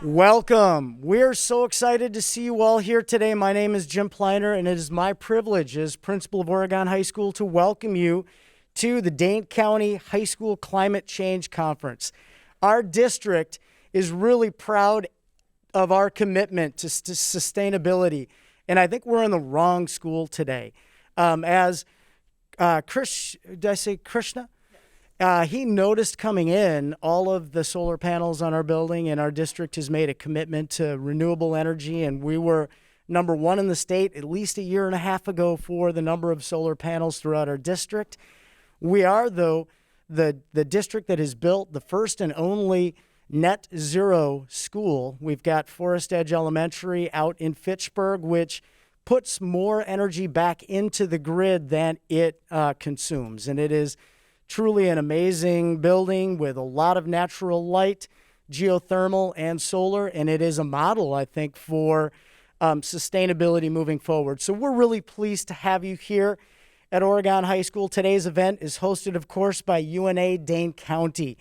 Welcome. We're so excited to see you all here today. My name is Jim Pleiner, and it is my privilege as principal of Oregon High School to welcome you to the Dane County High School Climate Change Conference. Our district is really proud of our commitment to sustainability, and I think we're in the wrong school today. Did I say Krishna? He noticed coming in all of the solar panels on our building, and our district has made a commitment to renewable energy, and we were number one in the state at least a year and a half ago for the number of solar panels throughout our district. We are, though, the district that has built the first and only net zero school. We've got Forest Edge Elementary out in Fitchburg, which puts more energy back into the grid than it consumes, and it is truly an amazing building with a lot of natural light, geothermal, and solar, and it is a model, I think, for sustainability moving forward. So we're really pleased to have you here at Oregon High School. Today's event is hosted, of course, by UNA Dane County.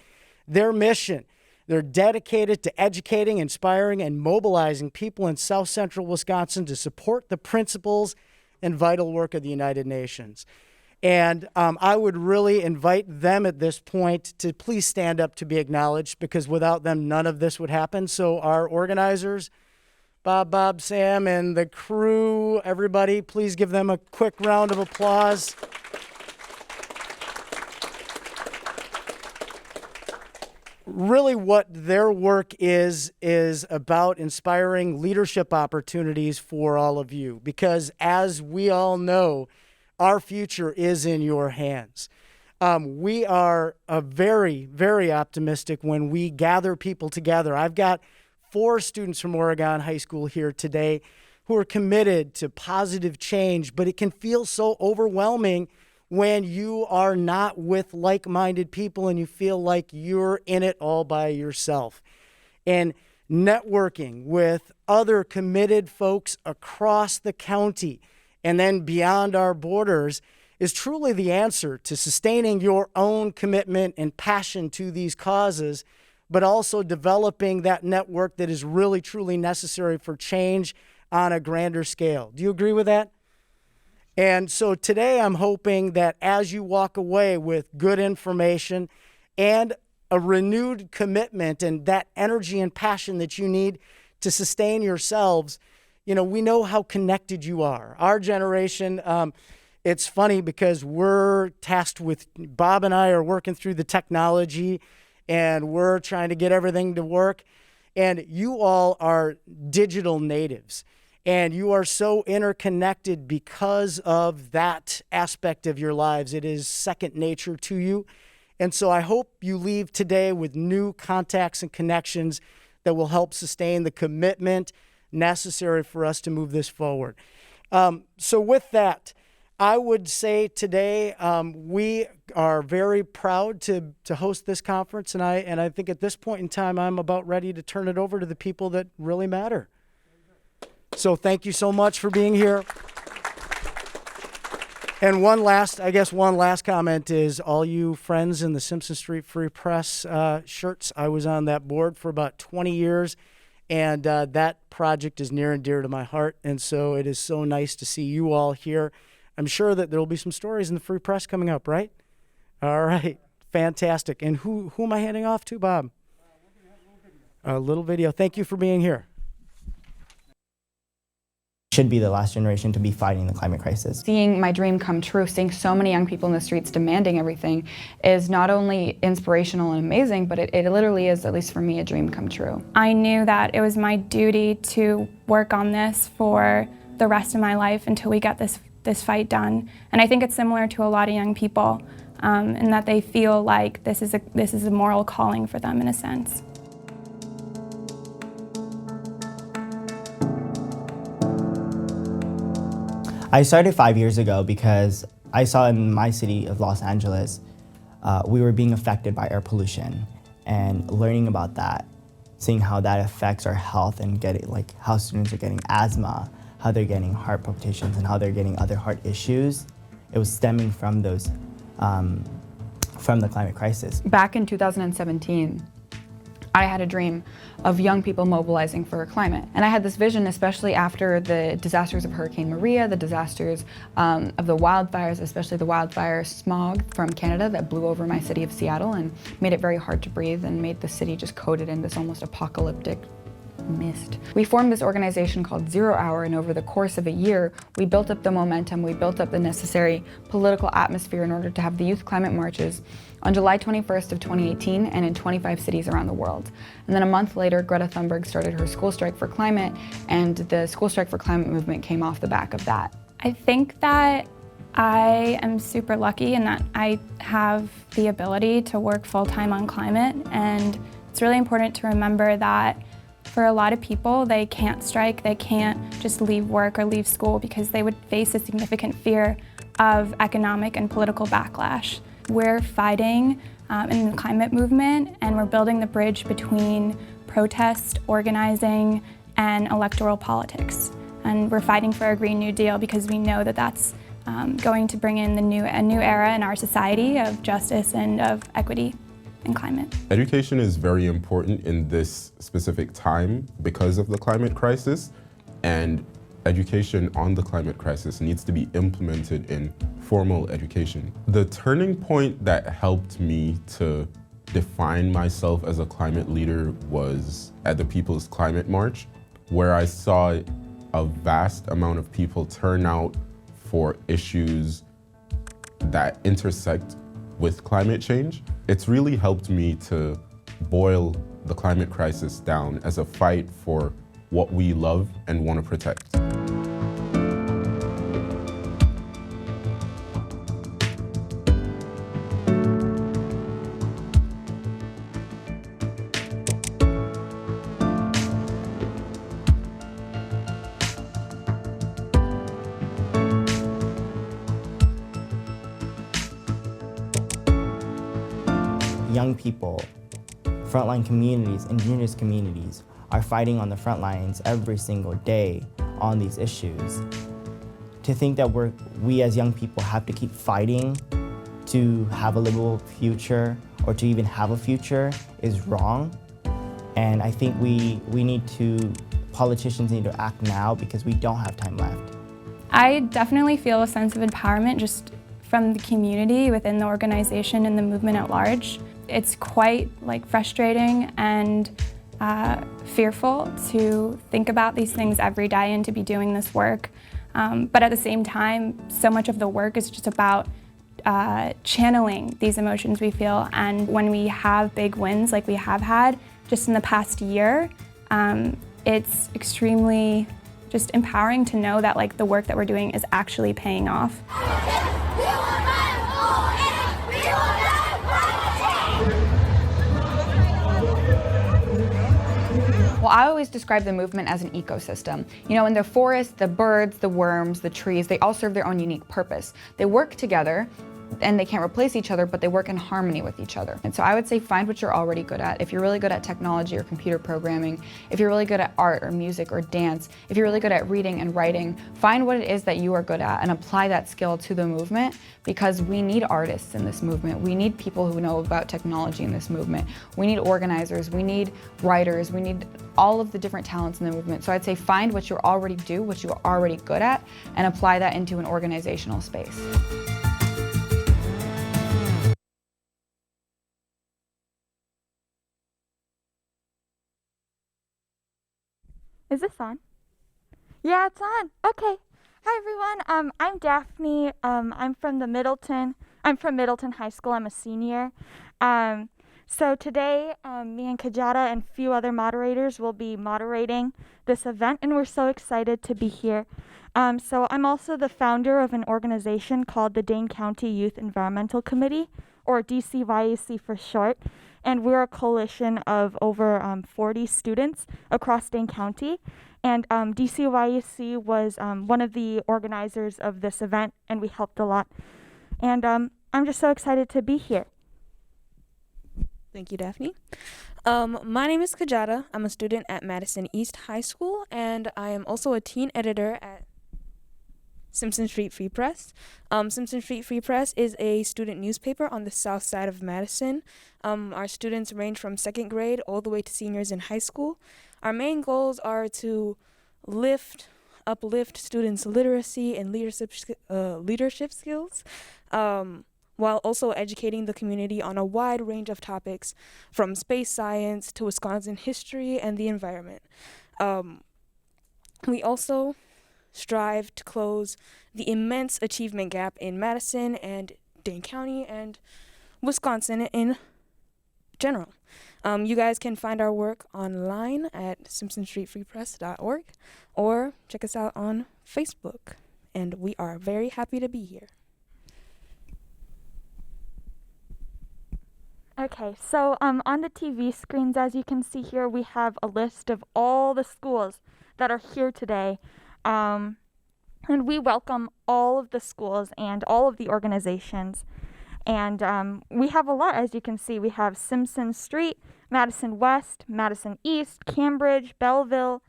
Their mission, they're dedicated to educating, inspiring, and mobilizing people in South Central Wisconsin to support the principles and vital work of the United Nations. And I would really invite them at this point to please stand up to be acknowledged, because without them, none of this would happen. So our organizers, Bob, Sam, and the crew, everybody, please give them a quick round of applause. Really what their work is about inspiring leadership opportunities for all of you, because as we all know, our future is in your hands. We are very, very optimistic when we gather people together. I've got 4 students from Oregon High School here today who are committed to positive change, but it can feel so overwhelming when you are not with like-minded people and you feel like you're in it all by yourself. And networking with other committed folks across the county and then beyond our borders is truly the answer to sustaining your own commitment and passion to these causes, but also developing that network that is really, truly necessary for change on a grander scale. Do you agree with that? And so today I'm hoping that as you walk away with good information and a renewed commitment and that energy and passion that you need to sustain yourselves, you know, we know how connected you are. Our generation, it's funny because we're tasked with, Bob and I are working through the technology and we're trying to get everything to work. And you all are digital natives and you are so interconnected because of that aspect of your lives. It is second nature to you. And so I hope you leave today with new contacts and connections that will help sustain the commitment necessary for us to move this forward. So with that, I would say today we are very proud to host this conference, and I think at this point in time I'm about ready to turn it over to the people that really matter. So thank you so much for being here. And one last comment is all you friends in the Simpson Street Free Press shirts. I was on that board for about 20 years. And that project is near and dear to my heart. And so it is so nice to see you all here. I'm sure that there will be some stories in the Free Press coming up, right? All right. Fantastic. And who am I handing off to, Bob? A little video. Thank you for being here. Should be the last generation to be fighting the climate crisis. Seeing my dream come true, seeing so many young people in the streets demanding everything is not only inspirational and amazing, but it literally is, at least for me, a dream come true. I knew that it was my duty to work on this for the rest of my life until we get this fight done. And I think it's similar to a lot of young people in that they feel like this is a moral calling for them in a sense. I started 5 years ago because I saw in my city of Los Angeles, we were being affected by air pollution, and learning about that, seeing how that affects our health and how students are getting asthma, how they're getting heart palpitations, and how they're getting other heart issues. It was stemming from those, from the climate crisis. Back in 2017, I had a dream of young people mobilizing for climate. And I had this vision, especially after the disasters of Hurricane Maria, the disasters of the wildfires, especially the wildfire smog from Canada that blew over my city of Seattle and made it very hard to breathe and made the city just coated in this almost apocalyptic mist. We formed this organization called 0 Hour, and over the course of a year, we built up the momentum, we built up the necessary political atmosphere in order to have the youth climate marches on July 21st of 2018 and in 25 cities around the world. And then a month later, Greta Thunberg started her school strike for climate, and the school strike for climate movement came off the back of that. I think that I am super lucky in that I have the ability to work full-time on climate, and it's really important to remember that for a lot of people, they can't strike, they can't just leave work or leave school because they would face a significant fear of economic and political backlash. We're fighting in the climate movement, and we're building the bridge between protest, organizing, and electoral politics. And we're fighting for a Green New Deal because we know that that's going to bring in a new era in our society of justice and of equity and climate. Education is very important in this specific time because of the climate crisis, and education on the climate crisis needs to be implemented in formal education. The turning point that helped me to define myself as a climate leader was at the People's Climate March, where I saw a vast amount of people turn out for issues that intersect with climate change. It's really helped me to boil the climate crisis down as a fight for what we love and want to protect. Young people, frontline communities, indigenous communities are fighting on the front lines every single day on these issues. To think that we as young people have to keep fighting to have a livable future or to even have a future is wrong. And I think politicians need to act now because we don't have time left. I definitely feel a sense of empowerment just from the community within the organization and the movement at large. It's quite frustrating and fearful to think about these things every day and to be doing this work. But at the same time, so much of the work is just about channeling these emotions we feel. And when we have big wins like we have had just in the past year, it's extremely just empowering to know that the work that we're doing is actually paying off. Well, I always describe the movement as an ecosystem. You know, in the forest, the birds, the worms, the trees, they all serve their own unique purpose. They work together, and they can't replace each other, but they work in harmony with each other. And so I would say find what you're already good at. If you're really good at technology or computer programming, if you're really good at art or music or dance, if you're really good at reading and writing, find what it is that you are good at and apply that skill to the movement, because we need artists in this movement. We need people who know about technology in this movement. We need organizers, we need writers, we need all of the different talents in the movement. So I'd say find what you already do, what you're already good at, and apply that into an organizational space. Is this on? Yeah, it's on. Okay. Hi everyone. I'm Daphne. I'm from Middleton High School. I'm a senior. So today, me and Kajata and a few other moderators will be moderating this event, and we're so excited to be here. So I'm also the founder of an organization called the Dane County Youth Environmental Committee, or DCYEC for short. And we're a coalition of over 40 students across Dane County. And DCYEC was one of the organizers of this event, and we helped a lot. And I'm just so excited to be here. Thank you, Daphne. My name is Kajata. I'm a student at Madison East High School, and I am also a teen editor at Simpson Street Free Press. Simpson Street Free Press is a student newspaper on the south side of Madison. Our students range from second grade all the way to seniors in high school. Our main goals are to uplift students' literacy and leadership skills, while also educating the community on a wide range of topics, from space science to Wisconsin history and the environment. We also strive to close the immense achievement gap in Madison and Dane County and Wisconsin in general. You guys can find our work online at simpsonstreetfreepress.org or check us out on Facebook. And we are very happy to be here. Okay, so on the TV screens, as you can see here, we have a list of all the schools that are here today. And we welcome all of the schools and all of the organizations. And we have a lot, as you can see. We have Simpson Street, Madison West, Madison East, Cambridge, Belleville,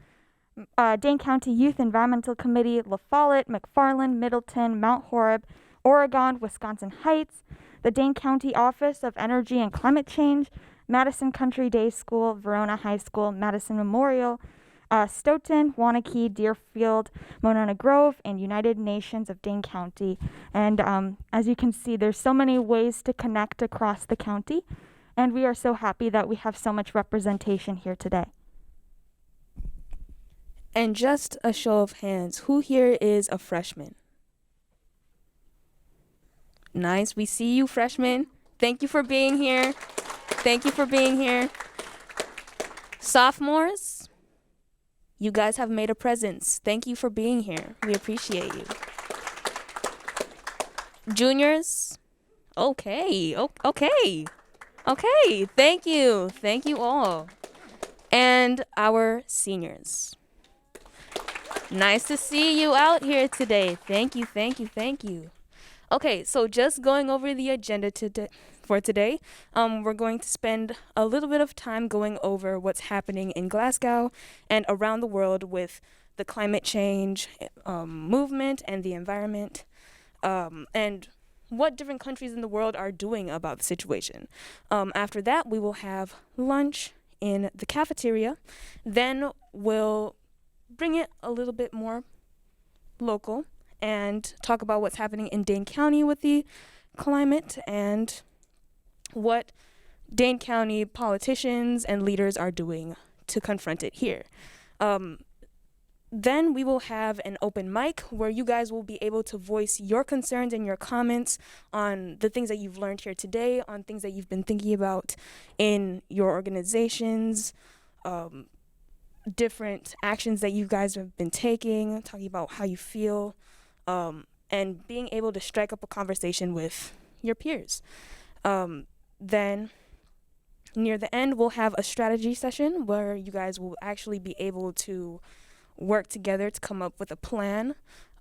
Dane County Youth Environmental Committee, La Follette, McFarland, Middleton, Mount Horeb, Oregon, Wisconsin Heights, the Dane County Office of Energy and Climate Change, Madison Country Day School, Verona High School, Madison Memorial, Stoughton, Waunakee, Deerfield, Monona Grove, and United Nations of Dane County. And as you can see, there's so many ways to connect across the county, and we are so happy that we have so much representation here today. And just a show of hands, who here is a freshman? Nice, we see you, freshmen. Thank you for being here. Thank you for being here. Sophomores, you guys have made a presence. Thank you for being here. We appreciate you. Juniors, okay. Thank you all. And our seniors. Nice to see you out here today. Thank you. Okay, so just going over the agenda for today, we're going to spend a little bit of time going over what's happening in Glasgow and around the world with the climate change movement and the environment, and what different countries in the world are doing about the situation. After that, we will have lunch in the cafeteria. Then we'll bring it a little bit more local and talk about what's happening in Dane County with the climate and what Dane County politicians and leaders are doing to confront it here. Then we will have an open mic where you guys will be able to voice your concerns and your comments on the things that you've learned here today, on things that you've been thinking about in your organizations, different actions that you guys have been taking, talking about how you feel, and being able to strike up a conversation with your peers. Then near the end, we'll have a strategy session where you guys will actually be able to work together to come up with a plan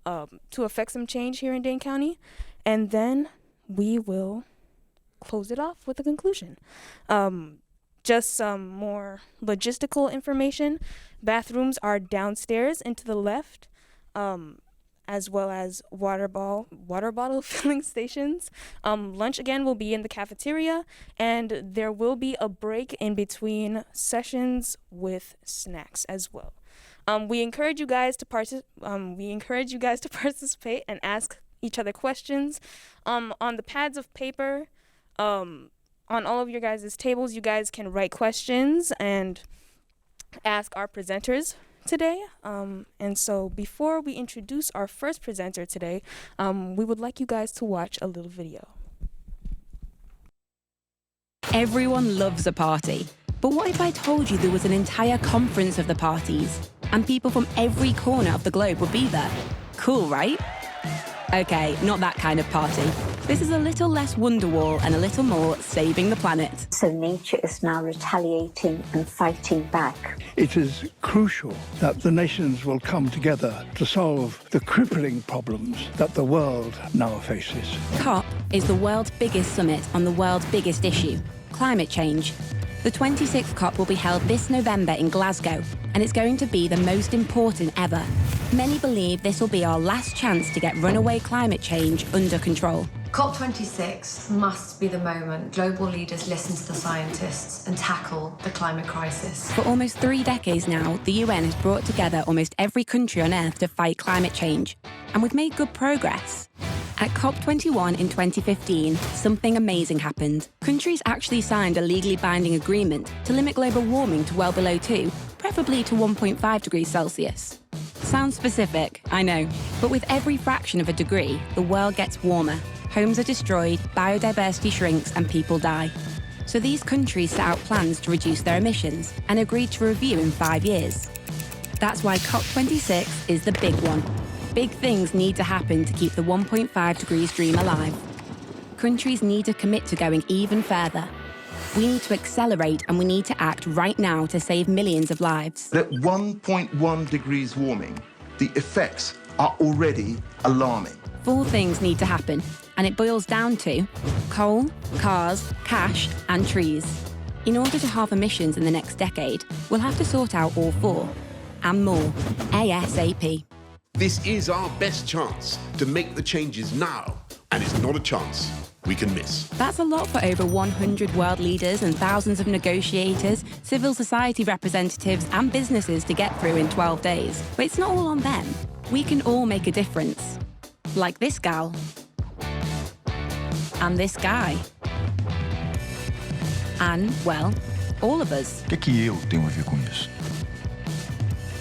to affect some change here in Dane County. And then we will close it off with a conclusion. Just some more logistical information. Bathrooms are downstairs and to the left, as well as water bottle filling stations. Lunch again will be in the cafeteria, and there will be a break in between sessions with snacks as well. We encourage you guys to participate and ask each other questions. On the pads of paper, on all of your guys' tables, you guys can write questions and ask our presenters today. And so before we introduce our first presenter today, we would like you guys to watch a little video. Everyone loves a party. But what if I told you there was an entire conference of the parties and people from every corner of the globe would be there? Cool, right? Okay, not that kind of party. This is a little less Wonderwall and a little more saving the planet. So nature is now retaliating and fighting back. It is crucial that the nations will come together to solve the crippling problems that the world now faces. COP is the world's biggest summit on the world's biggest issue, climate change. The 26th COP will be held this November in Glasgow, and it's going to be the most important ever. Many believe this will be our last chance to get runaway climate change under control. COP26 must be the moment global leaders listen to the scientists and tackle the climate crisis. For almost 3 decades now, the UN has brought together almost every country on Earth to fight climate change, and we've made good progress. At COP21 in 2015, something amazing happened. Countries actually signed a legally binding agreement to limit global warming to well below 2, preferably to 1.5 degrees Celsius. Sounds specific, I know, but with every fraction of a degree, the world gets warmer. Homes are destroyed, biodiversity shrinks, and people die. So these countries set out plans to reduce their emissions and agreed to review in 5 years. That's why COP26 is the big one. Big things need to happen to keep the 1.5 degrees dream alive. Countries need to commit to going even further. We need to accelerate, and we need to act right now to save millions of lives. At 1.1 degrees warming, the effects are already alarming. 4 things need to happen, and it boils down to coal, cars, cash, and trees. In order to halve emissions in the next decade, we'll have to sort out all 4, and more, ASAP. This is our best chance to make the changes now, and it's not a chance we can miss. That's a lot for over 100 world leaders and thousands of negotiators, civil society representatives, and businesses to get through in 12 days. But it's not all on them. We can all make a difference. Like this gal. And this guy. And, well, all of us. O que eu tenho a ver com isso?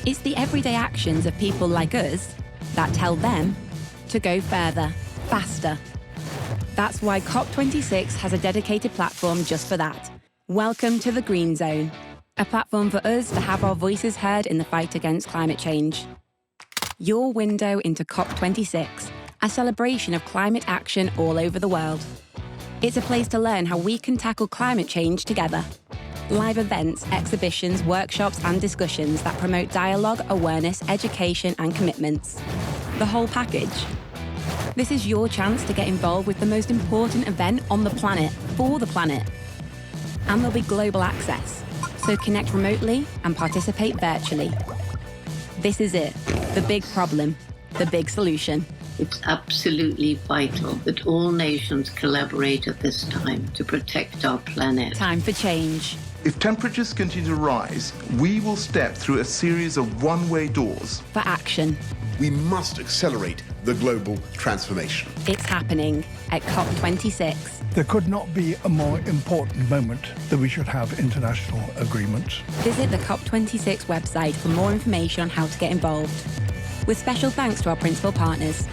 It's the everyday actions of people like us that tell them to go further, faster. That's why COP26 has a dedicated platform just for that. Welcome to the Green Zone, a platform for us to have our voices heard in the fight against climate change. Your window into COP26, a celebration of climate action all over the world. It's a place to learn how we can tackle climate change together. Live events, exhibitions, workshops, and discussions that promote dialogue, awareness, education, and commitments. The whole package. This is your chance to get involved with the most important event on the planet, for the planet. And there'll be global access, so connect remotely and participate virtually. This is it, the big problem, the big solution. It's absolutely vital that all nations collaborate at this time to protect our planet. Time for change. If temperatures continue to rise, we will step through a series of one-way doors. For action. We must accelerate the global transformation. It's happening at COP26. There could not be a more important moment that we should have international agreements. Visit the COP26 website for more information on how to get involved. With special thanks to our principal partners.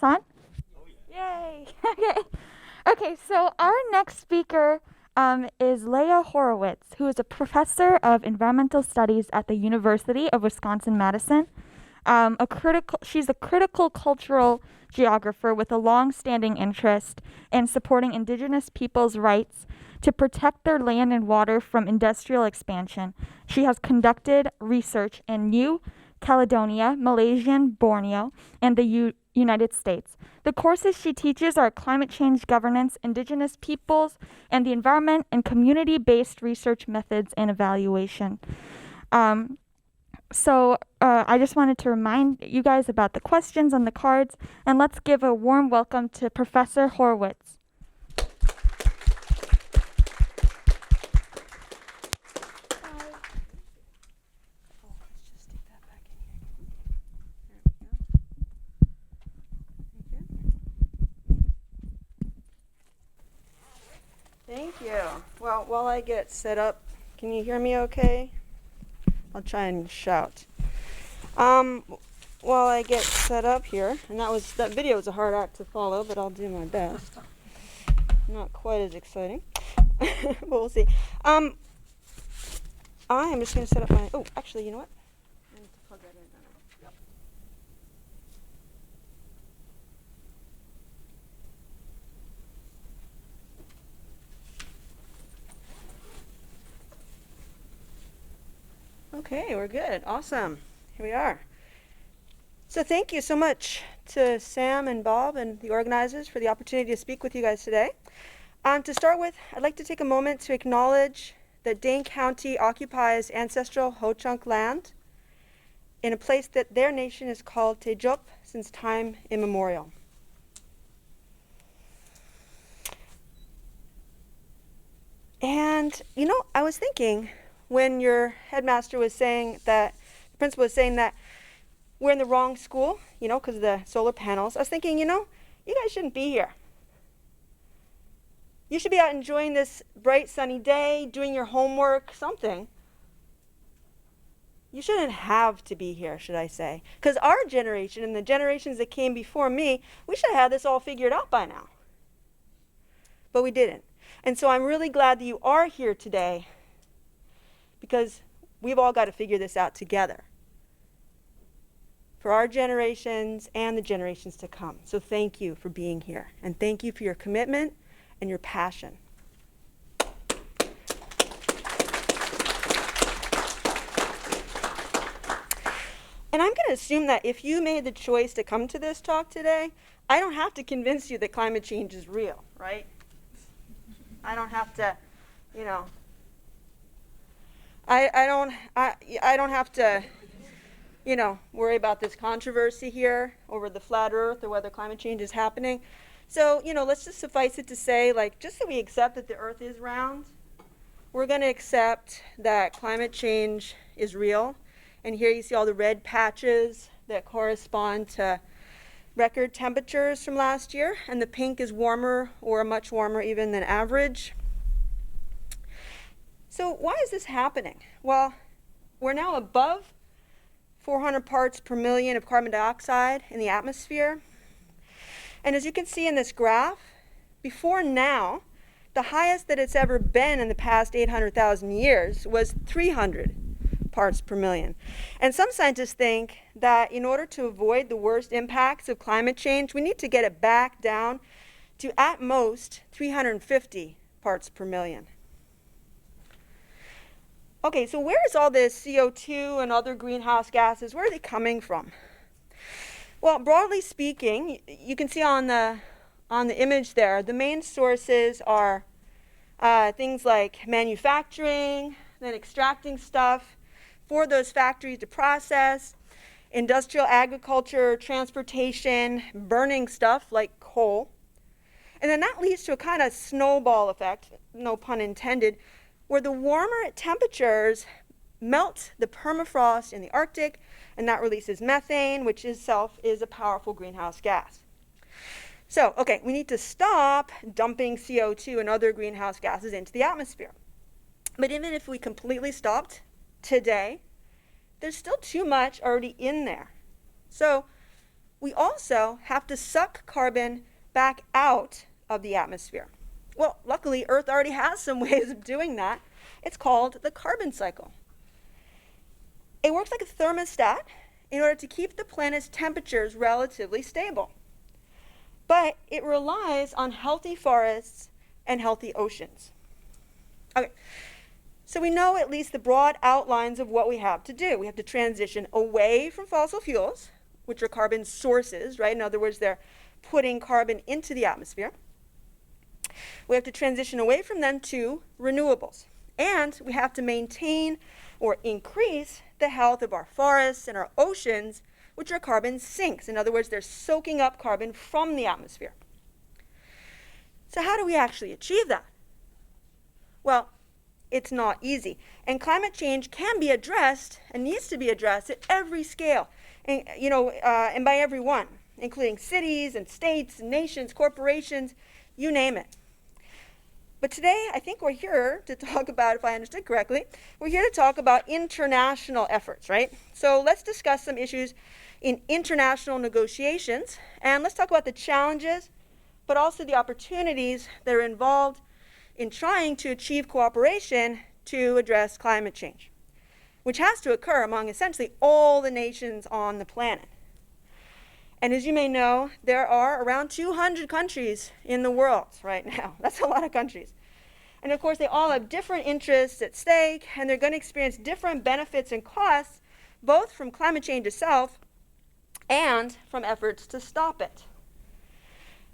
On? Yay! Okay, so our next speaker is Leah Horowitz, who is a professor of environmental studies at the University of Wisconsin-Madison. She's a critical cultural geographer with a long-standing interest in supporting Indigenous peoples' rights to protect their land and water from industrial expansion. She has conducted research in New Caledonia, Malaysian Borneo, and the United States. The courses she teaches are climate change governance, Indigenous peoples, and the environment, and community-based research methods and evaluation. So I just wanted to remind you guys about the questions on the cards, and let's give a warm welcome to Professor Horowitz. Thank you. Well, while I get set up, can you hear me okay? I'll try and shout. While I get set up here, and that video was a hard act to follow, but I'll do my best. Not quite as exciting, but we'll see. I am just going to set up my, actually, you know what? I need to plug that in. Okay, we're good. Awesome. Here we are. So thank you so much to Sam and Bob and the organizers for the opportunity to speak with you guys today. To start with, I'd like to take a moment to acknowledge that Dane County occupies ancestral Ho-Chunk land in a place that their nation has called Tejup since time immemorial. And, you know, I was thinking when your headmaster was saying that, the principal was saying that we're in the wrong school, you know, because of the solar panels, I was thinking, you know, you guys shouldn't be here. You should be out enjoying this bright sunny day, doing your homework, something. You shouldn't have to be here, should I say. Because our generation and the generations that came before me, we should have had this all figured out by now. But we didn't. And so I'm really glad that you are here today because we've all got to figure this out together for our generations and the generations to come. So thank you for being here. And thank you for your commitment and your passion. And I'm going to assume that if you made the choice to come to this talk today, I don't have to convince you that climate change is real, right? I don't have to, you know, I don't have to, you know, worry about this controversy here over the flat earth or whether climate change is happening. So, you know, let's just suffice it to say, like, just so we accept that the earth is round, we're going to accept that climate change is real. And here you see all the red patches that correspond to record temperatures from last year, and the pink is warmer or much warmer even than average. So why is this happening? Well, we're now above 400 parts per million of carbon dioxide in the atmosphere. And as you can see in this graph, before now, the highest that it's ever been in the past 800,000 years was 300 parts per million. And some scientists think that in order to avoid the worst impacts of climate change, we need to get it back down to at most 350 parts per million. Okay, so where is all this CO2 and other greenhouse gases? Where are they coming from? Well, broadly speaking, you can see on the image there, the main sources are things like manufacturing, then extracting stuff for those factories to process, industrial agriculture, transportation, burning stuff like coal. And then that leads to a kind of snowball effect, no pun intended, where the warmer temperatures melt the permafrost in the Arctic, and that releases methane, which itself is a powerful greenhouse gas. So, okay, we need to stop dumping CO2 and other greenhouse gases into the atmosphere. But even if we completely stopped today, there's still too much already in there. So we also have to suck carbon back out of the atmosphere. Well, luckily, Earth already has some ways of doing that. It's called the carbon cycle. It works like a thermostat in order to keep the planet's temperatures relatively stable. But it relies on healthy forests and healthy oceans. Okay, so we know at least the broad outlines of what we have to do. We have to transition away from fossil fuels, which are carbon sources, right? In other words, they're putting carbon into the atmosphere. We have to transition away from them to renewables. And we have to maintain or increase the health of our forests and our oceans, which are carbon sinks. In other words, they're soaking up carbon from the atmosphere. So how do we actually achieve that? Well, it's not easy. And climate change can be addressed and needs to be addressed at every scale, and, and by everyone, including cities and states and nations, corporations, you name it. But today, I think we're here to talk about, if I understood correctly, we're here to talk about international efforts, right? So let's discuss some issues in international negotiations, and let's talk about the challenges, but also the opportunities that are involved in trying to achieve cooperation to address climate change, which has to occur among essentially all the nations on the planet. And as you may know, there are around 200 countries in the world right now. That's a lot of countries. And of course, they all have different interests at stake, and they're going to experience different benefits and costs both from climate change itself and from efforts to stop it.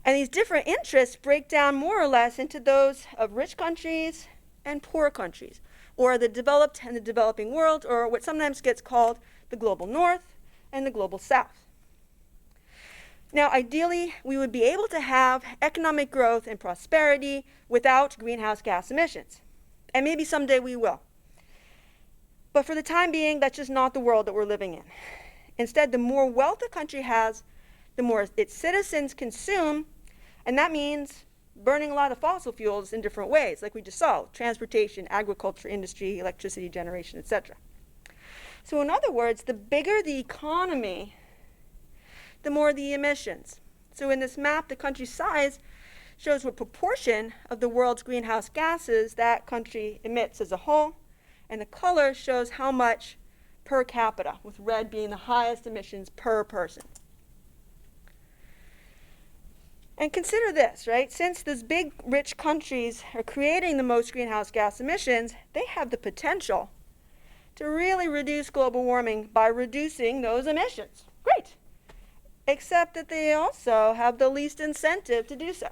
And these different interests break down more or less into those of rich countries and poor countries, or the developed and the developing world, or what sometimes gets called the global north and the global south. Now, ideally, we would be able to have economic growth and prosperity without greenhouse gas emissions. And maybe someday we will. But for the time being, that's just not the world that we're living in. Instead, the more wealth a country has, the more its citizens consume, and that means burning a lot of fossil fuels in different ways, like we just saw, transportation, agriculture, industry, electricity generation, etc. So in other words, the bigger the economy, the more the emissions. So in this map, the country's size shows what proportion of the world's greenhouse gases that country emits as a whole, and the color shows how much per capita, with red being the highest emissions per person. And consider this, right? Since those big rich countries are creating the most greenhouse gas emissions, they have the potential to really reduce global warming by reducing those emissions. Great. Except that they also have the least incentive to do so.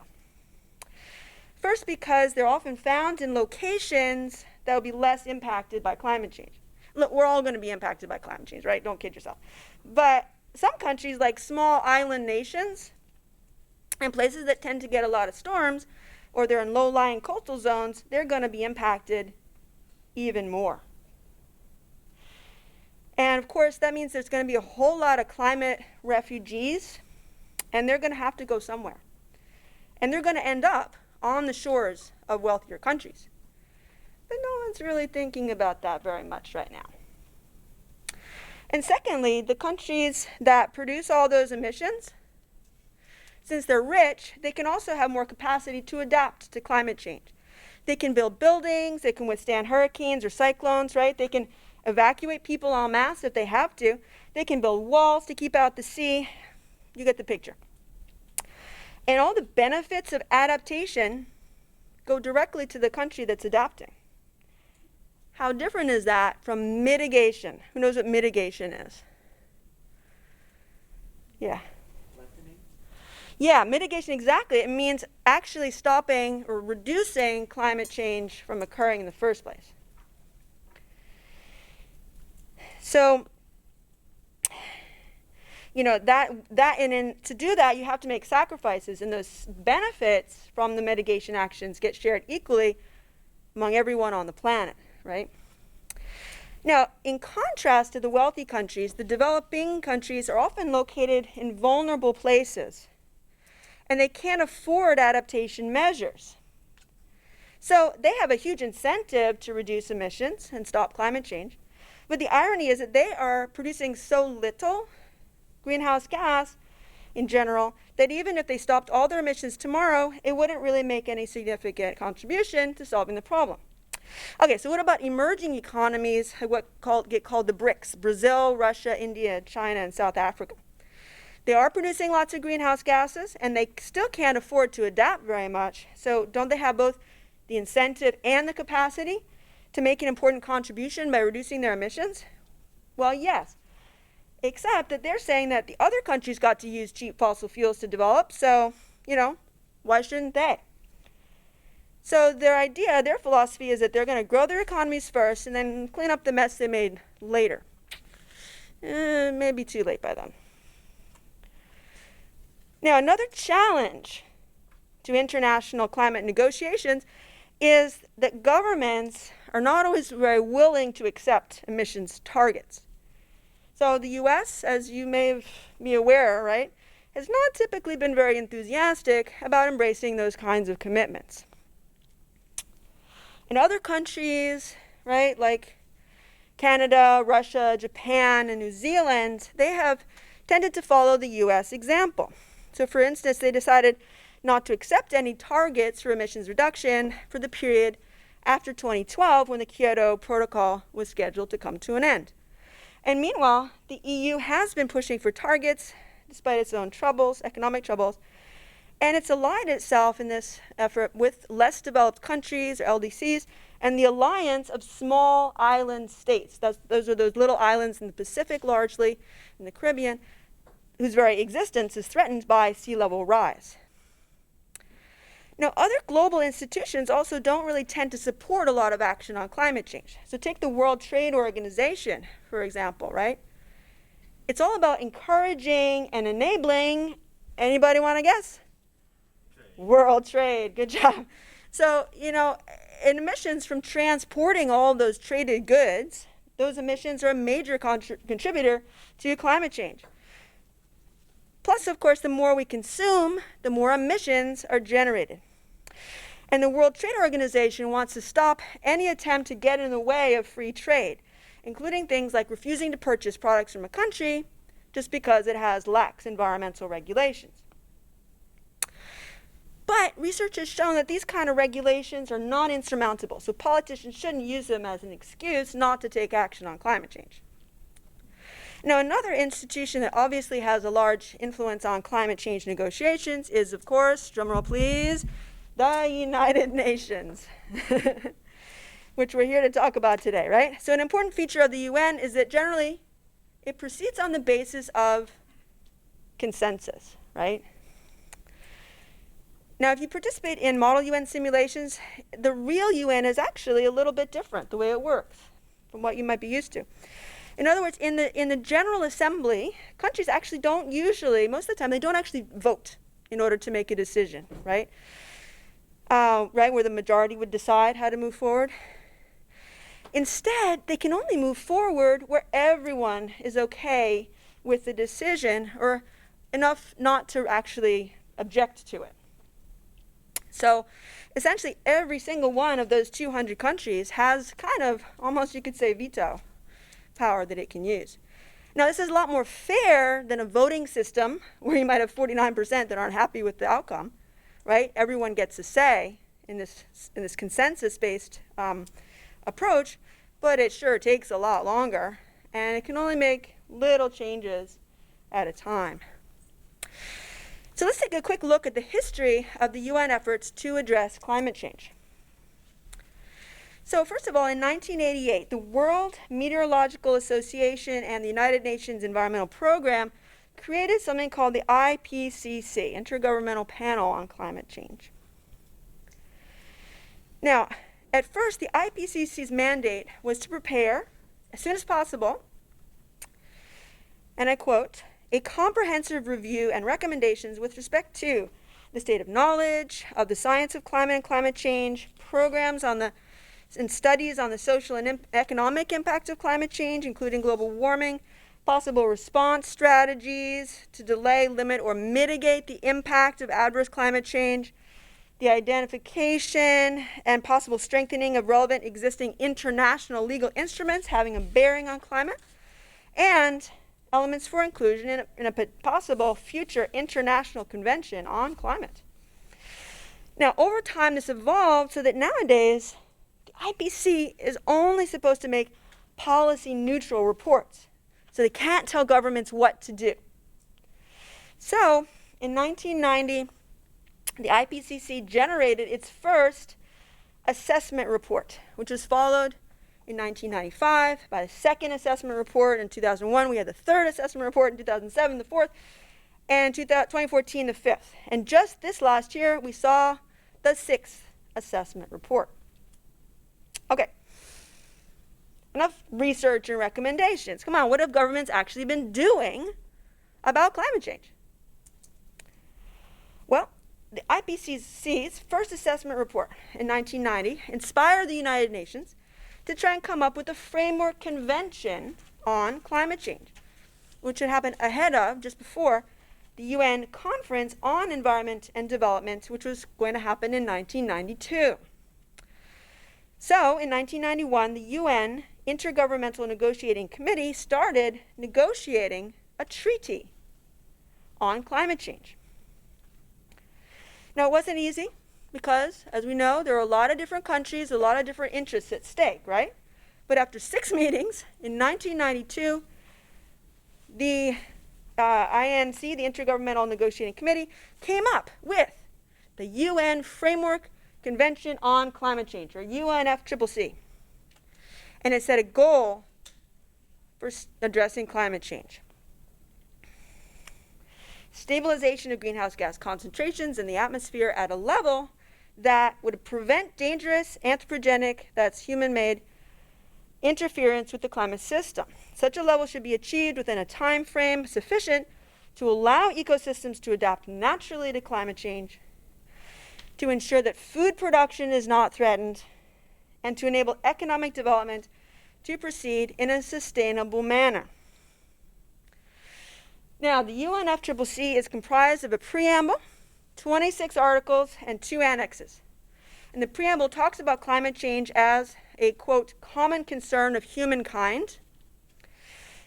First, because they're often found in locations that will be less impacted by climate change. Look, we're all going to be impacted by climate change, right? Don't kid yourself. But some countries, like small island nations, and places that tend to get a lot of storms, or they're in low-lying coastal zones, they're going to be impacted even more. And of course, that means there's going to be a whole lot of climate refugees, and they're going to have to go somewhere. And they're going to end up on the shores of wealthier countries. But no one's really thinking about that very much right now. And secondly, the countries that produce all those emissions, since they're rich, they can also have more capacity to adapt to climate change. They can build buildings, they can withstand hurricanes or cyclones, right? They can evacuate people en masse if they have to. They can build walls to keep out the sea. You get the picture. And all the benefits of adaptation go directly to the country that's adapting. How different is that from mitigation? Who knows what mitigation is? Yeah. Yeah, mitigation, exactly. It means actually stopping or reducing climate change from occurring in the first place. So, you know, to do that, you have to make sacrifices, and those benefits from the mitigation actions get shared equally among everyone on the planet, right? Now, in contrast to the wealthy countries, the developing countries are often located in vulnerable places, and they can't afford adaptation measures. So they have a huge incentive to reduce emissions and stop climate change. But the irony is that they are producing so little greenhouse gas in general that even if they stopped all their emissions tomorrow, it wouldn't really make any significant contribution to solving the problem. Okay, so what about emerging economies, what get called the BRICS, Brazil, Russia, India, China, and South Africa? They are producing lots of greenhouse gases, and they still can't afford to adapt very much. So don't they have both the incentive and the capacity to make an important contribution by reducing their emissions? Well, yes, except that they're saying that the other countries got to use cheap fossil fuels to develop, so, you know, why shouldn't they? So their philosophy is that they're going to grow their economies first and then clean up the mess they made later. Maybe too late by then. Now, another challenge to international climate negotiations is that governments are not always very willing to accept emissions targets. So the US, as you may be aware, right, has not typically been very enthusiastic about embracing those kinds of commitments. In other countries, right, like Canada, Russia, Japan, and New Zealand, they have tended to follow the US example. So for instance, they decided not to accept any targets for emissions reduction for the period after 2012 when the Kyoto Protocol was scheduled to come to an end. And meanwhile, the EU has been pushing for targets despite its own troubles, economic troubles, And it's aligned itself in this effort with less developed countries, or LDCs, and the alliance of small island states. Those are those little islands in the Pacific, largely, in the Caribbean, whose very existence is threatened by sea level rise. Now, other global institutions also don't really tend to support a lot of action on climate change. So take the World Trade Organization, for example, right? It's all about encouraging and enabling, anybody want to guess? World trade, good job. So, emissions from transporting all those traded goods, those emissions are a major contributor to climate change. Plus, of course, the more we consume, the more emissions are generated. And the World Trade Organization wants to stop any attempt to get in the way of free trade, including things like refusing to purchase products from a country just because it has lax environmental regulations. But research has shown that these kind of regulations are not insurmountable, so politicians shouldn't use them as an excuse not to take action on climate change. Now, another institution that obviously has a large influence on climate change negotiations is, of course, drumroll please, the United Nations, which we're here to talk about today, right? So an important feature of the UN is that generally it proceeds on the basis of consensus, right? Now, if you participate in model UN simulations, the real UN is actually a little bit different, the way it works, from what you might be used to. In other words, in the General Assembly, countries actually don't usually, most of the time, they don't actually vote in order to make a decision, right? Right, where the majority would decide how to move forward. Instead, they can only move forward where everyone is okay with the decision, or enough not to actually object to it. So essentially every single one of those 200 countries has kind of, almost you could say, veto power that it can use. Now, this is a lot more fair than a voting system where you might have 49% that aren't happy with the outcome, right? Everyone gets a say in this consensus-based approach, but it sure takes a lot longer, and it can only make little changes at a time. So let's take a quick look at the history of the UN efforts to address climate change. So first of all, in 1988, the World Meteorological Association and the United Nations Environmental Program created something called the IPCC, Intergovernmental Panel on Climate Change. Now, at first, the IPCC's mandate was to prepare, as soon as possible, and I quote, a comprehensive review and recommendations with respect to the state of knowledge of the science of climate and climate change, programs and studies on the social and economic impact of climate change, including global warming, possible response strategies to delay, limit, or mitigate the impact of adverse climate change, the identification and possible strengthening of relevant existing international legal instruments having a bearing on climate, and elements for inclusion in a possible future international convention on climate. Now, over time, this evolved so that nowadays, the IPCC is only supposed to make policy-neutral reports. So they can't tell governments what to do. So, in 1990, the IPCC generated its first assessment report, which was followed in 1995 by the second assessment report. In 2001, we had the third assessment report. In 2007, the fourth. And in 2014, the fifth. And just this last year, we saw the sixth assessment report. Okay. Enough research and recommendations. Come on, what have governments actually been doing about climate change? Well, the IPCC's first assessment report in 1990 inspired the United Nations to try and come up with a framework convention on climate change, which had happened ahead of, just before, the UN Conference on Environment and Development, which was going to happen in 1992. So, in 1991, the UN Intergovernmental Negotiating Committee started negotiating a treaty on climate change. Now, it wasn't easy because, as we know, there are a lot of different countries, a lot of different interests at stake, right? But after 6 meetings in 1992, the INC, the Intergovernmental Negotiating Committee, came up with the UN Framework Convention on Climate Change, or UNFCCC. And it set a goal for addressing climate change. Stabilization of greenhouse gas concentrations in the atmosphere at a level that would prevent dangerous anthropogenic, that's human-made, interference with the climate system. Such a level should be achieved within a time frame sufficient to allow ecosystems to adapt naturally to climate change, to ensure that food production is not threatened, and to enable economic development to proceed in a sustainable manner. Now, the UNFCCC is comprised of a preamble, 26 articles, and 2 annexes. And the preamble talks about climate change as a, quote, common concern of humankind.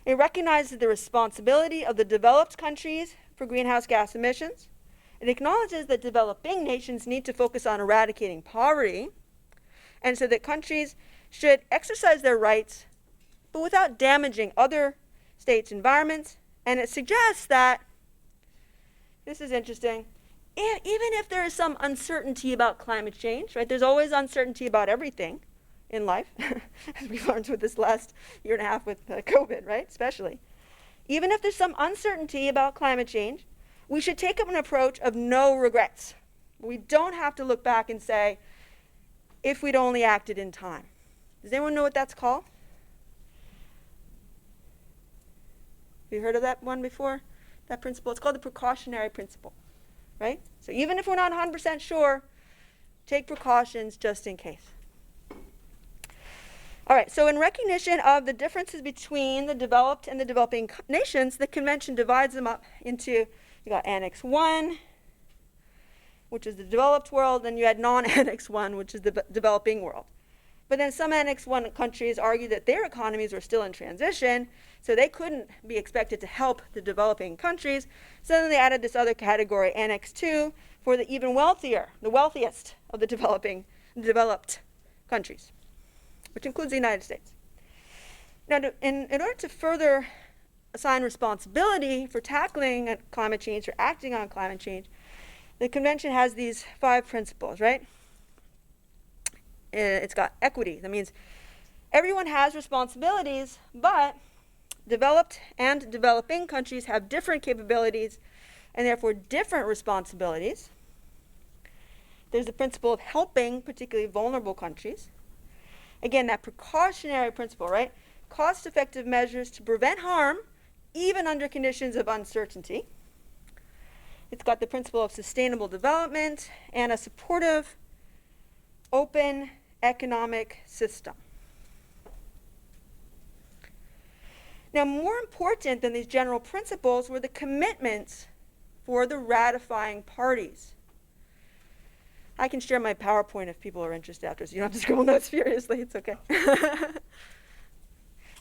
It recognizes the responsibility of the developed countries for greenhouse gas emissions. It acknowledges that developing nations need to focus on eradicating poverty, and so that countries should exercise their rights, but without damaging other states' environments. And it suggests that, this is interesting, even if there is some uncertainty about climate change, right? There's always uncertainty about everything in life, as we learned with this last year and a half with COVID, right? Especially. Even if there's some uncertainty about climate change, we should take up an approach of no regrets. We don't have to look back and say, if we'd only acted in time. Does anyone know what that's called? Have you heard of that one before? That principle? It's called the precautionary principle, right? So even if we're not 100% sure, take precautions just in case. All right, so in recognition of the differences between the developed and the developing nations, the convention divides them up into, you got Annex 1, which is the developed world, and you had non-Annex 1, which is the developing world. But then some Annex 1 countries argue that their economies were still in transition, so they couldn't be expected to help the developing countries. So then they added this other category, Annex 2, for the even wealthier, the wealthiest of the developed countries, which includes the United States. Now, in order to further assign responsibility for tackling climate change or acting on climate change, the convention has these 5 principles, right? It's got equity. That means everyone has responsibilities, but developed and developing countries have different capabilities and therefore different responsibilities. There's the principle of helping particularly vulnerable countries. Again, that precautionary principle, right? Cost-effective measures to prevent harm, even under conditions of uncertainty. It's got the principle of sustainable development and a supportive, open economic system. Now, more important than these general principles were the commitments for the ratifying parties. I can share my PowerPoint if people are interested after, so you don't have to scribble notes furiously. It's okay.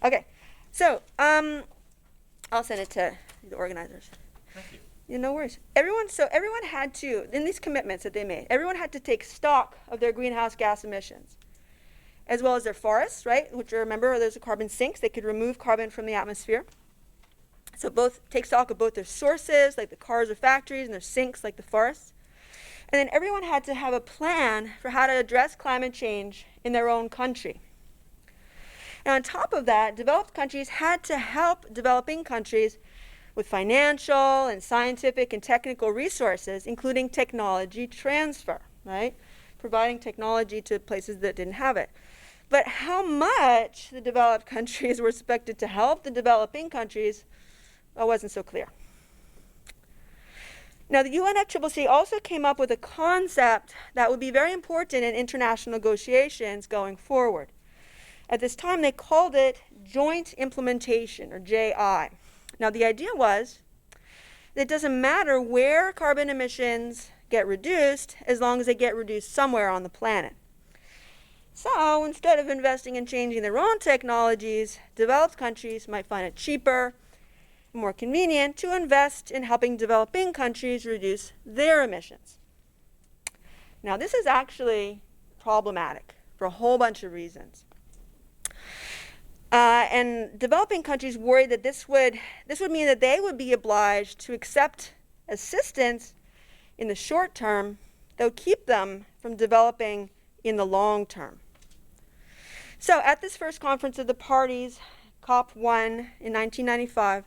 Okay, so I'll send it to the organizers. Thank you. Yeah, no worries. Everyone had to, in these commitments that they made, everyone had to take stock of their greenhouse gas emissions, as well as their forests, right? Which, remember, those are carbon sinks. They could remove carbon from the atmosphere. So both take stock of both their sources, like the cars or factories, and their sinks, like the forests. And then everyone had to have a plan for how to address climate change in their own country. And on top of that, developed countries had to help developing countries with financial and scientific and technical resources, including technology transfer, right? Providing technology to places that didn't have it. But how much the developed countries were expected to help the developing countries wasn't so clear. Now, the UNFCCC also came up with a concept that would be very important in international negotiations going forward. At this time, they called it joint implementation, or JI. Now, the idea was that it doesn't matter where carbon emissions get reduced as long as they get reduced somewhere on the planet. So instead of investing in changing their own technologies, developed countries might find it cheaper, more convenient to invest in helping developing countries reduce their emissions. Now, this is actually problematic for a whole bunch of reasons. And developing countries worried that this would mean that they would be obliged to accept assistance in the short term that would keep them from developing in the long term. So at this first conference of the parties, COP1 in 1995,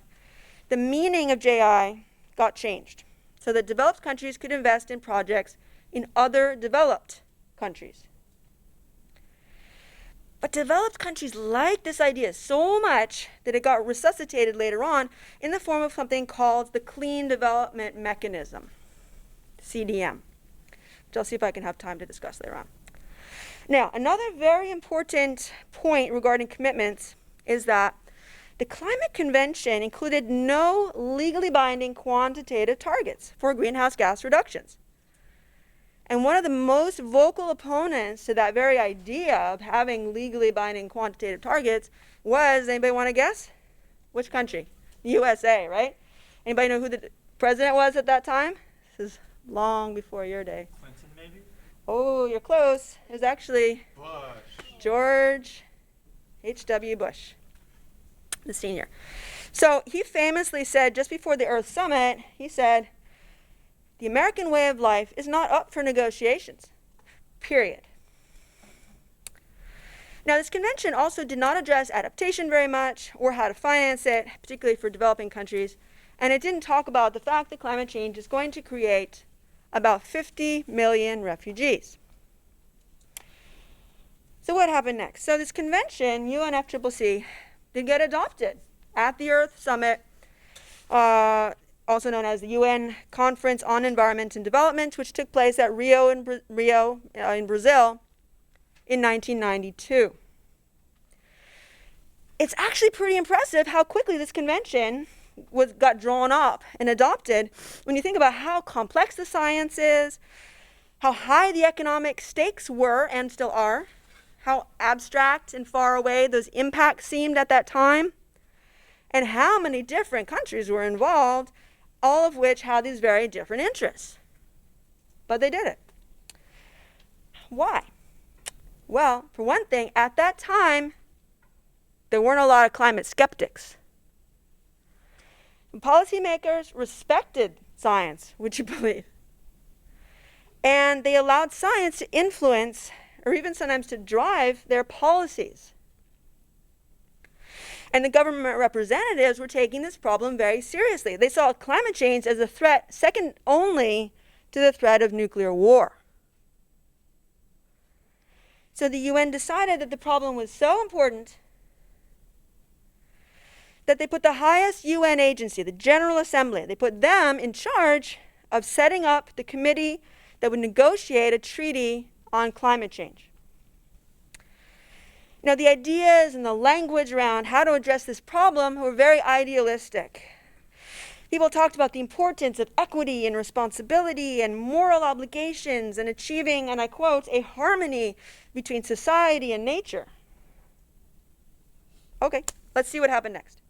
the meaning of JI got changed so that developed countries could invest in projects in other developed countries. But developed countries liked this idea so much that it got resuscitated later on in the form of something called the Clean Development Mechanism, CDM, which I'll see if I can have time to discuss later on. Now, another very important point regarding commitments is that the Climate Convention included no legally binding quantitative targets for greenhouse gas reductions. And one of the most vocal opponents to that very idea of having legally binding quantitative targets was, anybody want to guess? Which country? The USA, right? Anybody know who the president was at that time? This is long before your day. Clinton, maybe? Oh, you're close. It was actually Bush. George H.W. Bush, the senior. So he famously said, just before the Earth Summit, he said, the American way of life is not up for negotiations, period. Now, this convention also did not address adaptation very much or how to finance it, particularly for developing countries. And it didn't talk about the fact that climate change is going to create about 50 million refugees. So what happened next? So this convention, UNFCCC, did get adopted at the Earth Summit, also known as the UN Conference on Environment and Development, which took place at Rio in Brazil in 1992. It's actually pretty impressive how quickly this convention got drawn up and adopted when you think about how complex the science is, how high the economic stakes were and still are, how abstract and far away those impacts seemed at that time, and how many different countries were involved, all of which had these very different interests. But they did it. Why? Well, for one thing, at that time, there weren't a lot of climate skeptics. And policymakers respected science, would you believe? And they allowed science to influence, or even sometimes to drive, their policies. And the government representatives were taking this problem very seriously. They saw climate change as a threat second only to the threat of nuclear war. So the UN decided that the problem was so important that they put the highest UN agency, the General Assembly, they put them in charge of setting up the committee that would negotiate a treaty on climate change. Now, the ideas and the language around how to address this problem were very idealistic. People talked about the importance of equity and responsibility and moral obligations and achieving, and I quote, a harmony between society and nature. Okay, let's see what happened next.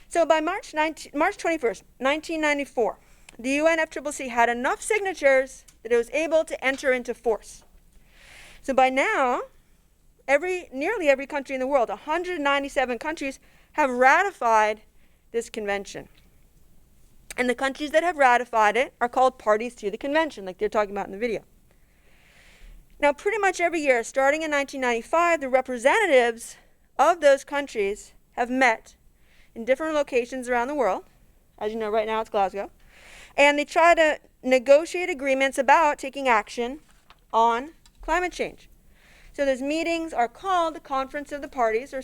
So by March 21st, 1994, the UNFCCC had enough signatures that it was able to enter into force. So by now, nearly every country in the world, 197 countries, have ratified this convention. And the countries that have ratified it are called parties to the convention, like they're talking about in the video. Now, pretty much every year, starting in 1995, the representatives of those countries have met in different locations around the world. As you know, right now it's Glasgow. And they try to negotiate agreements about taking action on climate change. So those meetings are called the Conference of the Parties, or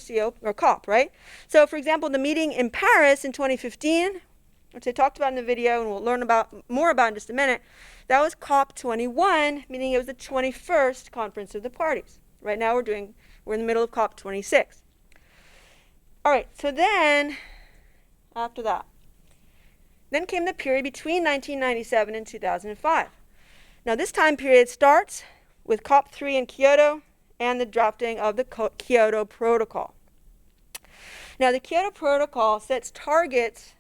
COP, right? So, for example, the meeting in Paris in 2015, which I talked about in the video and we'll learn more about in just a minute, that was COP21, meaning it was the 21st Conference of the Parties. Right now we're in the middle of COP26. All right, so then, after that, then came the period between 1997 and 2005. Now this time period starts with COP3 in Kyoto and the drafting of the Kyoto Protocol. Now the Kyoto Protocol set targets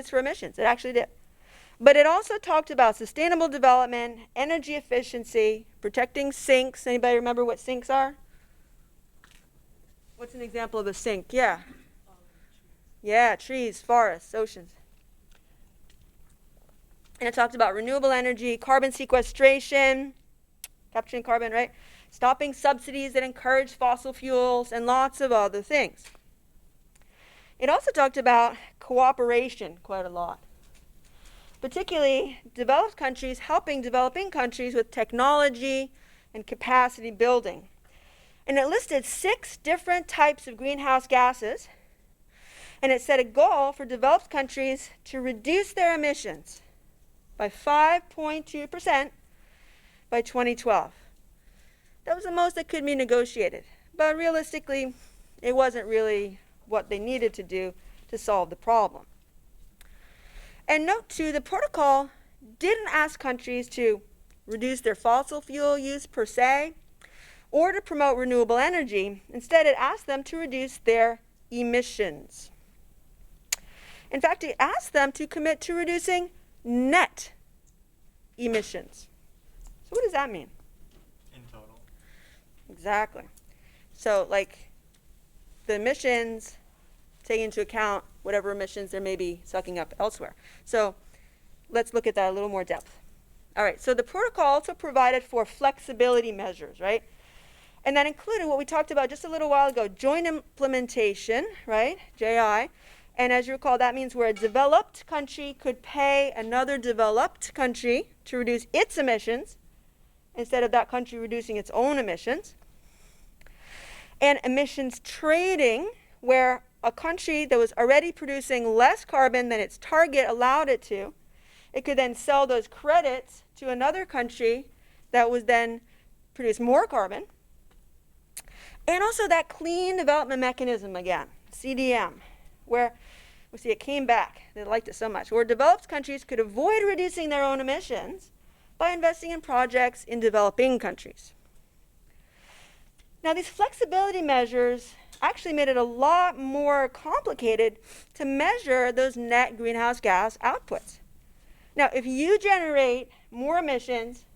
for emissions. It actually did. But it also talked about sustainable development, energy efficiency, protecting sinks. Anybody remember what sinks are? What's an example of a sink? Yeah. Yeah, trees, forests, oceans. And it talked about renewable energy, carbon sequestration, capturing carbon, right? Stopping subsidies that encourage fossil fuels, and lots of other things. It also talked about cooperation quite a lot, particularly developed countries helping developing countries with technology and capacity building. And it listed 6 different types of greenhouse gases, and it set a goal for developed countries to reduce their emissions by 5.2% by 2012. That was the most that could be negotiated, but realistically, it wasn't really what they needed to do to solve the problem. And note too, the protocol didn't ask countries to reduce their fossil fuel use per se, or to promote renewable energy. Instead, it asked them to reduce their emissions. In fact, it asked them to commit to reducing net emissions. So what does that mean? In total. Exactly. So like the emissions take into account whatever emissions there may be sucking up elsewhere. So let's look at that a little more depth. All right, so the protocol also provided for flexibility measures, right? And that included what we talked about just a little while ago, joint implementation, right, JI. And as you recall, that means where a developed country could pay another developed country to reduce its emissions instead of that country reducing its own emissions. And emissions trading, where a country that was already producing less carbon than its target allowed it to, it could then sell those credits to another country that was then produce more carbon. And also that clean development mechanism again, CDM, where we see it came back. They liked it so much, where developed countries could avoid reducing their own emissions by investing in projects in developing countries. Now, these flexibility measures actually made it a lot more complicated to measure those net greenhouse gas outputs. Now, if you generate more emissions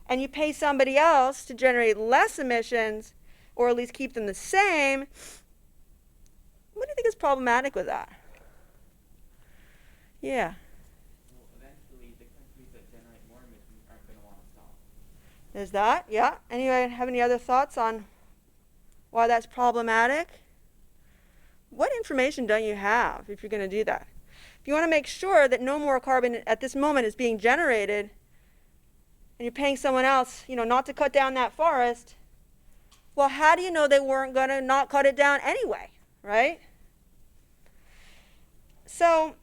and you pay somebody else to generate less emissions, or at least keep them the same, what do you think is problematic with that? Yeah. Well, eventually, the countries that generate more emissions aren't going to want to stop. There's that, yeah. Anybody have any other thoughts on why that's problematic? What information don't you have if you're going to do that? If you want to make sure that no more carbon at this moment is being generated, and you're paying someone else, not to cut down that forest, well, how do you know they weren't going to not cut it down anyway, right? So,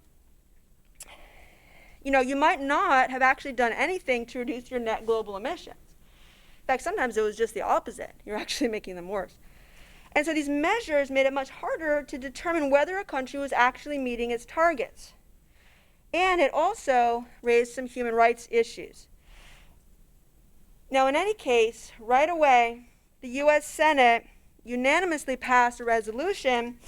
you might not have actually done anything to reduce your net global emissions. In fact, sometimes it was just the opposite. You're actually making them worse. And so these measures made it much harder to determine whether a country was actually meeting its targets. And it also raised some human rights issues. Now, in any case, right away, the U.S. Senate unanimously passed a resolution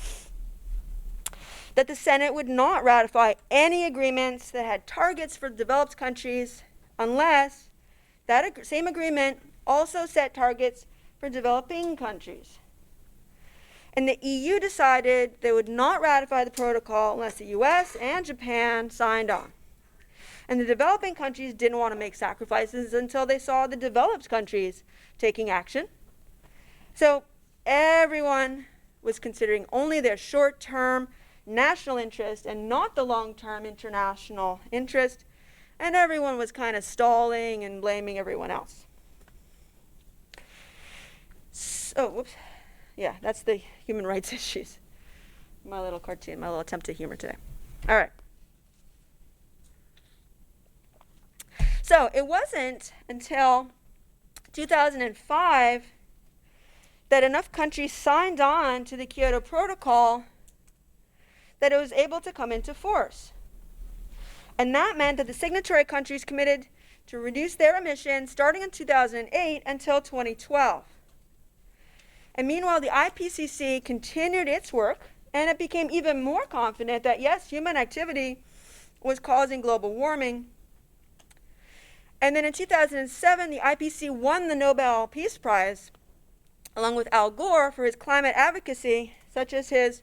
that the Senate would not ratify any agreements that had targets for developed countries unless that same agreement also set targets for developing countries. And the EU decided they would not ratify the protocol unless the US and Japan signed on. And the developing countries didn't want to make sacrifices until they saw the developed countries taking action. So everyone was considering only their short-term national interest and not the long-term international interest. And everyone was kind of stalling and blaming everyone else. So, whoops. Yeah, that's the human rights issues. My little cartoon, my little attempt at humor today. All right. So it wasn't until 2005 that enough countries signed on to the Kyoto Protocol that it was able to come into force. And that meant that the signatory countries committed to reduce their emissions starting in 2008 until 2012. And meanwhile, the IPCC continued its work, and it became even more confident that, yes, human activity was causing global warming. And then in 2007, the IPCC won the Nobel Peace Prize along with Al Gore for his climate advocacy, such as his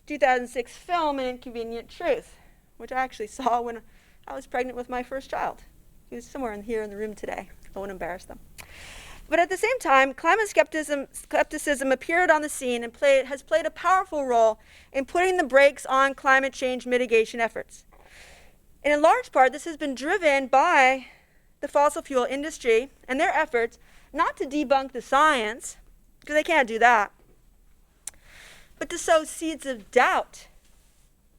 2006 film, An Inconvenient Truth, which I actually saw when I was pregnant with my first child. He was somewhere here in the room today. I won't embarrass them. But at the same time, climate skepticism appeared on the scene and has played a powerful role in putting the brakes on climate change mitigation efforts. And in large part, this has been driven by the fossil fuel industry and their efforts not to debunk the science, because they can't do that, but to sow seeds of doubt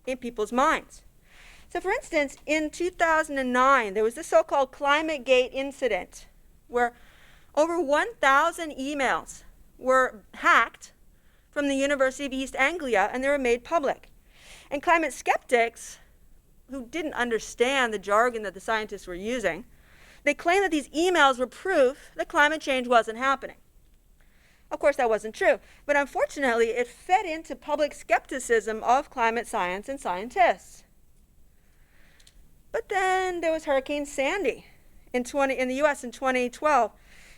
in people's minds. So for instance, in 2009, there was this so-called ClimateGate incident where over 1,000 emails were hacked from the University of East Anglia, and they were made public. And climate skeptics, who didn't understand the jargon that the scientists were using, they claimed that these emails were proof that climate change wasn't happening. Of course, that wasn't true, but unfortunately, it fed into public skepticism of climate science and scientists. But then there was Hurricane Sandy in the US in 2012,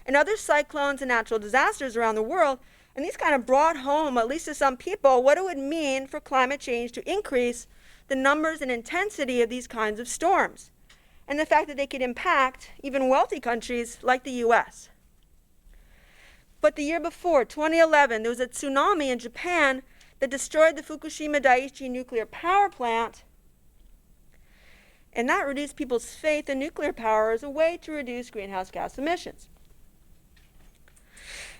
and other cyclones and natural disasters around the world, and these kind of brought home, at least to some people, what it would mean for climate change to increase the numbers and intensity of these kinds of storms, and the fact that they could impact even wealthy countries like the US. But the year before, 2011, there was a tsunami in Japan that destroyed the Fukushima Daiichi nuclear power plant, and that reduced people's faith in nuclear power as a way to reduce greenhouse gas emissions.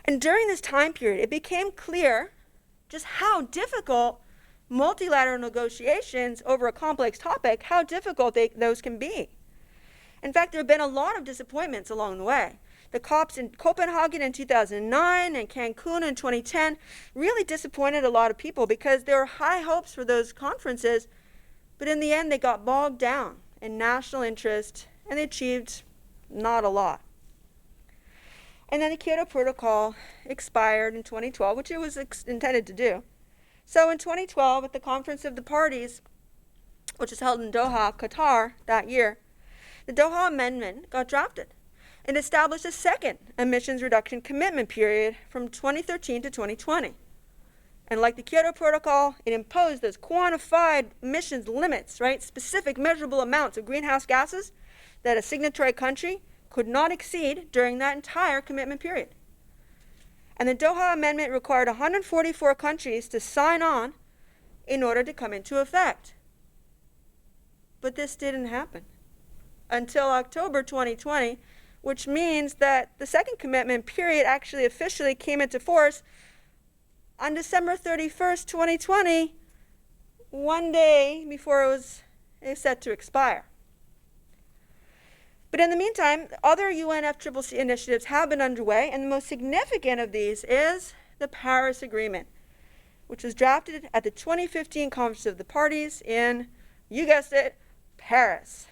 And during this time period, it became clear just how difficult multilateral negotiations over a complex topic, how difficult those can be. In fact, there have been a lot of disappointments along the way. The COPs in Copenhagen in 2009 and Cancun in 2010 really disappointed a lot of people because there were high hopes for those conferences, but in the end they got bogged down in national interest and they achieved not a lot. And then the Kyoto Protocol expired in 2012, which it was intended to do. So in 2012, at the Conference of the Parties, which was held in Doha, Qatar, that year, the Doha Amendment got drafted and established a second emissions reduction commitment period from 2013 to 2020. And like the Kyoto Protocol, it imposed those quantified emissions limits, right? Specific measurable amounts of greenhouse gases that a signatory country could not exceed during that entire commitment period. And the Doha Amendment required 144 countries to sign on in order to come into effect. But this didn't happen until October 2020, which means that the second commitment period actually officially came into force on December 31st, 2020, one day before it was set to expire. But in the meantime, other UNFCCC initiatives have been underway, and the most significant of these is the Paris Agreement, which was drafted at the 2015 Conference of the Parties in, you guessed it, Paris.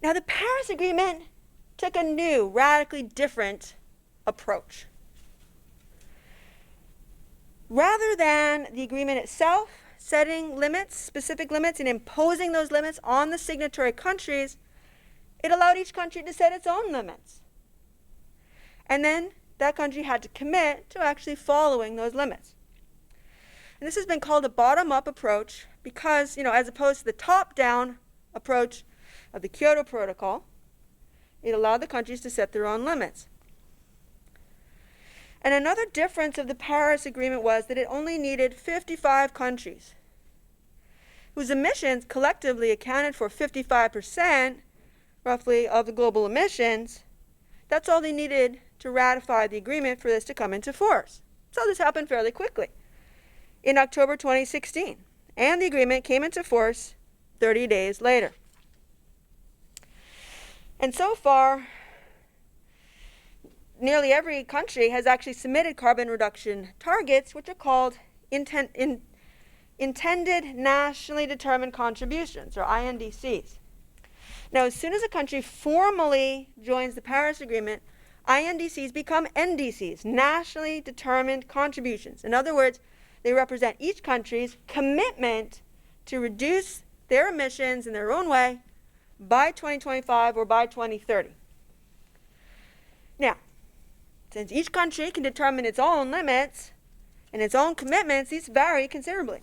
Now, the Paris Agreement took a new, radically different approach. Rather than the agreement itself setting limits, specific limits, and imposing those limits on the signatory countries, it allowed each country to set its own limits. And then that country had to commit to actually following those limits. And this has been called a bottom-up approach because, as opposed to the top-down approach of the Kyoto Protocol, it allowed the countries to set their own limits. And another difference of the Paris Agreement was that it only needed 55 countries whose emissions collectively accounted for 55%, roughly, of the global emissions. That's all they needed to ratify the agreement for this to come into force. So this happened fairly quickly in October 2016, and the agreement came into force 30 days later. And so far, nearly every country has actually submitted carbon reduction targets, which are called Intended Nationally Determined Contributions, or INDCs. Now, as soon as a country formally joins the Paris Agreement, INDCs become NDCs, Nationally Determined Contributions. In other words, they represent each country's commitment to reduce their emissions in their own way by 2025 or by 2030. Now, Since each country can determine its own limits and its own commitments, these vary considerably.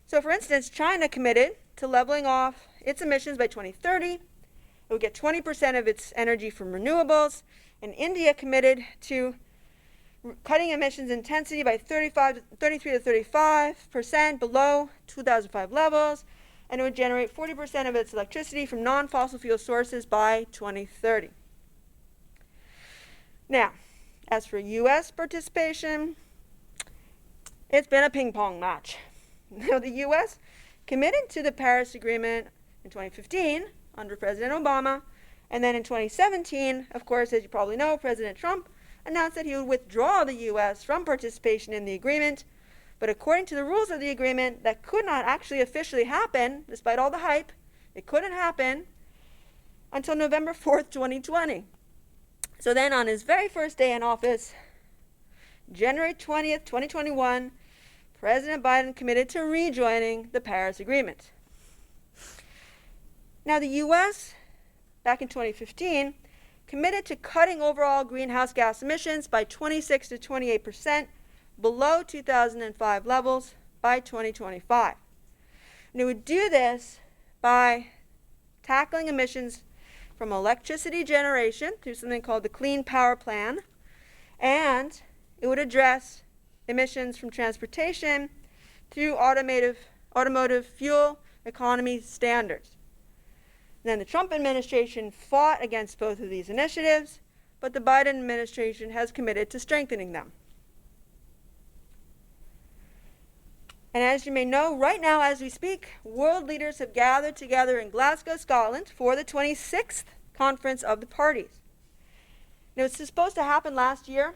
So for instance, China committed to leveling off its emissions by 2030. It would get 20% of its energy from renewables. And India committed to cutting emissions intensity by 33 to 35% below 2005 levels. And it would generate 40% of its electricity from non-fossil fuel sources by 2030. Now, as for U.S. participation, it's been a ping-pong match. Now, the U.S. committed to the Paris Agreement in 2015 under President Obama, and then in 2017, of course, as you probably know, President Trump announced that he would withdraw the U.S. from participation in the agreement. But according to the rules of the agreement, that could not actually officially happen, despite all the hype. It couldn't happen until November 4th, 2020. So then on his very first day in office, January 20th, 2021, President Biden committed to rejoining the Paris Agreement. Now the U.S., back in 2015, committed to cutting overall greenhouse gas emissions by 26 to 28% below 2005 levels by 2025. And it would do this by tackling emissions from electricity generation through something called the Clean Power Plan, and it would address emissions from transportation through automotive fuel economy standards. Then the Trump administration fought against both of these initiatives, but the Biden administration has committed to strengthening them. And as you may know, right now as we speak, world leaders have gathered together in Glasgow, Scotland for the 26th Conference of the Parties. Now, it was supposed to happen last year,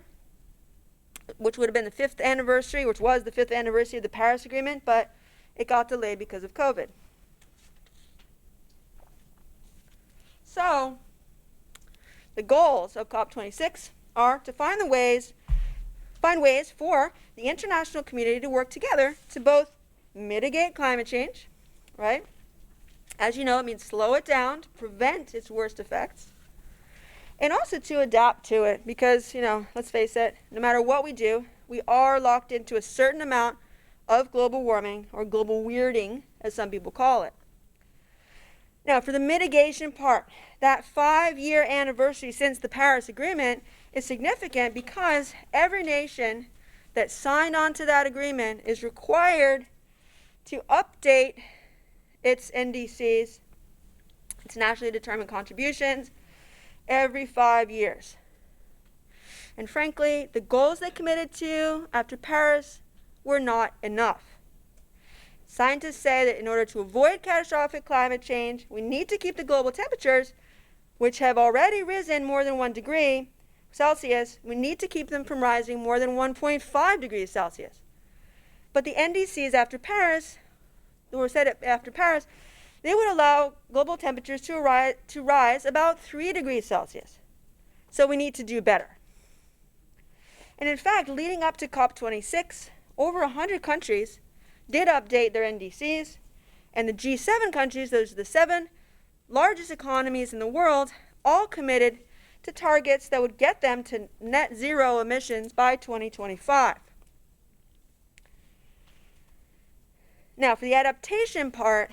which would have been the 5th anniversary, which was the 5th anniversary of the Paris Agreement, but it got delayed because of COVID. So, the goals of COP26 are to find ways for the international community to work together to both mitigate climate change, right? As you know, it means slow it down to prevent its worst effects, and also to adapt to it because, let's face it, no matter what we do, we are locked into a certain amount of global warming, or global weirding, as some people call it. Now, for the mitigation part, that 5-year anniversary since the Paris Agreement is significant because every nation that signed on to that agreement is required to update its NDCs, its nationally determined contributions, every 5 years. And frankly, the goals they committed to after Paris were not enough. Scientists say that in order to avoid catastrophic climate change, we need to keep the global temperatures, which have already risen more than 1 degree Celsius, we need to keep them from rising more than 1.5 degrees Celsius. But the NDCs after Paris, they were set after Paris, they would allow global temperatures to rise about 3 degrees Celsius. So we need to do better. And in fact, leading up to COP26, over 100 countries did update their NDCs, and the G7 countries, those are the 7 largest economies in the world, all committed to targets that would get them to net zero emissions by 2025. Now, for the adaptation part,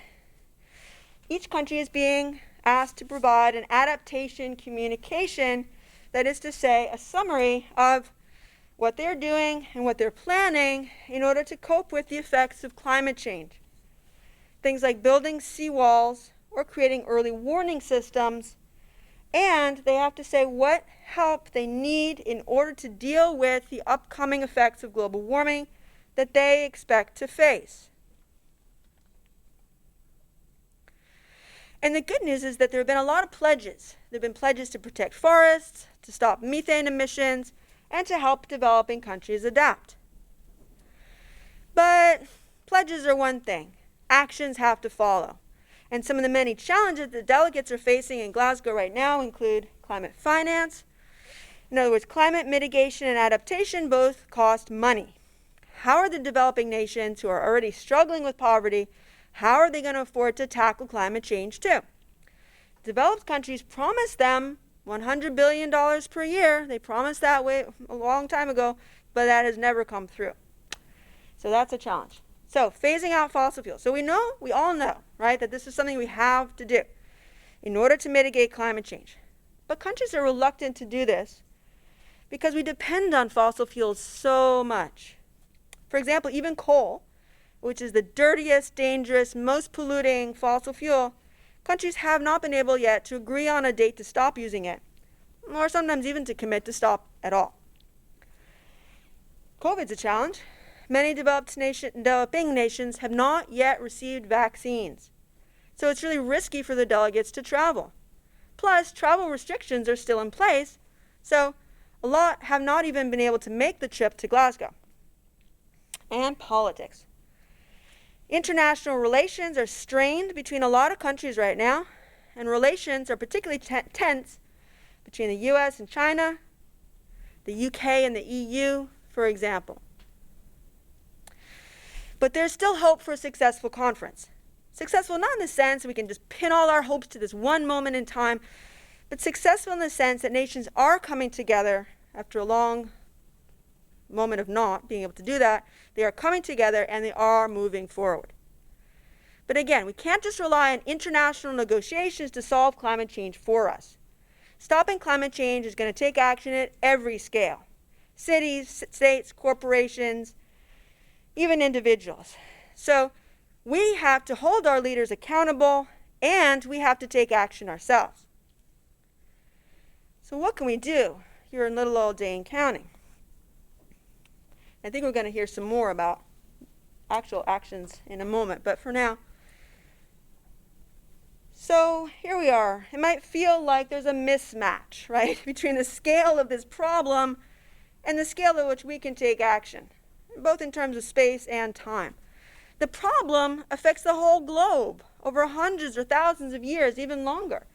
each country is being asked to provide an adaptation communication, that is to say, a summary of what they're doing and what they're planning in order to cope with the effects of climate change. Things like building seawalls or creating early warning systems, and they have to say what help they need in order to deal with the upcoming effects of global warming that they expect to face. And the good news is that there have been a lot of pledges. There have been pledges to protect forests, to stop methane emissions, and to help developing countries adapt. But pledges are one thing. Actions have to follow. And some of the many challenges that delegates are facing in Glasgow right now include climate finance. In other words, climate mitigation and adaptation both cost money. How are the developing nations who are already struggling with poverty, how are they going to afford to tackle climate change too? Developed countries promise them $100 billion per year. They promised that way a long time ago, but that has never come through. So that's a challenge. So phasing out fossil fuels. So we all know, right, that this is something we have to do in order to mitigate climate change. But countries are reluctant to do this because we depend on fossil fuels so much. For example, even coal, which is the dirtiest, dangerous, most polluting fossil fuel, countries have not been able yet to agree on a date to stop using it, or sometimes even to commit to stop at all. COVID's a challenge. Many developing nations have not yet received vaccines, so it's really risky for the delegates to travel. Plus, travel restrictions are still in place, so a lot have not even been able to make the trip to Glasgow. And politics. International relations are strained between a lot of countries right now, and relations are particularly tense between the US and China, the UK and the EU, for example. But there's still hope for a successful conference. Successful not in the sense that we can just pin all our hopes to this one moment in time, but successful in the sense that nations are coming together after a long moment of not being able to do that. They are coming together and they are moving forward. But again, we can't just rely on international negotiations to solve climate change for us. Stopping climate change is going to take action at every scale. Cities, states, corporations, even individuals. So we have to hold our leaders accountable and we have to take action ourselves. So what can we do here in little old Dane County? I think we're going to hear some more about actual actions in a moment, but for now. So here we are. It might feel like there's a mismatch, right, between the scale of this problem and the scale at which we can take action, both in terms of space and time. The problem affects the whole globe over hundreds or thousands of years, even longer.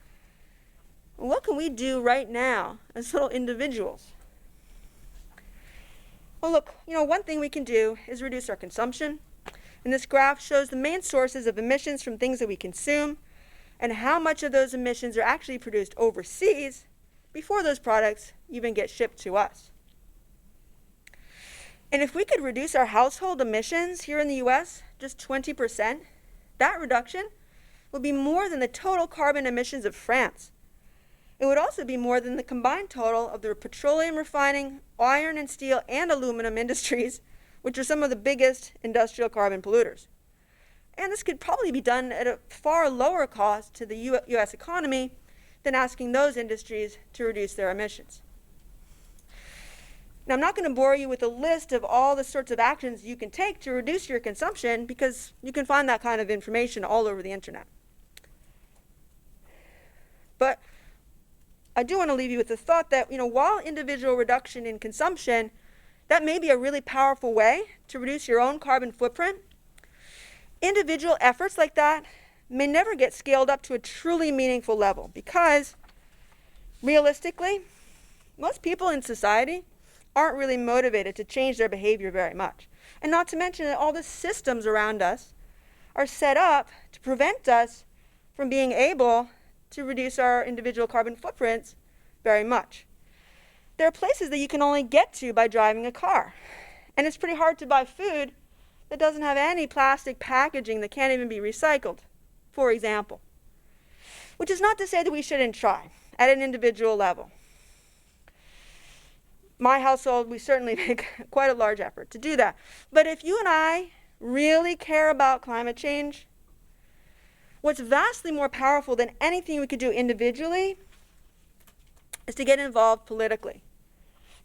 What can we do right now as little individuals? Well, look, one thing we can do is reduce our consumption. And this graph shows the main sources of emissions from things that we consume and how much of those emissions are actually produced overseas before those products even get shipped to us. And if we could reduce our household emissions here in the US just 20%, that reduction would be more than the total carbon emissions of France. It would also be more than the combined total of the petroleum refining, iron and steel, and aluminum industries, which are some of the biggest industrial carbon polluters. And this could probably be done at a far lower cost to the US economy than asking those industries to reduce their emissions. Now, I'm not going to bore you with a list of all the sorts of actions you can take to reduce your consumption because you can find that kind of information all over the internet. But I do want to leave you with the thought that, while individual reduction in consumption, that may be a really powerful way to reduce your own carbon footprint, individual efforts like that may never get scaled up to a truly meaningful level because, realistically, most people in society aren't really motivated to change their behavior very much. And not to mention that all the systems around us are set up to prevent us from being able to reduce our individual carbon footprints very much. There are places that you can only get to by driving a car. And it's pretty hard to buy food that doesn't have any plastic packaging that can't even be recycled, for example. Which is not to say that we shouldn't try at an individual level. My household, we certainly make quite a large effort to do that. But if you and I really care about climate change, what's vastly more powerful than anything we could do individually is to get involved politically.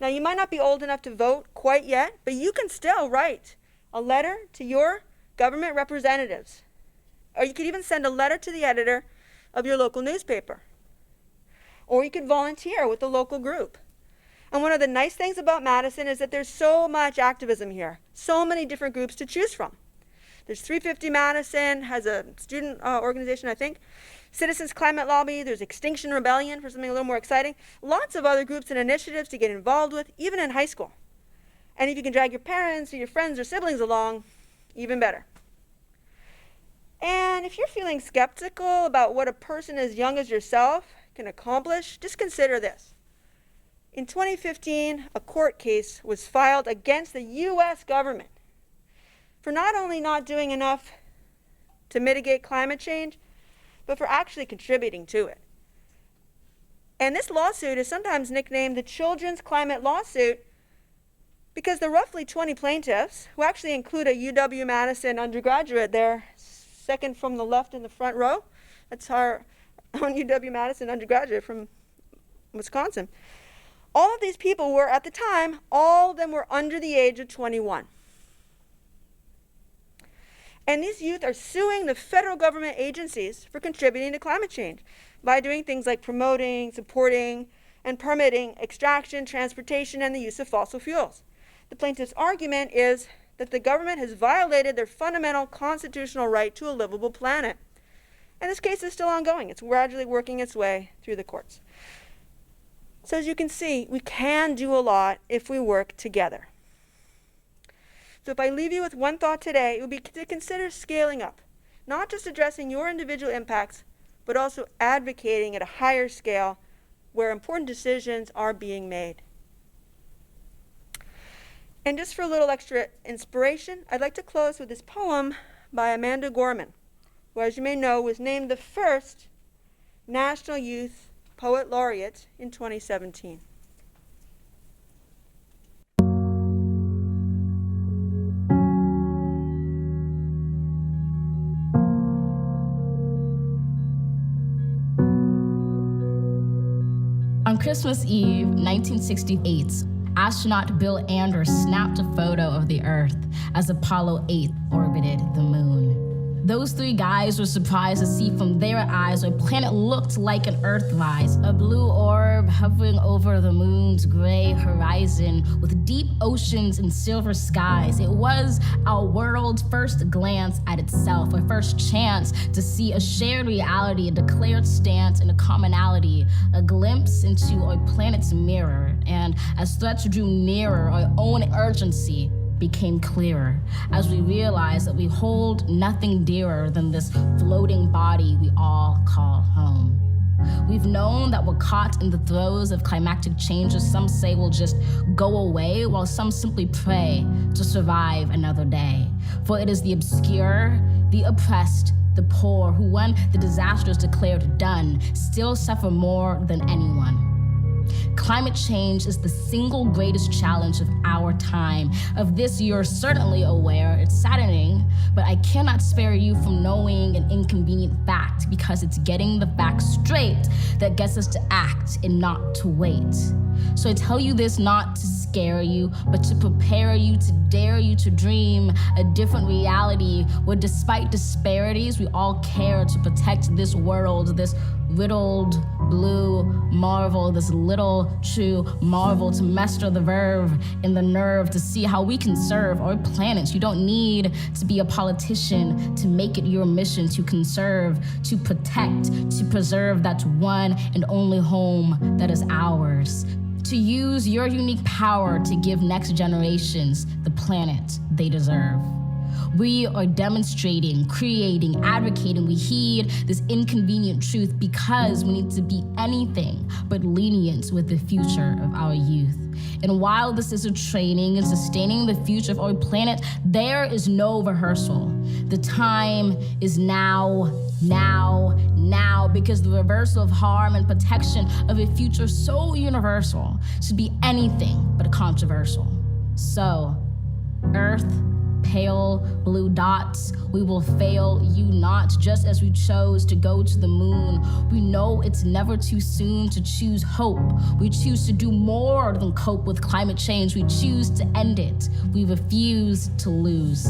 Now, you might not be old enough to vote quite yet, but you can still write a letter to your government representatives. Or you could even send a letter to the editor of your local newspaper. Or you could volunteer with a local group. And one of the nice things about Madison is that there's so much activism here, so many different groups to choose from. There's 350 Madison, has a student organization, I think. Citizens Climate Lobby, there's Extinction Rebellion for something a little more exciting. Lots of other groups and initiatives to get involved with, even in high school. And if you can drag your parents or your friends or siblings along, even better. And if you're feeling skeptical about what a person as young as yourself can accomplish, just consider this. In 2015, a court case was filed against the US government for not only not doing enough to mitigate climate change, but for actually contributing to it. And this lawsuit is sometimes nicknamed the Children's Climate Lawsuit because the roughly 20 plaintiffs, who actually include a UW-Madison undergraduate there, second from the left in the front row, that's our own UW-Madison undergraduate from Wisconsin. All of these people were, at the time, all of them were under the age of 21. And these youth are suing the federal government agencies for contributing to climate change by doing things like promoting, supporting, and permitting extraction, transportation, and the use of fossil fuels. The plaintiff's argument is that the government has violated their fundamental constitutional right to a livable planet. And this case is still ongoing. It's gradually working its way through the courts. So as you can see, we can do a lot if we work together. So if I leave you with one thought today, it would be to consider scaling up, not just addressing your individual impacts, but also advocating at a higher scale where important decisions are being made. And just for a little extra inspiration, I'd like to close with this poem by Amanda Gorman, who, as you may know, was named the first National Youth Poet Laureate in 2017. On Christmas Eve, 1968, astronaut Bill Anders snapped a photo of the Earth as Apollo 8 orbited the moon. Those three guys were surprised to see from their eyes what a planet looked like an Earth-wise, a blue orb hovering over the moon's gray horizon with deep oceans and silver skies. It was our world's first glance at itself, our first chance to see a shared reality, a declared stance, and a commonality, a glimpse into our planet's mirror. And as threats drew nearer, our own urgency became clearer as we realized that we hold nothing dearer than this floating body we all call home. We've known that we're caught in the throes of climactic changes some say will just go away, while some simply pray to survive another day. For it is the obscure, the oppressed, the poor who, when the disaster is declared done, still suffer more than anyone. Climate change is the single greatest challenge of our time. Of this, you're certainly aware. It's saddening, but I cannot spare you from knowing an inconvenient fact, because it's getting the facts straight that gets us to act and not to wait. So I tell you this not to scare you, but to prepare you, to dare you to dream a different reality where, despite disparities, we all care to protect this world, this riddled blue marvel, this little true marvel, to master the verve and the nerve to see how we can serve our planet. You don't need to be a politician to make it your mission to conserve, to protect, to preserve that one and only home that is ours. To use your unique power to give next generations the planet they deserve. We are demonstrating, creating, advocating. We heed this inconvenient truth because we need to be anything but lenient with the future of our youth. And while this is a training in sustaining the future of our planet, there is no rehearsal. The time is now, because the reversal of harm and protection of a future so universal should be anything but controversial. So, Earth, pale blue dots, we will fail you not. Just as we chose to go to the moon, we know it's never too soon to choose hope. We choose to do more than cope with climate change. We choose to end it. We refuse to lose.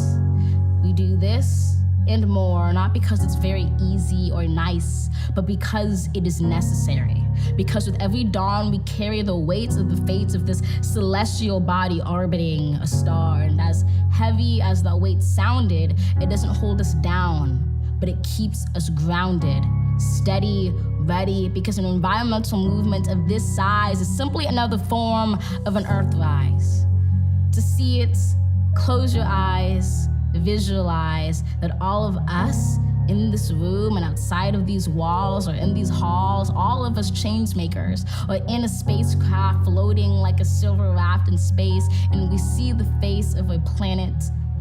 We do this and more, not because it's very easy or nice, but because it is necessary. Because with every dawn, we carry the weight of the fates of this celestial body orbiting a star. And as heavy as that weight sounded, it doesn't hold us down, but it keeps us grounded, steady, ready, because an environmental movement of this size is simply another form of an Earthrise. To see it, close your eyes, visualize that all of us in this room and outside of these walls or in these halls, all of us change makers, or in a spacecraft floating like a silver raft in space, and we see the face of a planet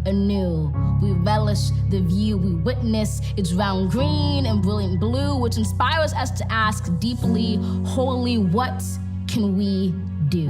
anew. We relish the view, we witness its round green and brilliant blue, which inspires us to ask deeply, wholly, what can we do?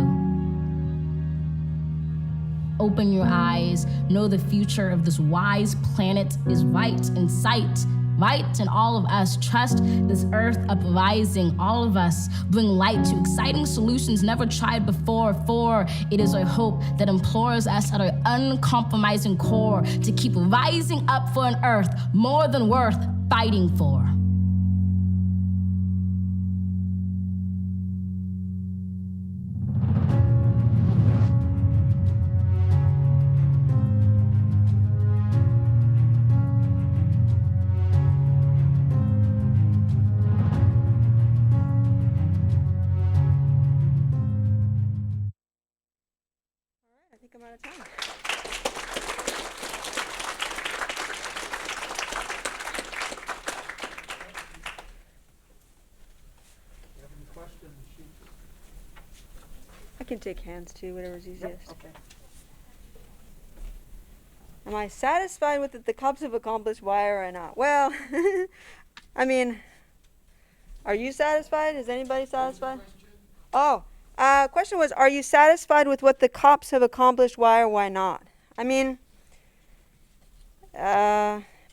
Open your eyes, know the future of this wise planet is right in sight, right in all of us. Trust this earth uprising, all of us bring light to exciting solutions never tried before, for it is our hope that implores us at our uncompromising core to keep rising up for an earth more than worth fighting for. I'm out of time. I can take hands too, whatever's easiest. Yep, okay. Am I satisfied with the Cubs have accomplished? Why or I not? Well, I mean, are you satisfied? Is anybody satisfied? Oh. Question was, are you satisfied with what the cops have accomplished? Why or why not? I mean,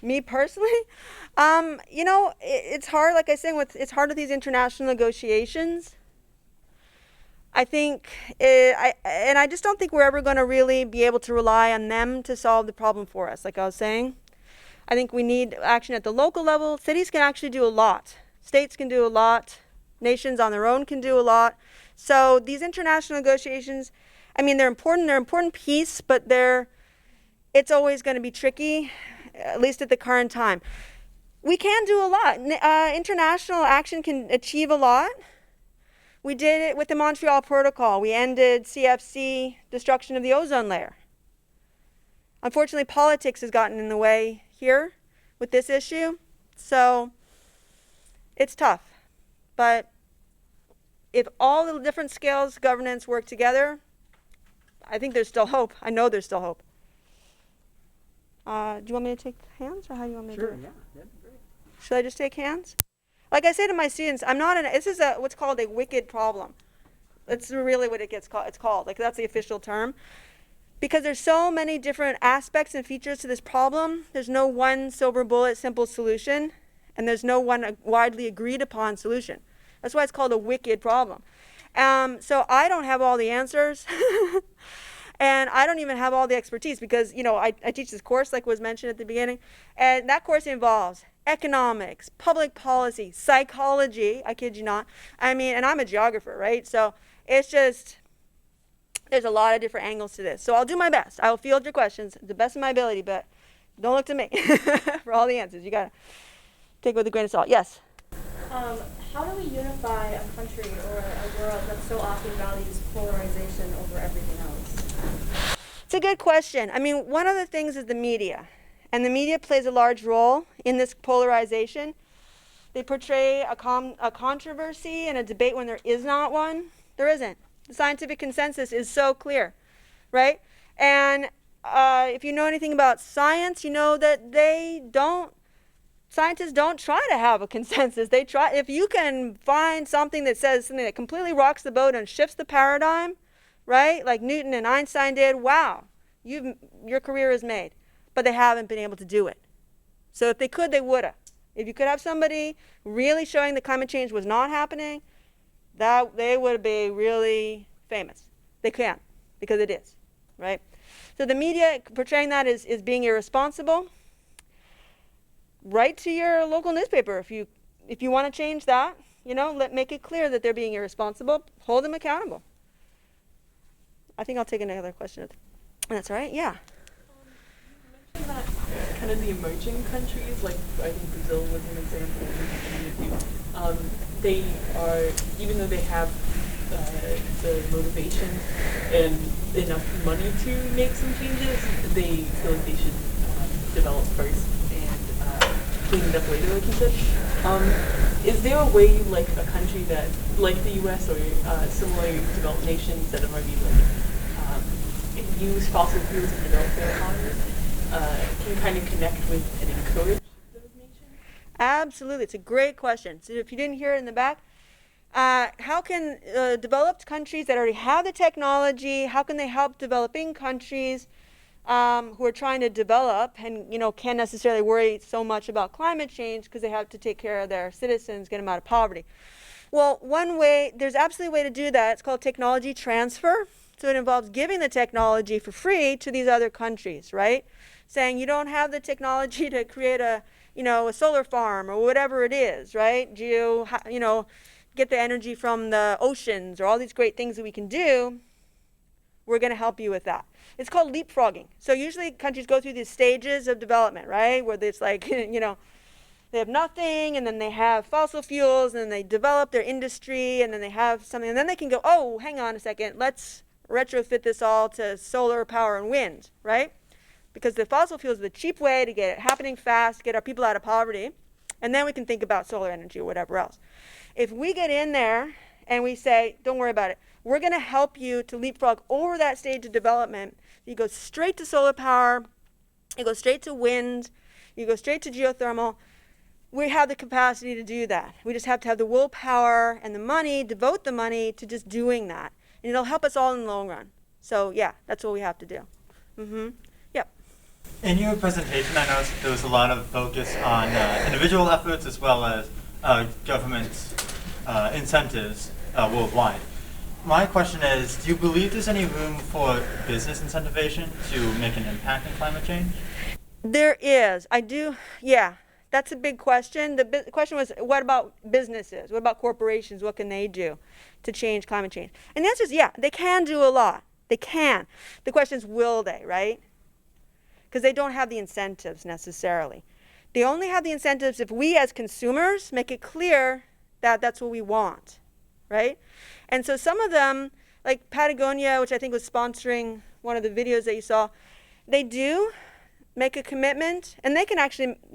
me personally, you know, it's hard, like I was saying, it's hard with these international negotiations. I think, and I just don't think we're ever going to really be able to rely on them to solve the problem for us, like I was saying. I think we need action at the local level. Cities can actually do a lot. States can do a lot. Nations on their own can do a lot. So these international negotiations, I mean, they're important. They're an important piece, but it's always going to be tricky, at least at the current time. We can do a lot. International action can achieve a lot. We did it with the Montreal Protocol. We ended CFC destruction of the ozone layer. Unfortunately, politics has gotten in the way here with this issue. So it's tough. But if all the different scales of governance work together, I think there's still hope. I know there's still hope. Do you want me to take hands, or how do you want me to do it? Sure, yeah, that'd be great. Should I just take hands? Like I say to my students, this is what's called a wicked problem. That's really what it's called. Like, that's the official term. Because there's so many different aspects and features to this problem, there's no one silver bullet, simple solution, and there's no one widely agreed upon solution. That's why it's called a wicked problem. So I don't have all the answers. And I don't even have all the expertise because, you know, I teach this course, like was mentioned at the beginning. And that course involves economics, public policy, psychology, I kid you not. I mean, and I'm a geographer, right? So it's just, there's a lot of different angles to this. So I'll do my best. I will field your questions to the best of my ability, but don't look to me for all the answers. You got to take it with a grain of salt. Yes? How do we unify a country or a world that so often values polarization over everything else? It's a good question. I mean, one of the things is the media. And the media plays a large role in this polarization. They portray a controversy and a debate when there is not one. There isn't. The scientific consensus is so clear, right? And if you know anything about science, you know that scientists don't try to have a consensus. They try, if you can find something that says something that completely rocks the boat and shifts the paradigm, right? Like Newton and Einstein did, wow, your career is made. But they haven't been able to do it. So if they could, they would have. If you could have somebody really showing that climate change was not happening, that they would be really famous. They can't, because it is, right? So the media portraying that is being irresponsible. Write to your local newspaper if you want to change that. You know, make it clear that they're being irresponsible. Hold them accountable. I think I'll take another question. That's all right. Yeah. That kind of the emerging countries, like I think Brazil was an example. They are, even though they have the motivation and enough money to make some changes, they feel like they should develop first and clean it up later, like you said. Is there a way, like a country that, like the U.S. or similarly developed nations that are maybe like use fossil fuels to develop their economies, can kind of connect with and encourage those nations? Absolutely, it's a great question. So if you didn't hear it in the back, how can developed countries that already have the technology, how can they help developing countries who are trying to develop and can't necessarily worry so much about climate change because they have to take care of their citizens, get them out of poverty? Well, one way, there's absolutely a way to do that. It's called technology transfer. So it involves giving the technology for free to these other countries, right? Saying you don't have the technology to create a solar farm or whatever it is, right? Get the energy from the oceans or all these great things that we can do. We're going to help you with that. It's called leapfrogging. So usually countries go through these stages of development, right? Where it's like, they have nothing, and then they have fossil fuels, and then they develop their industry, and then they have something, and then they can go, oh, hang on a second, let's retrofit this all to solar power and wind, right? Because the fossil fuels are the cheap way to get it happening fast, get our people out of poverty, and then we can think about solar energy or whatever else. If we get in there and we say, don't worry about it, we're going to help you to leapfrog over that stage of development. You go straight to solar power, you go straight to wind, you go straight to geothermal. We have the capacity to do that. We just have to have the willpower and the money, devote the money to just doing that. And it'll help us all in the long run. So yeah, that's what we have to do. Yep. In your presentation, I noticed there was a lot of focus on individual efforts as well as government incentives worldwide. My question is, do you believe there's any room for business incentivization to make an impact in climate change? There is. I do. Yeah, that's a big question. The question was, what about businesses? What about corporations? What can they do to change climate change? And the answer is, yeah, they can do a lot. They can. The question is, will they, right? Because they don't have the incentives necessarily. They only have the incentives if we as consumers make it clear that that's what we want, right? And so some of them, like Patagonia, which I think was sponsoring one of the videos that you saw, they do make a commitment, and they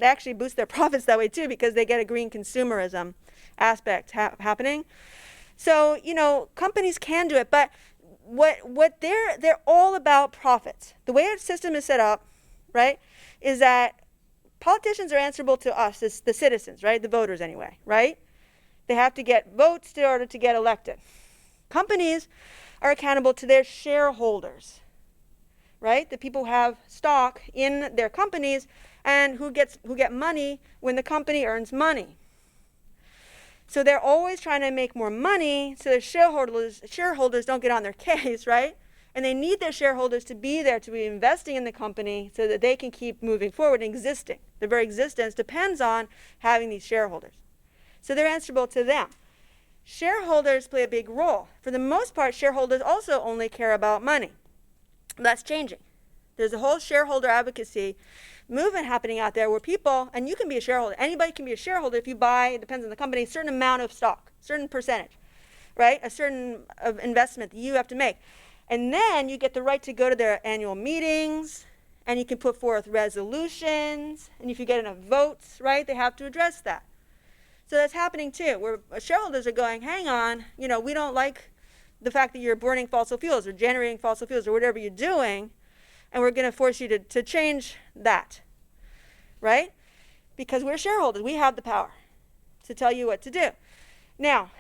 actually boost their profits that way too, because they get a green consumerism aspect happening. So companies can do it, but what they're all about profits. The way our system is set up, right, is that politicians are answerable to us, as the citizens, right, the voters anyway, right? They have to get votes in order to get elected. Companies are accountable to their shareholders, right? The people who have stock in their companies and who get money when the company earns money. So they're always trying to make more money so their shareholders don't get on their case, right? And they need their shareholders to be there, to be investing in the company so that they can keep moving forward and existing. Their very existence depends on having these shareholders. So they're answerable to them. Shareholders play a big role. For the most part, shareholders also only care about money. That's changing. There's a whole shareholder advocacy movement happening out there where people, and you can be a shareholder, anybody can be a shareholder if you buy, it depends on the company, a certain amount of stock, certain percentage, right? A certain investment that you have to make. And then you get the right to go to their annual meetings, and you can put forth resolutions, and if you get enough votes, right, they have to address that. So that's happening too, where shareholders are going, hang on, we don't like the fact that you're burning fossil fuels or generating fossil fuels or whatever you're doing, and we're going to force you to change that, right? Because we're shareholders. We have the power to tell you what to do. Now,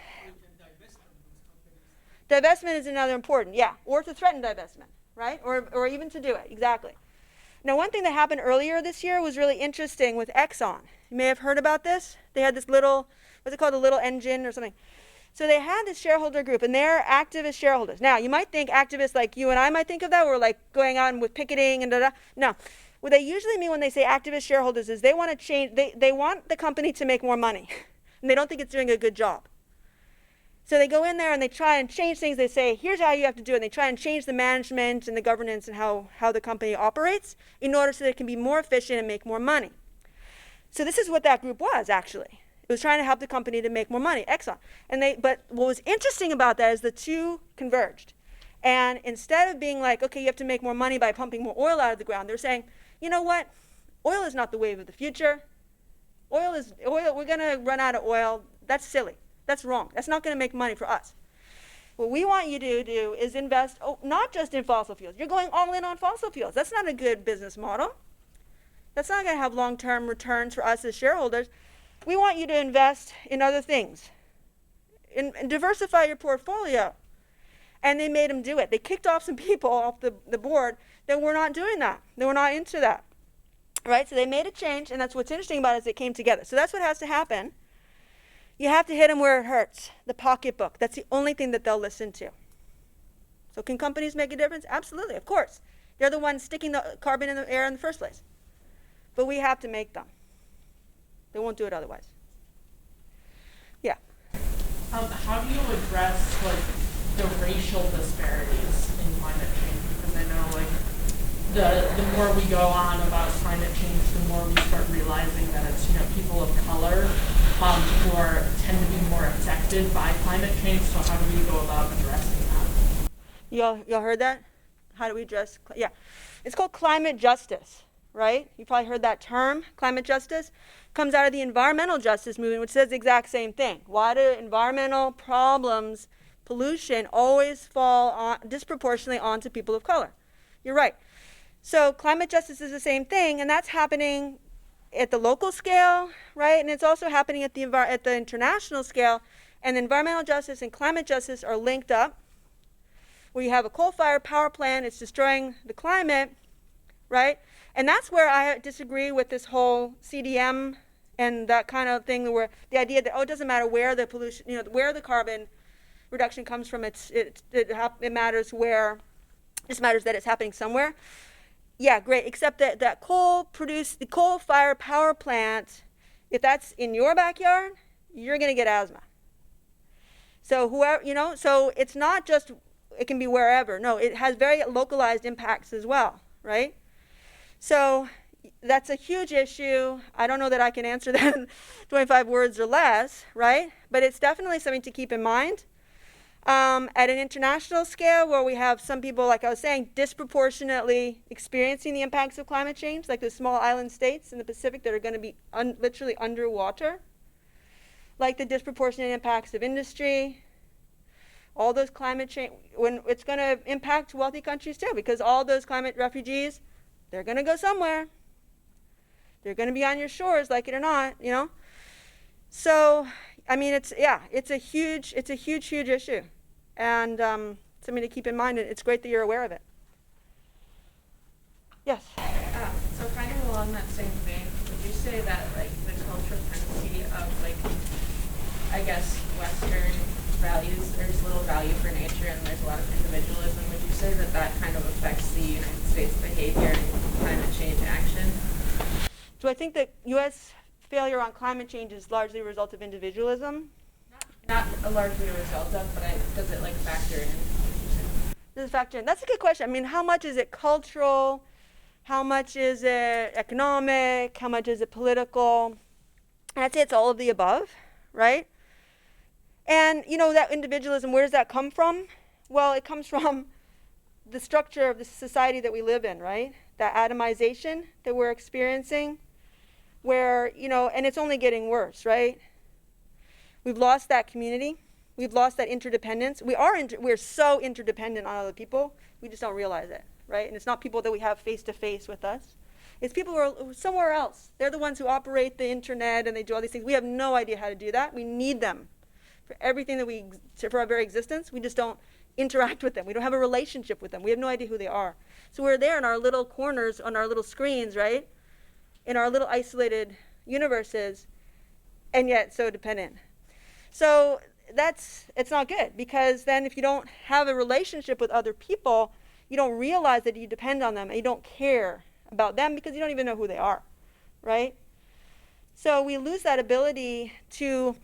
divestment is another important, yeah, or to threaten divestment, right? Or even to do it, exactly. Now, one thing that happened earlier this year was really interesting with Exxon. You may have heard about this. They had this little, what's it called, a little engine or something. So they had this shareholder group, and they're activist shareholders. Now, you might think activists like you and I might think of that, we're like going on with picketing and da-da. No. What they usually mean when they say activist shareholders is they want to change, they want the company to make more money, and they don't think it's doing a good job. So they go in there and they try and change things. They say, here's how you have to do it. And they try and change the management and the governance and how the company operates in order so that it can be more efficient and make more money. So this is what that group was, actually. It was trying to help the company to make more money, Exxon. But what was interesting about that is the two converged. And instead of being like, okay, you have to make more money by pumping more oil out of the ground, they're saying, you know what? Oil is not the wave of the future. Oil, we're gonna run out of oil. That's silly. That's wrong. That's not gonna make money for us. What we want you to do is invest, not just in fossil fuels. You're going all in on fossil fuels. That's not a good business model. That's not gonna have long-term returns for us as shareholders. We want you to invest in other things and diversify your portfolio. And they made them do it. They kicked off some people off the board that were not doing that. They were not into that. Right? So they made a change, and that's what's interesting about it is it came together. So that's what has to happen. You have to hit them where it hurts, the pocketbook. That's the only thing that they'll listen to. So can companies make a difference? Absolutely, of course. They're the ones sticking the carbon in the air in the first place. But we have to make them. They won't do it otherwise. Yeah. How do you address like the racial disparities in climate change? Because I know like the more we go on about climate change, the more we start realizing that it's people of color who tend to be more affected by climate change. So how do we go about addressing that? Y'all heard that? How do we address? Yeah, it's called climate justice, right? You probably heard that term. Climate justice comes out of the environmental justice movement, which says the exact same thing. Why do environmental problems, pollution, always fall disproportionately onto people of color? You're right. So climate justice is the same thing, and that's happening at the local scale, right? And it's also happening at the international scale. And environmental justice and climate justice are linked up. Where you have a coal-fired power plant, it's destroying the climate, right? And that's where I disagree with this whole CDM and that kind of thing, where the idea that it doesn't matter where the pollution, where the carbon reduction comes from. It matters where. It matters that it's happening somewhere. Yeah, great. Except that the coal-fired power plant, if that's in your backyard, you're going to get asthma. So whoever, so it's not just it can be wherever. No, it has very localized impacts as well, right? So that's a huge issue. I don't know that I can answer that in 25 words or less, right? But it's definitely something to keep in mind. At an international scale, where we have some people, like I was saying, disproportionately experiencing the impacts of climate change, like the small island states in the Pacific that are going to be literally underwater, like the disproportionate impacts of industry, all those climate change, when it's going to impact wealthy countries too, because all those climate refugees, they're going to go somewhere. They're going to be on your shores, like it or not, So, I mean, it's a huge issue, and something to keep in mind. And it's great that you're aware of it. Yes. So, kind of along that same vein, would you say that like the cultural tendency of I guess Western values, there's little value for nature, and there's a lot of individualism. Would you say that kind of affects the United States' behavior in climate change action? Do I think that U.S. failure on climate change is largely a result of individualism? Not largely a result of, but does it factor in? Does it factor in? That's a good question. I mean, how much is it cultural? How much is it economic? How much is it political? And I'd say it's all of the above, right? And that individualism, where does that come from? Well, it comes from the structure of the society that we live in, right? That atomization that we're experiencing, where, and it's only getting worse, right? We've lost that community. We've lost that interdependence. We're so interdependent on other people. We just don't realize it, right? And it's not people that we have face-to-face with us. It's people who are somewhere else. They're the ones who operate the internet, and they do all these things. We have no idea how to do that. We need them for everything for our very existence. We just don't interact with them. We don't have a relationship with them. We have no idea who they are. So we're there in our little corners on our little screens, right? In our little isolated universes, and yet so dependent. So it's not good, because then if you don't have a relationship with other people, you don't realize that you depend on them, and you don't care about them because you don't even know who they are, right? So we lose that ability to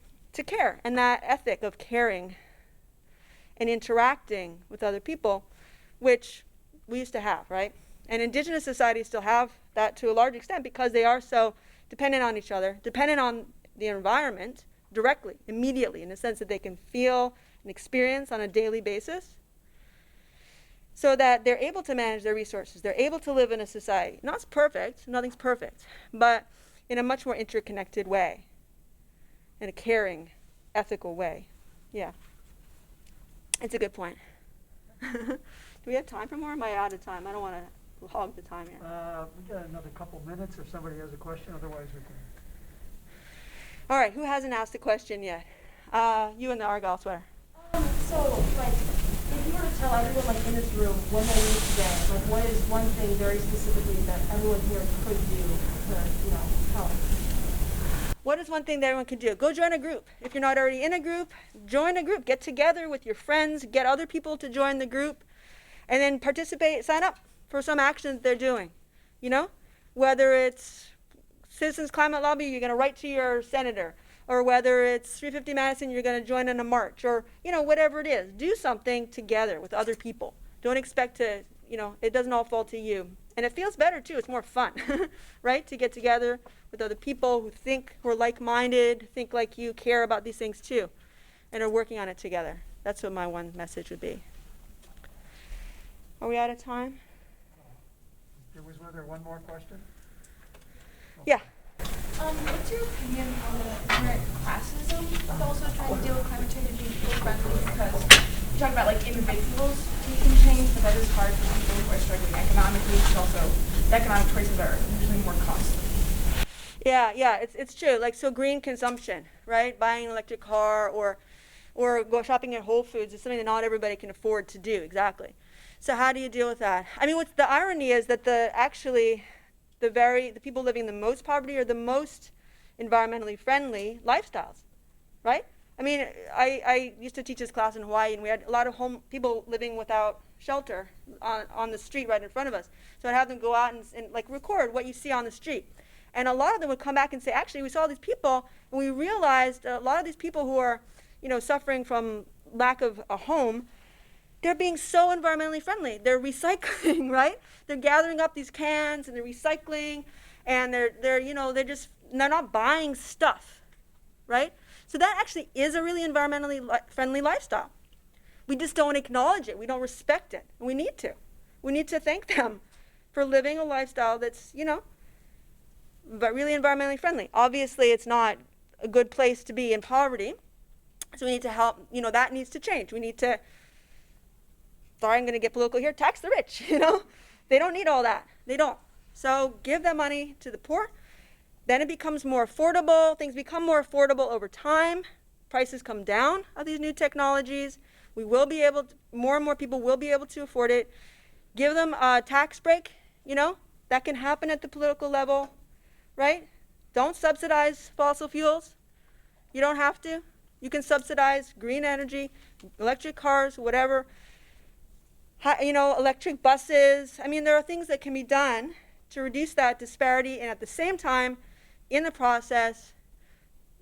care, and that ethic of caring and interacting with other people, which we used to have, right? And indigenous societies still have that to a large extent, because they are so dependent on each other, dependent on the environment directly, immediately, in the sense that they can feel and experience on a daily basis, so that they're able to manage their resources. They're able to live in a society. Not perfect, nothing's perfect, but in a much more interconnected way, in a caring, ethical way. Yeah. It's a good point. Do we have time for more? Am I out of time? I don't want to hog the time here. We got another couple minutes if somebody has a question, otherwise we can. All right, who hasn't asked a question yet? You in the Argyle sweater. So, like, if you were to tell everyone, like, in this room when they leave today, like, what is one thing very specifically that everyone here could do to, you know, help? What is one thing that everyone can do? Go join a group. If you're not already in a group, join a group. Get together with your friends, get other people to join the group, and then participate, sign up for some action that they're doing. You know, whether it's Citizens Climate Lobby, you're going to write to your senator, or whether it's 350 Madison, you're going to join in a march, or, you know, whatever it is. Do something together with other people. Don't expect to, you know, it doesn't all fall to you. And it feels better, too. It's more fun, right, to get together with other people who are like-minded, think like you, care about these things, too, and are working on it together. That's what my one message would be. Are we out of time? Was there one more question? Yeah. What's your opinion on the current classism of also trying to deal with climate change and being people-friendly? Because you talk about, like, individuals making change, but that is hard for people who are struggling economically, because also the economic choices are usually more costly. Yeah, it's true. Like, so green consumption, right? Buying an electric car or go shopping at Whole Foods is something that not everybody can afford to do, exactly. So how do you deal with that? I mean, what's the irony is that the people living in the most poverty are the most environmentally friendly lifestyles, right? I mean, I used to teach this class in Hawaii, and we had a lot of people living without shelter on the street right in front of us. So I'd have them go out and like record what you see on the street. And a lot of them would come back and say, actually, we saw these people, and we realized a lot of these people who are, you know, suffering from lack of a home, they're being so environmentally friendly. They're recycling, right? They're gathering up these cans and they're recycling, and they're not buying stuff, right? So that actually is a really environmentally friendly lifestyle. We just don't acknowledge it. We don't respect it. We need to. We need to thank them for living a lifestyle that's, you know, but really environmentally friendly. Obviously, it's not a good place to be in poverty. So we need to help, you know, that needs to change. We need to, sorry, I'm going to get political here, tax the rich, you know. They don't need all that. They don't. So give that money to the poor. Then it becomes more affordable. Things become more affordable over time. Prices come down of these new technologies. We will be able to, more and more people will be able to afford it. Give them a tax break, you know. That can happen at the political level, right? Don't subsidize fossil fuels. You don't have to. You can subsidize green energy, electric cars, whatever. You know, electric buses. I mean, there are things that can be done to reduce that disparity and at the same time, in the process,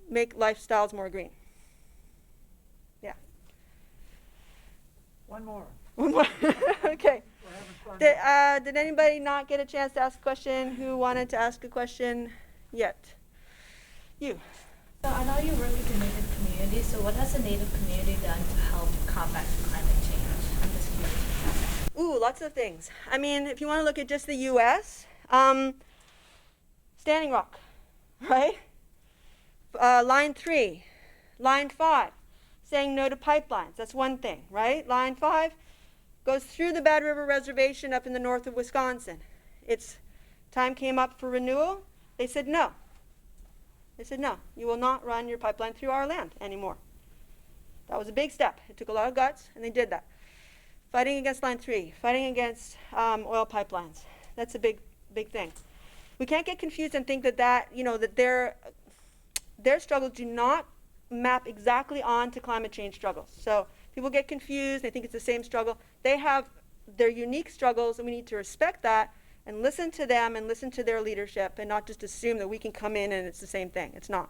make lifestyles more green. Yeah. One more. One more. Okay. Did anybody not get a chance to ask a question who wanted to ask a question yet? You. So I know you work with the Native community, so what has the Native community done to help combat climate change? I'm just curious. Ooh, lots of things. I mean, if you want to look at just the U.S., Standing Rock, right? Line 3, Line 5, saying no to pipelines. That's one thing, right? Line 5 goes through the Bad River Reservation up in the north of Wisconsin. Its time came up for renewal. They said no. They said no, you will not run your pipeline through our land anymore. That was a big step. It took a lot of guts, and they did that. Fighting against Line 3, fighting against oil pipelines. That's a big thing. We can't get confused and think that their struggles do not map exactly onto climate change struggles. So people get confused. They think it's the same struggle. They have their unique struggles, and we need to respect that and listen to them and listen to their leadership and not just assume that we can come in and it's the same thing. It's not.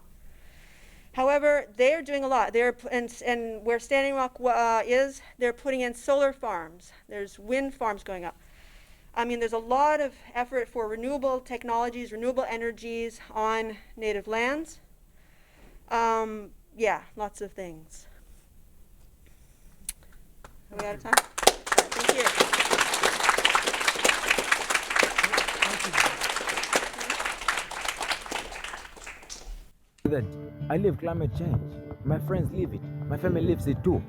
However, they're doing a lot. And where Standing Rock is, they're putting in solar farms. There's wind farms going up. I mean, there's a lot of effort for renewable technologies, renewable energies on native lands. Yeah, lots of things. Are we out of time? Thank you. That I live climate change. My friends live it. My family lives it too.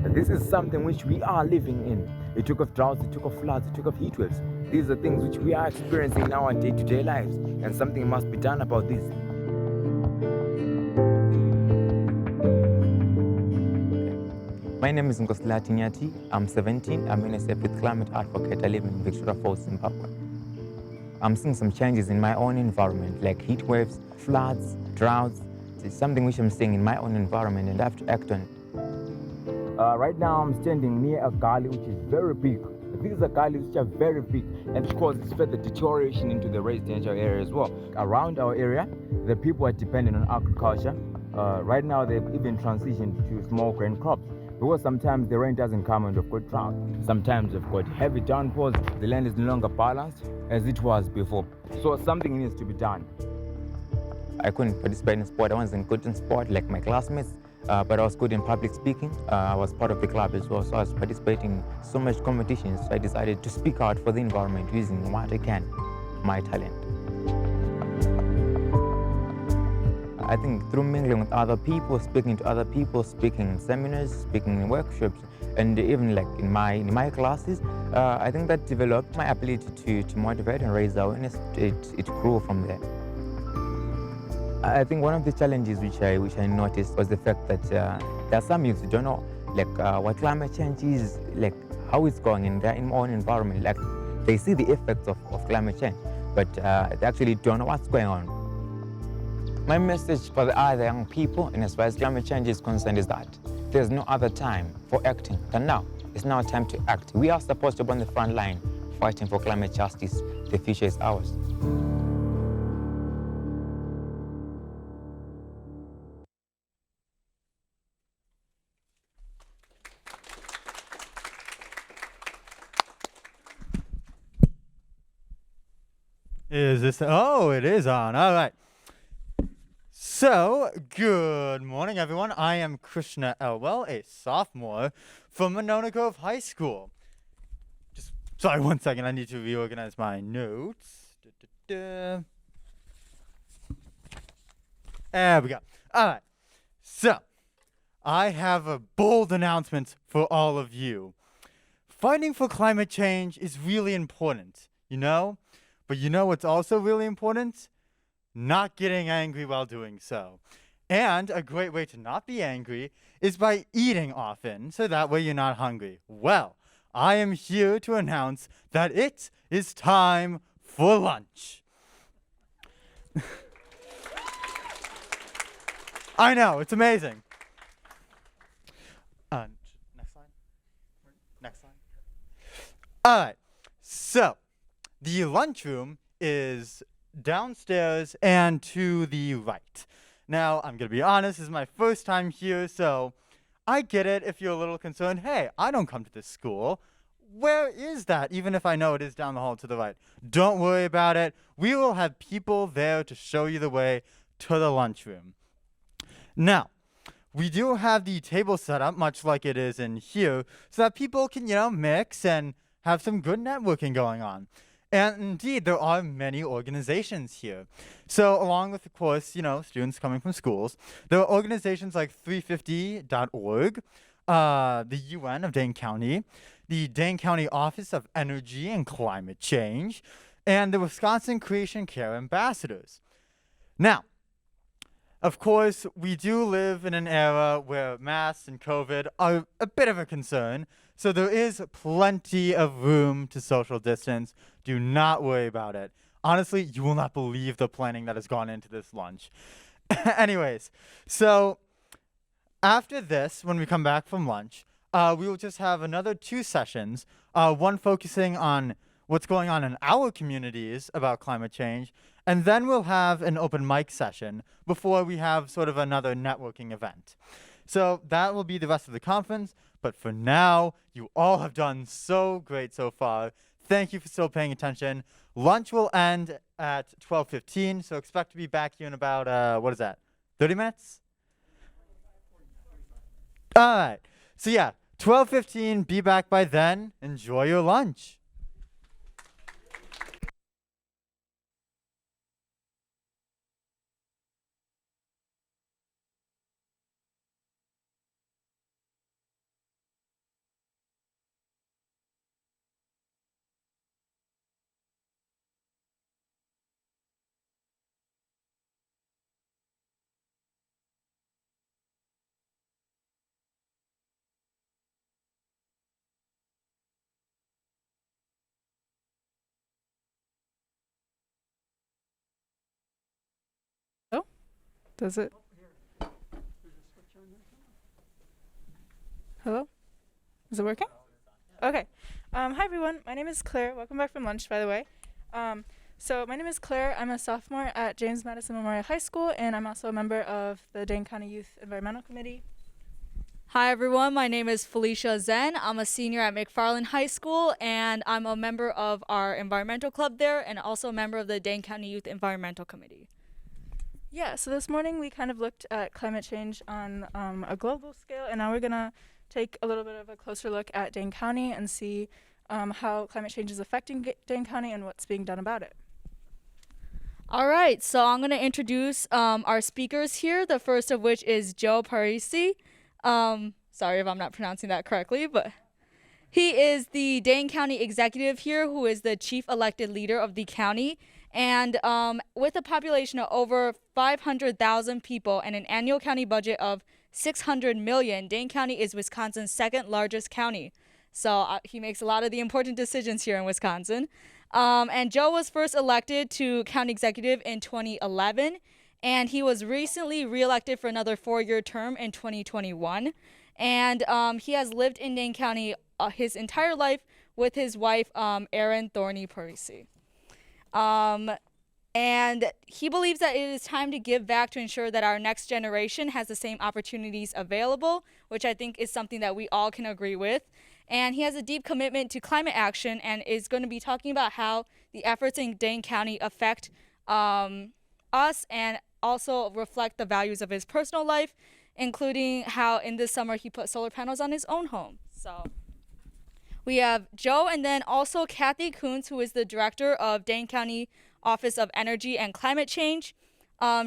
This is something which we are living in. It took of droughts, it took of floods, it took of heat waves. These are things which we are experiencing in our day-to-day lives, and something must be done about this. My name is Nkosila Tinyati. I'm 17. I'm UNICEF with climate advocate. I live in Victoria Falls, Zimbabwe. I'm seeing some changes in my own environment, like heat waves, floods, droughts. It's something which I'm seeing in my own environment, and I have to act on it. Right now, I'm standing near a gully which is very big. These are gullies which are very big, and it causes further deterioration into the residential area as well. Around our area, the people are dependent on agriculture. Right now, they've even transitioned to small grain crops. Because sometimes the rain doesn't come and we've got drought. Sometimes we've got heavy downpours. The land is no longer balanced as it was before. So something needs to be done. I couldn't participate in sport. I wasn't good in sport like my classmates, but I was good in public speaking. I was part of the club as well, so I was participating in so much competitions. So I decided to speak out for the environment using what I can, my talent. I think through mingling with other people, speaking to other people, speaking in seminars, speaking in workshops, and even like in my classes, I think that developed my ability to motivate and raise awareness. It grew from there. I think one of the challenges which I noticed was the fact that there are some youths who don't know what climate change is, like how it's going in their own environment. Like they see the effects of climate change, but they actually don't know what's going on. My message for the other young people, and as far as climate change is concerned, is that there's no other time for acting than now. It's now time to act. We are supposed to be on the front line fighting for climate justice. The future is ours. Is this? Oh, it is on. All right. So, good morning, everyone. I am Krishna Elwell, a sophomore from Monona Grove High School. Just, sorry, 1 second. I need to reorganize my notes. There we go. All right. So, I have a bold announcement for all of you. Fighting for climate change is really important, you know? But you know what's also really important? Not getting angry while doing so. And a great way to not be angry is by eating often, so that way you're not hungry. Well, I am here to announce that it is time for lunch. I know, it's amazing. Next slide. Next slide. All right, so the lunchroom is downstairs and to the right. Now, I'm going to be honest, this is my first time here, so I get it if you're a little concerned. Hey, I don't come to this school. Where is that? Even if I know it is down the hall to the right. Don't worry about it. We will have people there to show you the way to the lunchroom. Now, we do have the table set up much like it is in here so that people can, mix and have some good networking going on. And indeed, there are many organizations here. So along with, of course, students coming from schools, there are organizations like 350.org, the UN of Dane County, the Dane County Office of Energy and Climate Change, and the Wisconsin Creation Care Ambassadors. Now, of course, we do live in an era where masks and COVID are a bit of a concern, so there is plenty of room to social distance. Do not worry about it. Honestly, you will not believe the planning that has gone into this lunch. Anyways, so after this, when we come back from lunch, we will just have another 2 sessions, one focusing on what's going on in our communities about climate change, and then we'll have an open mic session before we have sort of another networking event. So that will be the rest of the conference, but for now, you all have done so great so far. Thank you for still paying attention. Lunch will end at 12:15, so expect to be back here in about, 30 minutes? All right. So yeah, 12:15, be back by then. Enjoy your lunch. Does it? Hello? Is it working? Okay. Hi everyone. My name is Claire. Welcome back from lunch, by the way. So my name is Claire. I'm a sophomore at James Madison Memorial High School, and I'm also a member of the Dane County Youth Environmental Committee. Hi everyone, my name is Felicia Zen. I'm a senior at McFarland High School, and I'm a member of our environmental club there and also a member of the Dane County Youth Environmental Committee. Yeah, so this morning we kind of looked at climate change on a global scale, and now we're going to take a little bit of a closer look at Dane County and see how climate change is affecting Dane County and what's being done about it. All right, so I'm going to introduce our speakers here, the first of which is Joe Parisi. Sorry if I'm not pronouncing that correctly, but he is the Dane County executive here, who is the chief elected leader of the county. And with a population of over 500,000 people and an annual county budget of $600 million, Dane County is Wisconsin's second largest county. So he makes a lot of the important decisions here in Wisconsin. And Joe was first elected to county executive in 2011. And he was recently reelected for another 4-year term in 2021. And he has lived in Dane County his entire life with his wife, Erin Thorney Parisi. And he believes that it is time to give back to ensure that our next generation has the same opportunities available, which I think is something that we all can agree with. And he has a deep commitment to climate action and is going to be talking about how the efforts in Dane County affect us and also reflect the values of his personal life, including how in this summer he put solar panels on his own home. So we have Joe and then also Kathy Kuntz, who is the director of Dane County Office of Energy and Climate Change.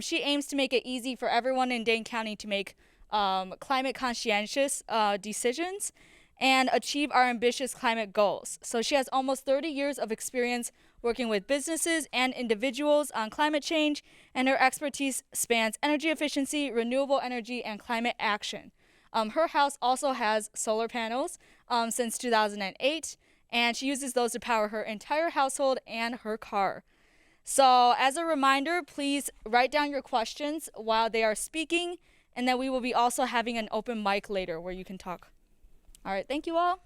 She aims to make it easy for everyone in Dane County to make climate conscientious decisions and achieve our ambitious climate goals. So she has almost 30 years of experience working with businesses and individuals on climate change, and her expertise spans energy efficiency, renewable energy, and climate action. Her house also has solar panels since 2008, and she uses those to power her entire household and her car. So as a reminder, please write down your questions while they are speaking, and then we will be also having an open mic later where you can talk. All right, thank you all.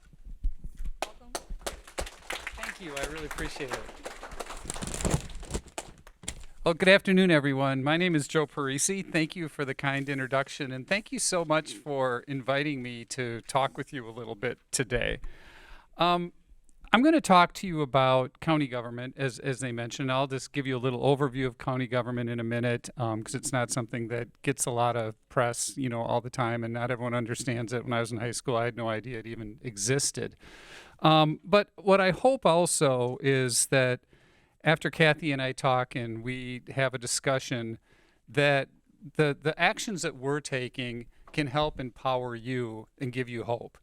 Welcome. Thank you, I really appreciate it. Well, good afternoon, everyone. My name is Joe Parisi. Thank you for the kind introduction, and thank you so much for inviting me to talk with you a little bit today. I'm going to talk to you about county government, as they mentioned. I'll just give you a little overview of county government in a minute, because it's not something that gets a lot of press, all the time, and not everyone understands it. When I was in high school, I had no idea it even existed. But what I hope also is that after Kathy and I talk and we have a discussion, that the actions that we're taking can help empower you and give you hope.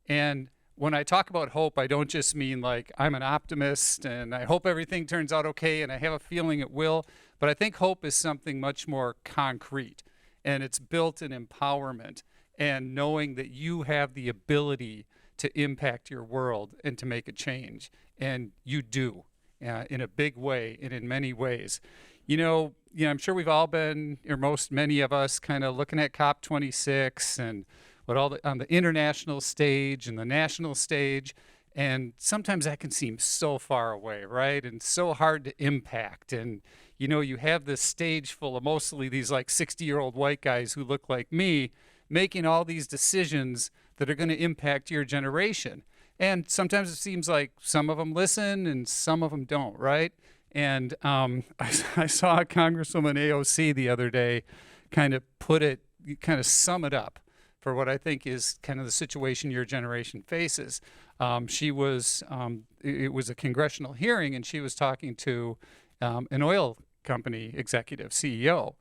And when I talk about hope, I don't just mean like I'm an optimist and I hope everything turns out okay and I have a feeling it will, but I think hope is something much more concrete, and it's built in empowerment and knowing that you have the ability to impact your world and to make a change, and you do in a big way and in many ways. I'm sure we've all been, or many of us, kind of looking at COP26 and on the international stage and the national stage, and sometimes that can seem so far away, right? And so hard to impact. And you have this stage full of mostly these like 60-year-old white guys who look like me, making all these decisions that are going to impact your generation. And sometimes it seems like some of them listen and some of them don't, right? And I saw Congresswoman AOC the other day kind of sum it up for what I think is kind of the situation your generation faces. It was a congressional hearing, and she was talking to an oil company executive, CEO,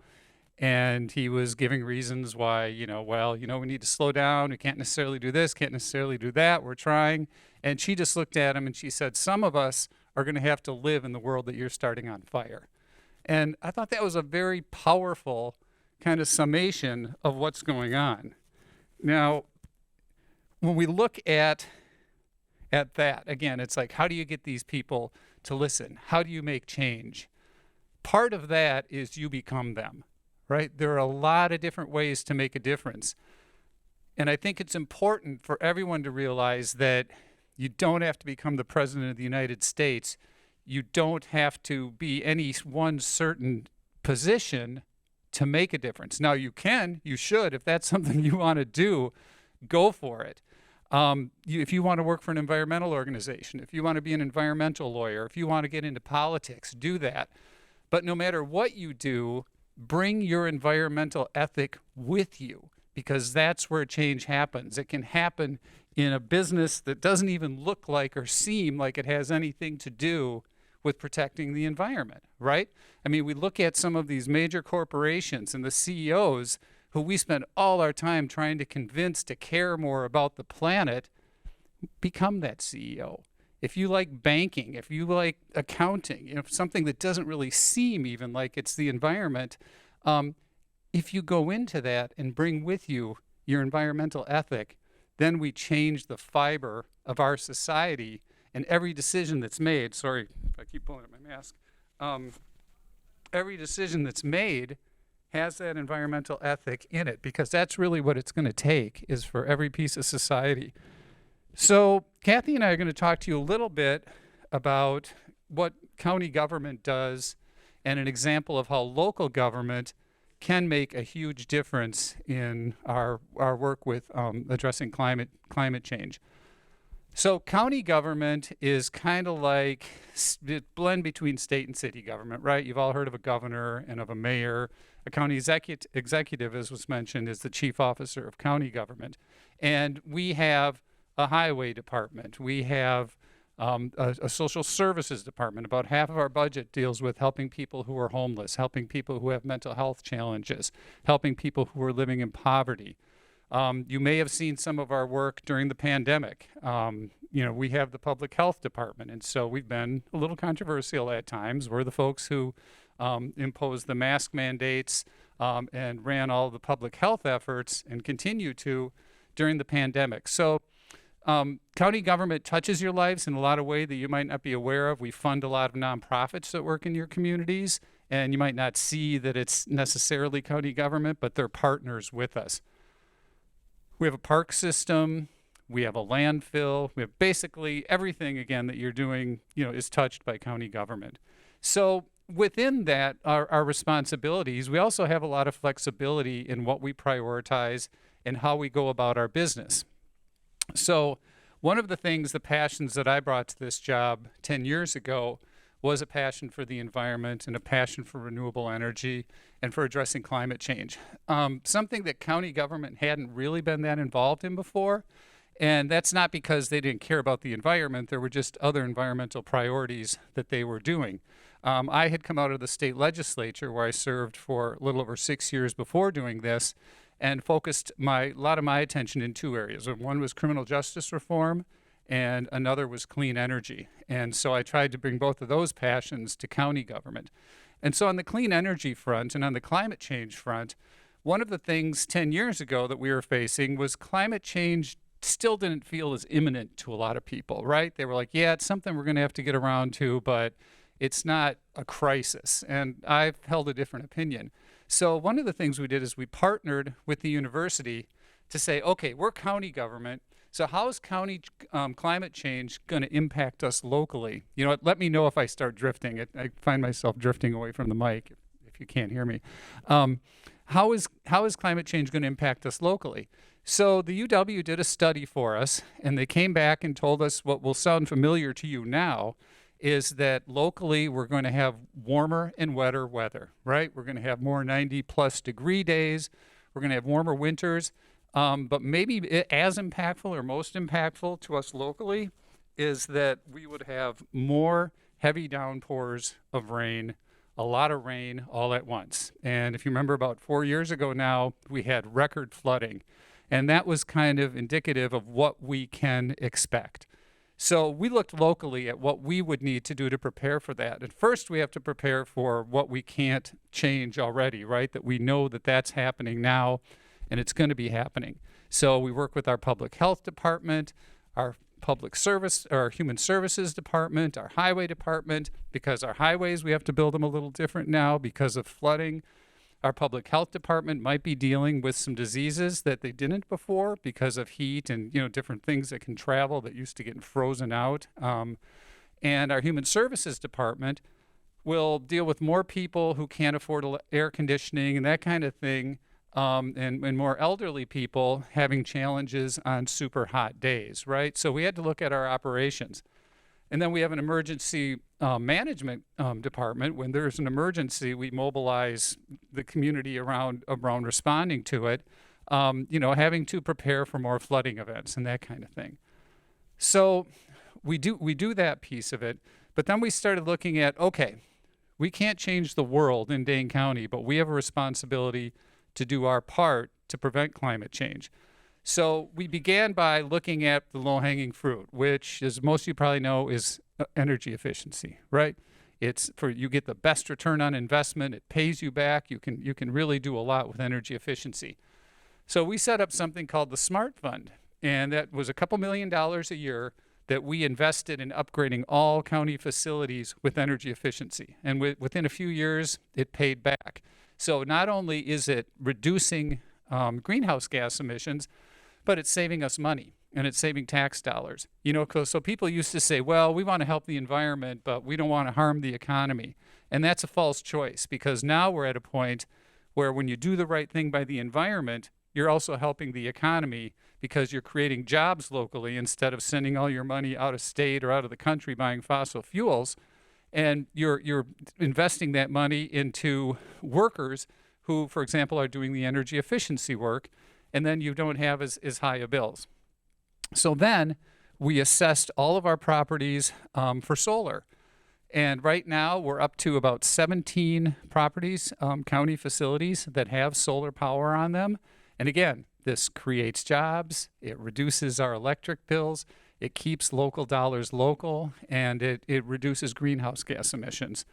and he was giving reasons why, we need to slow down, we can't necessarily do this, can't necessarily do that, we're trying. And she just looked at him and she said, some of us are going to have to live in the world that you're starting on fire. And I thought that was a very powerful kind of summation of what's going on. Now, when we look at that, again, it's like, how do you get these people to listen? How do you make change? Part of that is you become them, right? There are a lot of different ways to make a difference. And I think it's important for everyone to realize that you don't have to become the President of the United States. You don't have to be any one certain position to make a difference. Now you can, you should, if that's something you want to do, go for it. If you want to work for an environmental organization, if you want to be an environmental lawyer, if you want to get into politics, do that. But no matter what you do, bring your environmental ethic with you, because that's where change happens. It can happen in a business that doesn't even look like or seem like it has anything to do with protecting the environment, right? I mean, we look at some of these major corporations and the CEOs who we spend all our time trying to convince to care more about the planet, become that CEO. If you like banking, if you like accounting, something that doesn't really seem even like it's the environment, if you go into that and bring with you your environmental ethic, then we change the fiber of our society, and every decision that's made, sorry if I keep pulling up my mask, every decision that's made has that environmental ethic in it, because that's really what it's going to take, is for every piece of society. So Kathy and I are going to talk to you a little bit about what county government does and an example of how local government can make a huge difference in our work with addressing climate change. So county government is kind of like the blend between state and city government, right? You've all heard of a governor and of a mayor. A county executive, as was mentioned, is the chief officer of county government. And we have a highway department. We have a social services department. About half of our budget deals with helping people who are homeless, helping people who have mental health challenges, helping people who are living in poverty. You may have seen some of our work during the pandemic. We have the public health department, and so we've been a little controversial at times. We're the folks who imposed the mask mandates and ran all the public health efforts and continue to during the pandemic. So county government touches your lives in a lot of ways that you might not be aware of. We fund a lot of nonprofits that work in your communities, and you might not see that it's necessarily county government, but they're partners with us. We have a park system, we have a landfill, we have basically everything, again, that you're doing, is touched by county government. So within that, our responsibilities, we also have a lot of flexibility in what we prioritize and how we go about our business. So one of the things, the passions that I brought to this job 10 years ago was a passion for the environment and a passion for renewable energy and for addressing climate change. Something that county government hadn't really been that involved in before. And that's not because they didn't care about the environment. There were just other environmental priorities that they were doing. I had come out of the state legislature, where I served for a little over 6 years before doing this, and focused a lot of my attention in two areas. One was criminal justice reform, and another was clean energy. And so I tried to bring both of those passions to county government. And so on the clean energy front and on the climate change front, one of the things 10 years ago that we were facing was climate change still didn't feel as imminent to a lot of people, right? They were like, yeah, it's something we're going to have to get around to, but it's not a crisis. And I've held a different opinion. So one of the things we did is we partnered with the university to say, okay, we're county government, so how is county climate change going to impact us locally? Let me know if I start drifting. I find myself drifting away from the mic if you can't hear me. How is climate change going to impact us locally? So the UW did a study for us, and they came back and told us what will sound familiar to you now, is that locally we're going to have warmer and wetter weather, right? We're going to have more 90-plus degree days. We're going to have warmer winters. But maybe as impactful or most impactful to us locally is that we would have more heavy downpours of rain, a lot of rain all at once. And if you remember, about 4 years ago now, we had record flooding. And that was kind of indicative of what we can expect. So we looked locally at what we would need to do to prepare for that. At first, we have to prepare for what we can't change already, right? That we know that that's happening now, and it's going to be happening. So we work with our public health department, our public service, our human services department, our highway department, because our highways, we have to build them a little different now because of flooding. Our public health department might be dealing with some diseases that they didn't before because of heat and different things that can travel that used to get frozen out. And our human services department will deal with more people who can't afford air conditioning and that kind of thing, and more elderly people having challenges on super hot days, right? So we had to look at our operations. And then we have an emergency management department. When there's an emergency, we mobilize the community around responding to it, having to prepare for more flooding events and that kind of thing. So we do that piece of it, but then we started looking at, okay, we can't change the world in Dane County, but we have a responsibility to do our part to prevent climate change. So we began by looking at the low-hanging fruit, which, as most of you probably know, is energy efficiency, right? It's you get the best return on investment. It pays you back. You can really do a lot with energy efficiency. So we set up something called the Smart Fund, and that was a couple $1 million a year that we invested in upgrading all county facilities with energy efficiency. And within a few years, it paid back. So not only is it reducing greenhouse gas emissions, but it's saving us money and it's saving tax dollars. So people used to say, well, we want to help the environment, but we don't want to harm the economy. And that's a false choice, because now we're at a point where when you do the right thing by the environment, you're also helping the economy, because you're creating jobs locally instead of sending all your money out of state or out of the country buying fossil fuels. And you're investing that money into workers who, for example, are doing the energy efficiency work, and then you don't have as high a bills. So then we assessed all of our properties for solar. And right now we're up to about 17 properties, county facilities, that have solar power on them. And again, this creates jobs, it reduces our electric bills, it keeps local dollars local, and it reduces greenhouse gas emissions.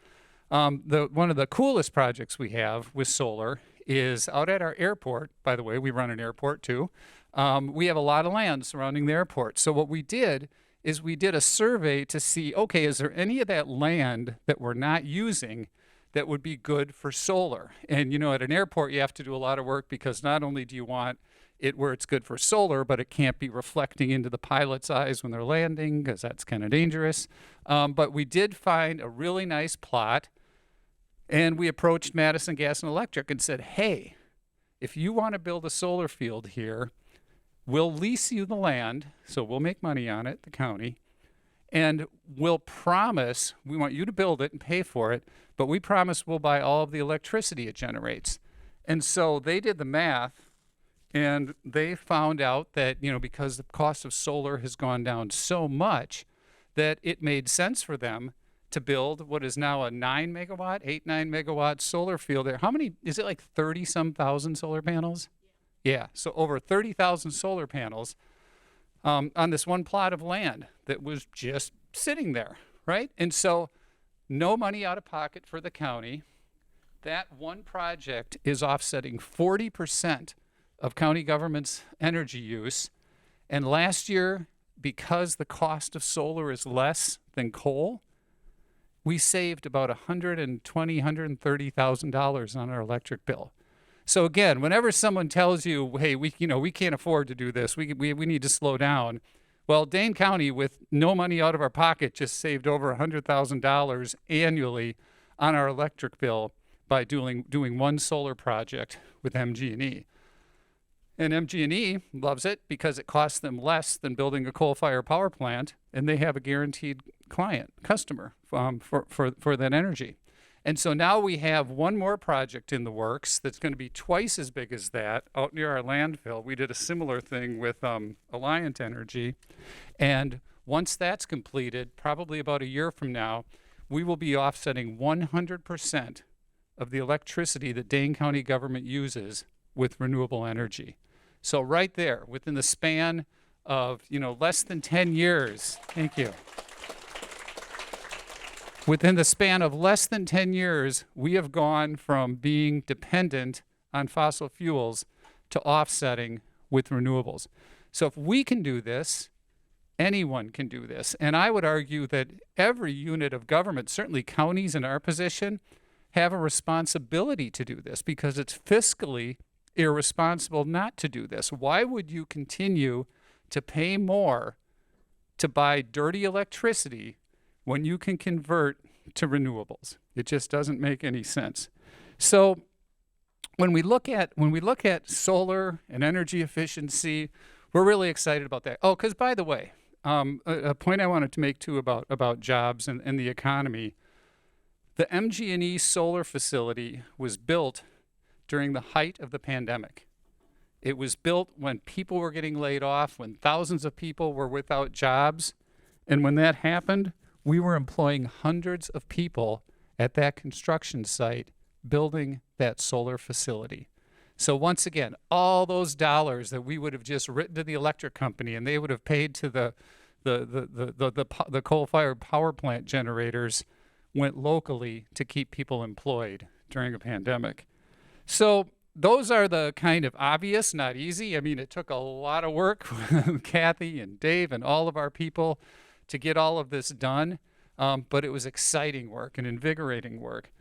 One of the coolest projects we have with solar is out at our airport. By the way, we run an airport too. We have a lot of land surrounding the airport. So what we did is we did a survey to see, okay, is there any of that land that we're not using that would be good for solar? And at an airport, you have to do a lot of work, because not only do you want it where it's good for solar, but it can't be reflecting into the pilot's eyes when they're landing, because that's kind of dangerous. But we did find a really nice plot. And we approached Madison Gas and Electric and said, hey, if you want to build a solar field here, we'll lease you the land, so we'll make money on it, the county, and we'll promise, we want you to build it and pay for it, but we promise we'll buy all of the electricity it generates. And so they did the math, and they found out that, because the cost of solar has gone down so much, that it made sense for them to build what is now a 9 megawatt solar field there. How many, is it like 30-some thousand solar panels? Yeah, so over 30,000 solar panels on this one plot of land that was just sitting there, right? And so no money out of pocket for the county. That one project is offsetting 40% of county government's energy use. And last year, because the cost of solar is less than coal, we saved about $120,000, $130,000 on our electric bill. So again, whenever someone tells you, hey, we can't afford to do this, we need to slow down. Well, Dane County, with no money out of our pocket, just saved over $100,000 annually on our electric bill by doing one solar project with MG&E. And MG&E loves it because it costs them less than building a coal-fired power plant, and they have a guaranteed customer for that energy. And so now we have one more project in the works that's going to be twice as big as that out near our landfill. We did a similar thing with Alliant Energy. And once that's completed, probably about a year from now, we will be offsetting 100% of the electricity that Dane County government uses with renewable energy. So right there, within the span of less than 10 years, thank you. Within the span of less than 10 years, we have gone from being dependent on fossil fuels to offsetting with renewables. So if we can do this, anyone can do this. And I would argue that every unit of government, certainly counties in our position, have a responsibility to do this because it's fiscally irresponsible not to do this. Why would you continue to pay more to buy dirty electricity when you can convert to renewables? It just doesn't make any sense. So when we look at solar and energy efficiency, we're really excited about that. Oh, because by the way, a point I wanted to make too about jobs and the economy. The MG&E solar facility was built during the height of the pandemic. It was built when people were getting laid off, when thousands of people were without jobs. And when that happened, we were employing hundreds of people at that construction site building that solar facility. So once again, all those dollars that we would have just written to the electric company and they would have paid to the coal-fired power plant generators went locally to keep people employed during a pandemic. So those are the kind of obvious, not easy. I mean, it took a lot of work, Kathy and Dave and all of our people to get all of this done, but it was exciting work and invigorating work.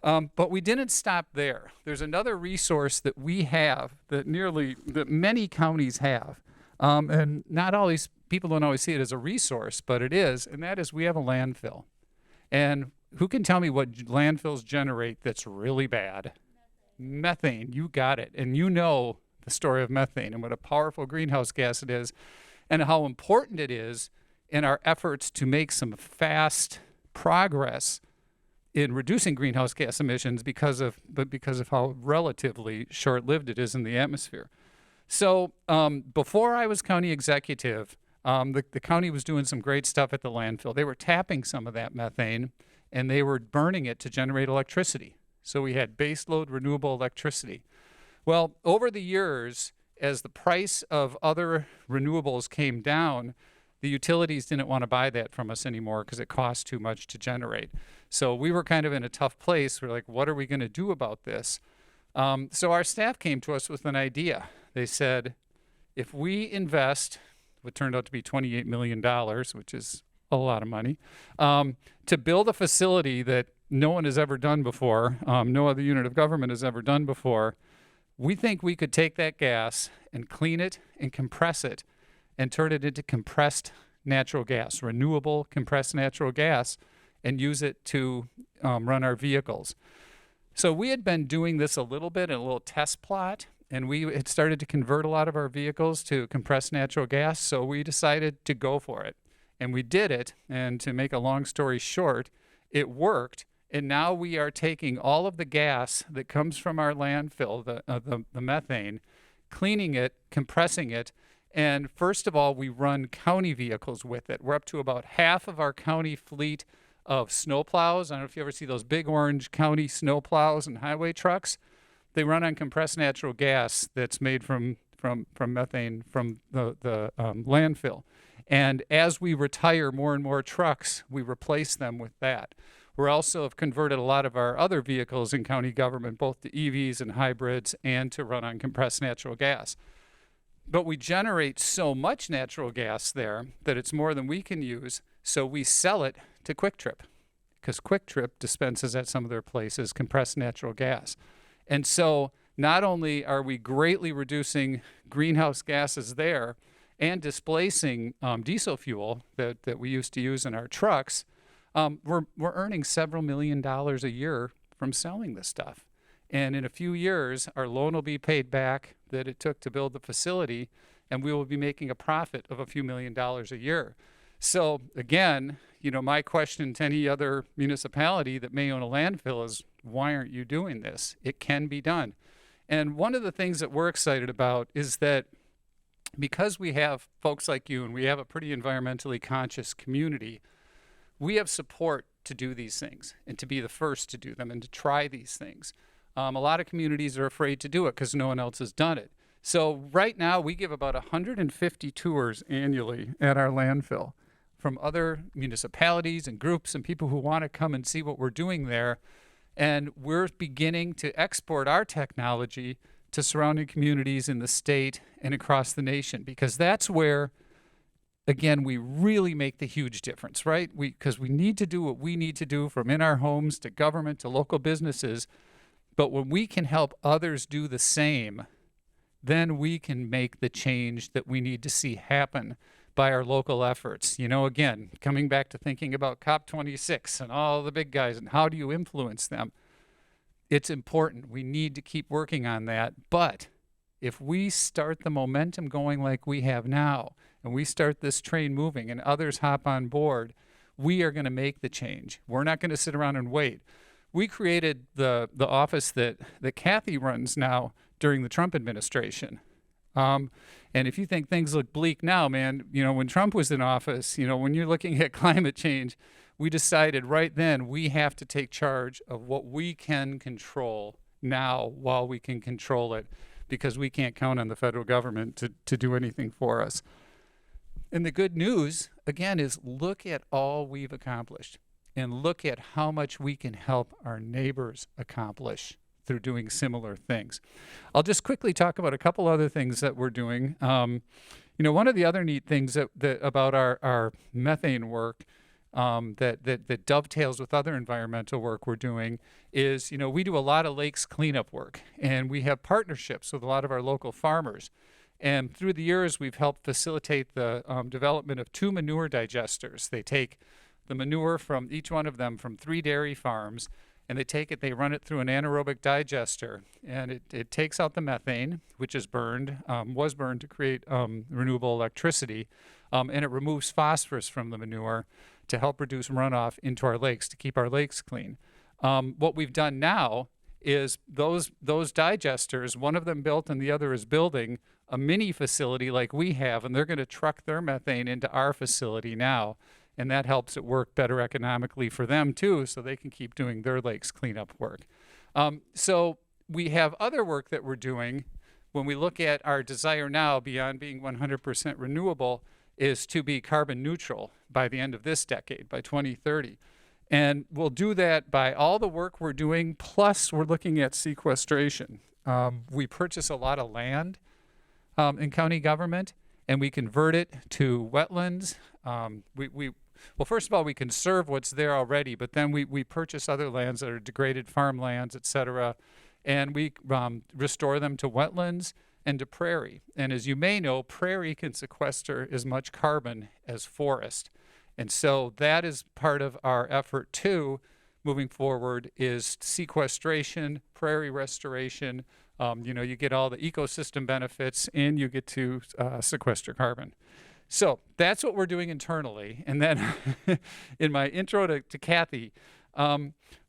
But we didn't stop there. There's another resource that we have that many counties have, and not all these people don't always see it as a resource, but it is, and that is we have a landfill. And who can tell me what landfills generate that's really bad? Methane, you got it. And you know the story of methane and what a powerful greenhouse gas it is and how important it is in our efforts to make some fast progress in reducing greenhouse gas emissions because of how relatively short-lived it is in the atmosphere. So before I was county executive, the county was doing some great stuff at the landfill. They were tapping some of that methane and they were burning it to generate electricity. So we had baseload renewable electricity. Well, over the years, as the price of other renewables came down, the utilities didn't want to buy that from us anymore because it cost too much to generate. So we were kind of in a tough place. We're like, what are we going to do about this? So our staff came to us with an idea. They said, if we invest what turned out to be $28 million, which is a lot of money, to build a facility that no one has ever done before, no other unit of government has ever done before, we think we could take that gas and clean it and compress it and turn it into compressed natural gas, renewable compressed natural gas, and use it to run our vehicles. So we had been doing this a little bit in a little test plot, and we had started to convert a lot of our vehicles to compressed natural gas, so we decided to go for it. And we did it, and to make a long story short, it worked, and now we are taking all of the gas that comes from our landfill, the methane, cleaning it, compressing it, and first of all, we run county vehicles with it. We're up to about half of our county fleet of snowplows. I don't know if you ever see those big orange county snowplows and highway trucks. They run on compressed natural gas that's made from methane from the landfill. And as we retire more and more trucks, we replace them with that. We also have converted a lot of our other vehicles in county government, both to EVs and hybrids, and to run on compressed natural gas. But we generate so much natural gas there that it's more than we can use, so we sell it to Quick Trip, because Quick Trip dispenses at some of their places compressed natural gas. And so not only are we greatly reducing greenhouse gases there and displacing diesel fuel that we used to use in our trucks, we're earning several $1 million a year from selling this stuff. And in a few years, our loan will be paid back that it took to build the facility, and we will be making a profit of a few $1 million a year. So again, my question to any other municipality that may own a landfill is, why aren't you doing this? It can be done. And one of the things that we're excited about is that because we have folks like you and we have a pretty environmentally conscious community, we have support to do these things and to be the first to do them and to try these things. A lot of communities are afraid to do it because no one else has done it. So right now we give about 150 tours annually at our landfill from other municipalities and groups and people who want to come and see what we're doing there. And we're beginning to export our technology to surrounding communities in the state and across the nation, because that's where again, we really make the huge difference, right? Because we need to do what we need to do, from in our homes to government to local businesses. But when we can help others do the same, then we can make the change that we need to see happen by our local efforts. You know, again, coming back to thinking about COP26 and all the big guys and how do you influence them, it's important. We need to keep working on that. But if we start the momentum going like we have now, and we start this train moving and others hop on board, we are going to make the change. We're not going to sit around and wait. We created the office that Kathy runs now during the Trump administration. And if you think things look bleak now, man, you know, when Trump was in office, you know, when you're looking at climate change, we decided right then we have to take charge of what we can control now while we can control it, because we can't count on the federal government to do anything for us. And the good news, again, is look at all we've accomplished and look at how much we can help our neighbors accomplish through doing similar things. I'll just quickly talk about a couple other things that we're doing. You know, one of the other neat things that about our methane work that dovetails with other environmental work we're doing is, you know, we do a lot of lakes cleanup work, and we have partnerships with a lot of our local farmers. And through the years, we've helped facilitate the development of 2 manure digesters. They take the manure from each one of them from 3 dairy farms, and they take it, they run it through an anaerobic digester, and it takes out the methane, which is burned, was burned to create renewable electricity, and it removes phosphorus from the manure to help reduce runoff into our lakes, to keep our lakes clean. What we've done now is those digesters, one of them built and the other is building a mini facility like we have, and they're going to truck their methane into our facility now. And that helps it work better economically for them too, so they can keep doing their lakes cleanup work. So we have other work that we're doing when we look at our desire now beyond being 100% renewable is to be carbon neutral by the end of this decade, by 2030. And we'll do that by all the work we're doing, plus we're looking at sequestration. We purchase a lot of land in county government, and we convert it to wetlands. Well, first of all, we conserve what's there already, but then we purchase other lands that are degraded farmlands, et cetera, and we restore them to wetlands and to prairie. And as you may know, prairie can sequester as much carbon as forest. And so that is part of our effort too, moving forward, is sequestration, prairie restoration. You know, you get all the ecosystem benefits and you get to sequester carbon. So that's what we're doing internally. And then in my intro to Kathy,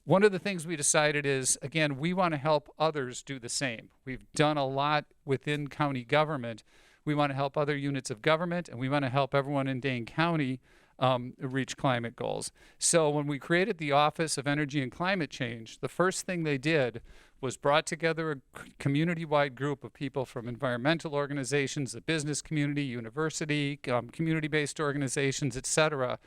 one of the things we decided is, again, we want to help others do the same. We've done a lot within county government. We want to help other units of government, and we want to help everyone in Dane County reach climate goals. So when we created the Office of Energy and Climate Change, the first thing they did was brought together a community-wide group of people from environmental organizations, the business community, university, community-based organizations, et cetera,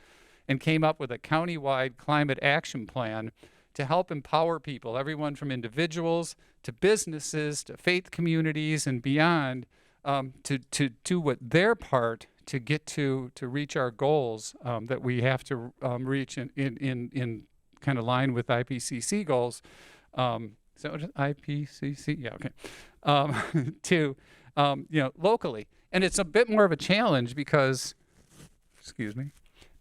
and came up with a county-wide climate action plan to help empower people, everyone from individuals to businesses to faith communities and beyond, to do what their part to get to reach our goals that we have to reach in kind of line with IPCC goals. Is that what it is? IPCC? Yeah, okay. To, you know, locally. And it's a bit more of a challenge because,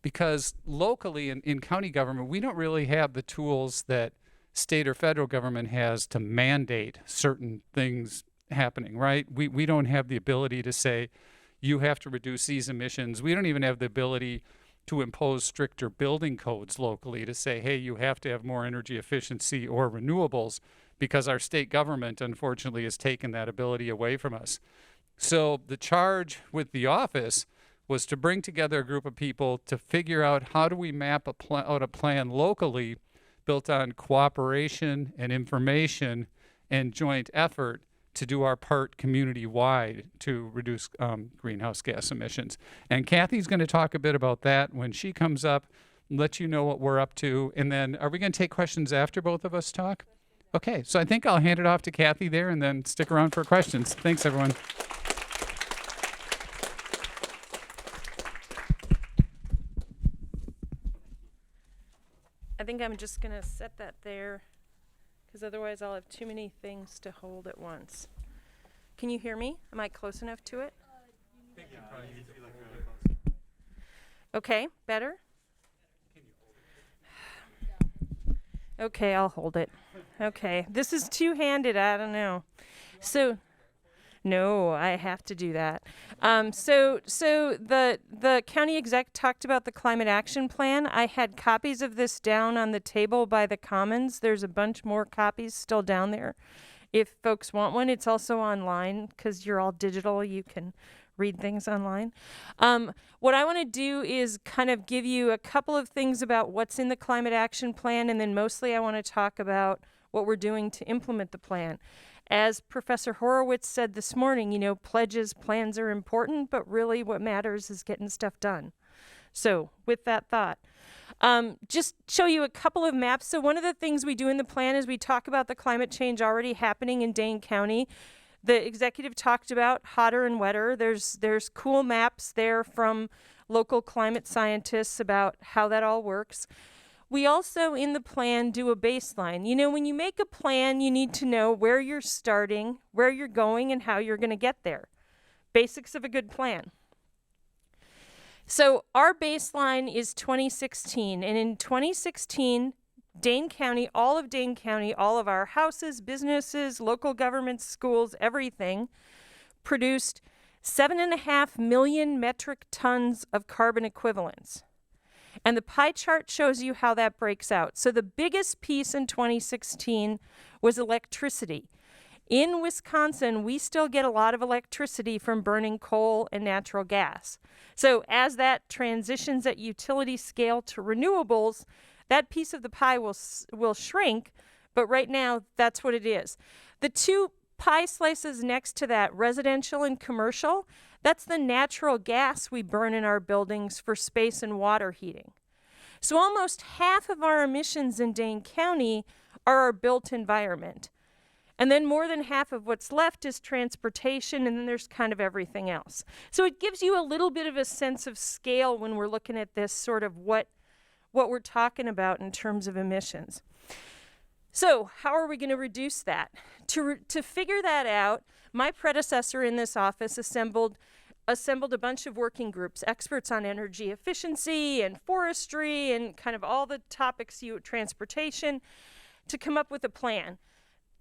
because locally in county government, we don't really have the tools that state or federal government has to mandate certain things happening, right? We don't have the ability to say, you have to reduce these emissions. We don't even have the ability to impose stricter building codes locally to say, hey, you have to have more energy efficiency or renewables, because our state government, unfortunately, has taken that ability away from us. So the charge with the office was to bring together a group of people to figure out how do we map out a plan locally built on cooperation and information and joint effort to do our part community-wide to reduce greenhouse gas emissions. And Kathy's going to talk a bit about that when she comes up, let you know what we're up to. And then are we going to take questions after both of us talk? Okay, so I think I'll hand it off to Kathy there and then stick around for questions. Thanks, everyone. I think I'm just going to set that there because otherwise I'll have too many things to hold at once. Can you hear me? Am I close enough to it? Okay, better? Okay, I'll hold it. Okay, this is two-handed, I don't know. So, no, I have to do that. So the county exec talked about the climate action plan. I had copies of this down on the table by the Commons. There's a bunch more copies still down there if folks want one. It's also online because you're all digital. You can read things online. What I want to do is kind of give you a couple of things about what's in the climate action plan, and then mostly I want to talk about what we're doing to implement the plan. As Professor Horowitz said this morning, you know, pledges, plans are important, but really what matters is getting stuff done. So with that thought, just show you a couple of maps. So one of the things we do in the plan is we talk about the climate change already happening in Dane County. The executive talked about hotter and wetter. There's cool maps there from local climate scientists about how that all works. We also, in the plan, do a baseline. You know, when you make a plan, you need to know where you're starting, where you're going, and how you're going to get there. Basics of a good plan. So our baseline is 2016, and in 2016, Dane County, all of our houses, businesses, local governments, schools, everything, produced 7.5 million metric tons of carbon equivalents. And the pie chart shows you how that breaks out. So the biggest piece in 2016 was electricity. In Wisconsin, we still get a lot of electricity from burning coal and natural gas. So as that transitions at utility scale to renewables, that piece of the pie will shrink, but right now that's what it is. The two pie slices next to that, residential and commercial, that's the natural gas we burn in our buildings for space and water heating. So almost half of our emissions in Dane County are our built environment. And then more than half of what's left is transportation, and then there's kind of everything else. So it gives you a little bit of a sense of scale when we're looking at this sort of what we're talking about in terms of emissions. So how are we going to reduce that? To figure that out, my predecessor in this office assembled a bunch of working groups, experts on energy efficiency and forestry and kind of all the topics, transportation, to come up with a plan.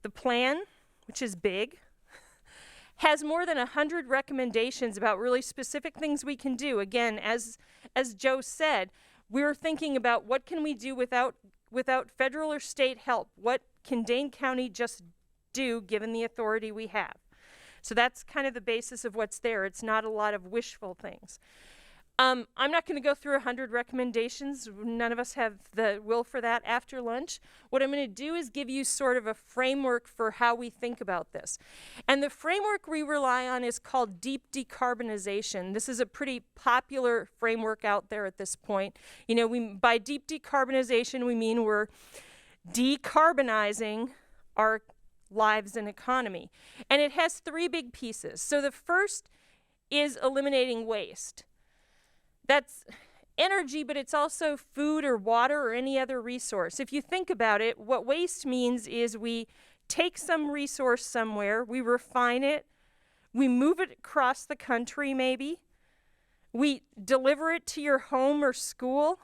The plan, which is big, has more than 100 recommendations about really specific things we can do. Again, as Joe said, we're thinking about what can we do without federal or state help? What can Dane County just do given the authority we have? So that's kind of the basis of what's there. It's not a lot of wishful things. I'm not going to go through 100 recommendations. None of us have the will for that after lunch. What I'm going to do is give you sort of a framework for how we think about this. And the framework we rely on is called deep decarbonization. This is a pretty popular framework out there at this point. You know, by deep decarbonization, we mean we're decarbonizing our lives and economy. And it has three big pieces. So the first is eliminating waste. That's energy, but it's also food or water or any other resource. If you think about it, what waste means is we take some resource somewhere, we refine it, we move it across the country maybe, we deliver it to your home or school,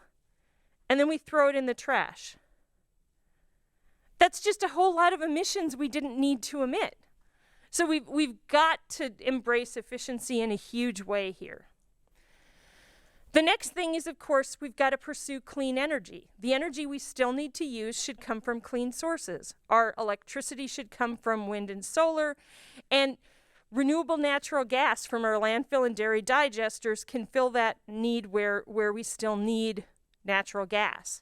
and then we throw it in the trash. That's just a whole lot of emissions we didn't need to emit. So we've got to embrace efficiency in a huge way here. The next thing is, of course, we've got to pursue clean energy. The energy we still need to use should come from clean sources. Our electricity should come from wind and solar, and renewable natural gas from our landfill and dairy digesters can fill that need where we still need natural gas.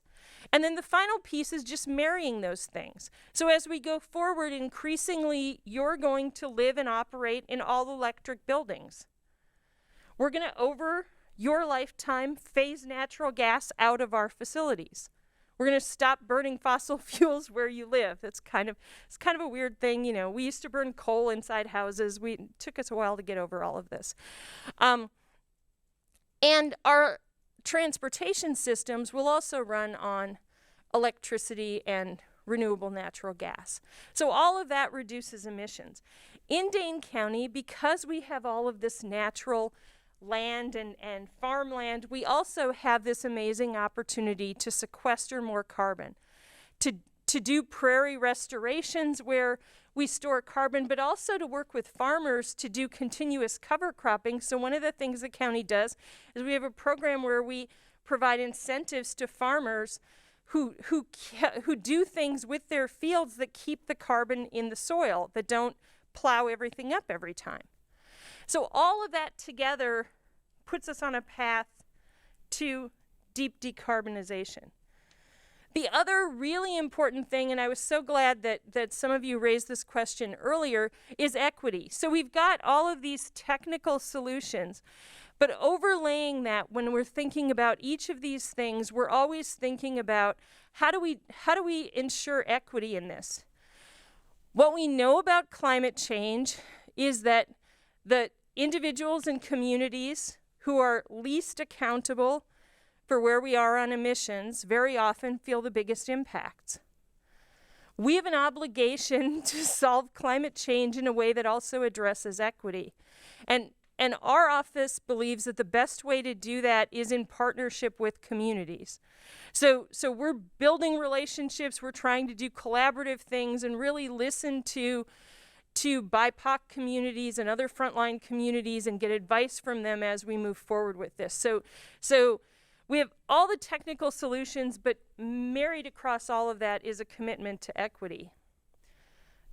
And then the final piece is just marrying those things. So as we go forward, increasingly, you're going to live and operate in all electric buildings. We're going to, over your lifetime, phase natural gas out of our facilities. We're going to stop burning fossil fuels where you live. It's kind of a weird thing. You know, we used to burn coal inside houses. It took us a while to get over all of this. And our transportation systems will also run on electricity, and renewable natural gas. So all of that reduces emissions. In Dane County, because we have all of this natural land and farmland, we also have this amazing opportunity to sequester more carbon, to do prairie restorations where we store carbon, but also to work with farmers to do continuous cover cropping. So one of the things the county does is we have a program where we provide incentives to farmers who do things with their fields that keep the carbon in the soil, that don't plow everything up every time. So all of that together puts us on a path to deep decarbonization. The other really important thing, and I was so glad that some of you raised this question earlier, is equity. So we've got all of these technical solutions, but overlaying that, when we're thinking about each of these things, we're always thinking about how do we ensure equity in this? What we know about climate change is that the individuals and communities who are least accountable for where we are on emissions very often feel the biggest impacts. We have an obligation to solve climate change in a way that also addresses equity. And our office believes that the best way to do that is in partnership with communities. So we're building relationships, we're trying to do collaborative things and really listen to BIPOC communities and other frontline communities and get advice from them as we move forward with this. So we have all the technical solutions, but married across all of that is a commitment to equity.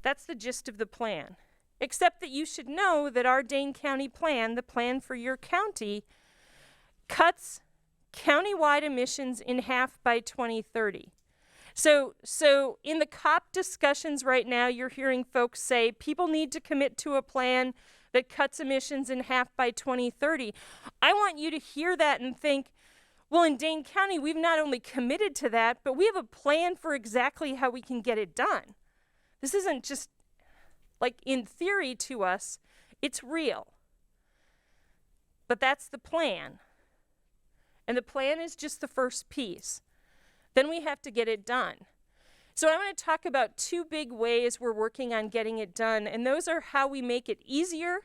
That's the gist of the plan. Except that you should know that our Dane County plan, the plan for your county, cuts countywide emissions in half by 2030. So in the COP discussions right now, you're hearing folks say people need to commit to a plan that cuts emissions in half by 2030. I want you to hear that and think, well, in Dane County, we've not only committed to that, but we have a plan for exactly how we can get it done. This isn't just like in theory to us, it's real. But that's the plan. And the plan is just the first piece. Then we have to get it done. So I'm going to talk about two big ways we're working on getting it done, and those are how we make it easier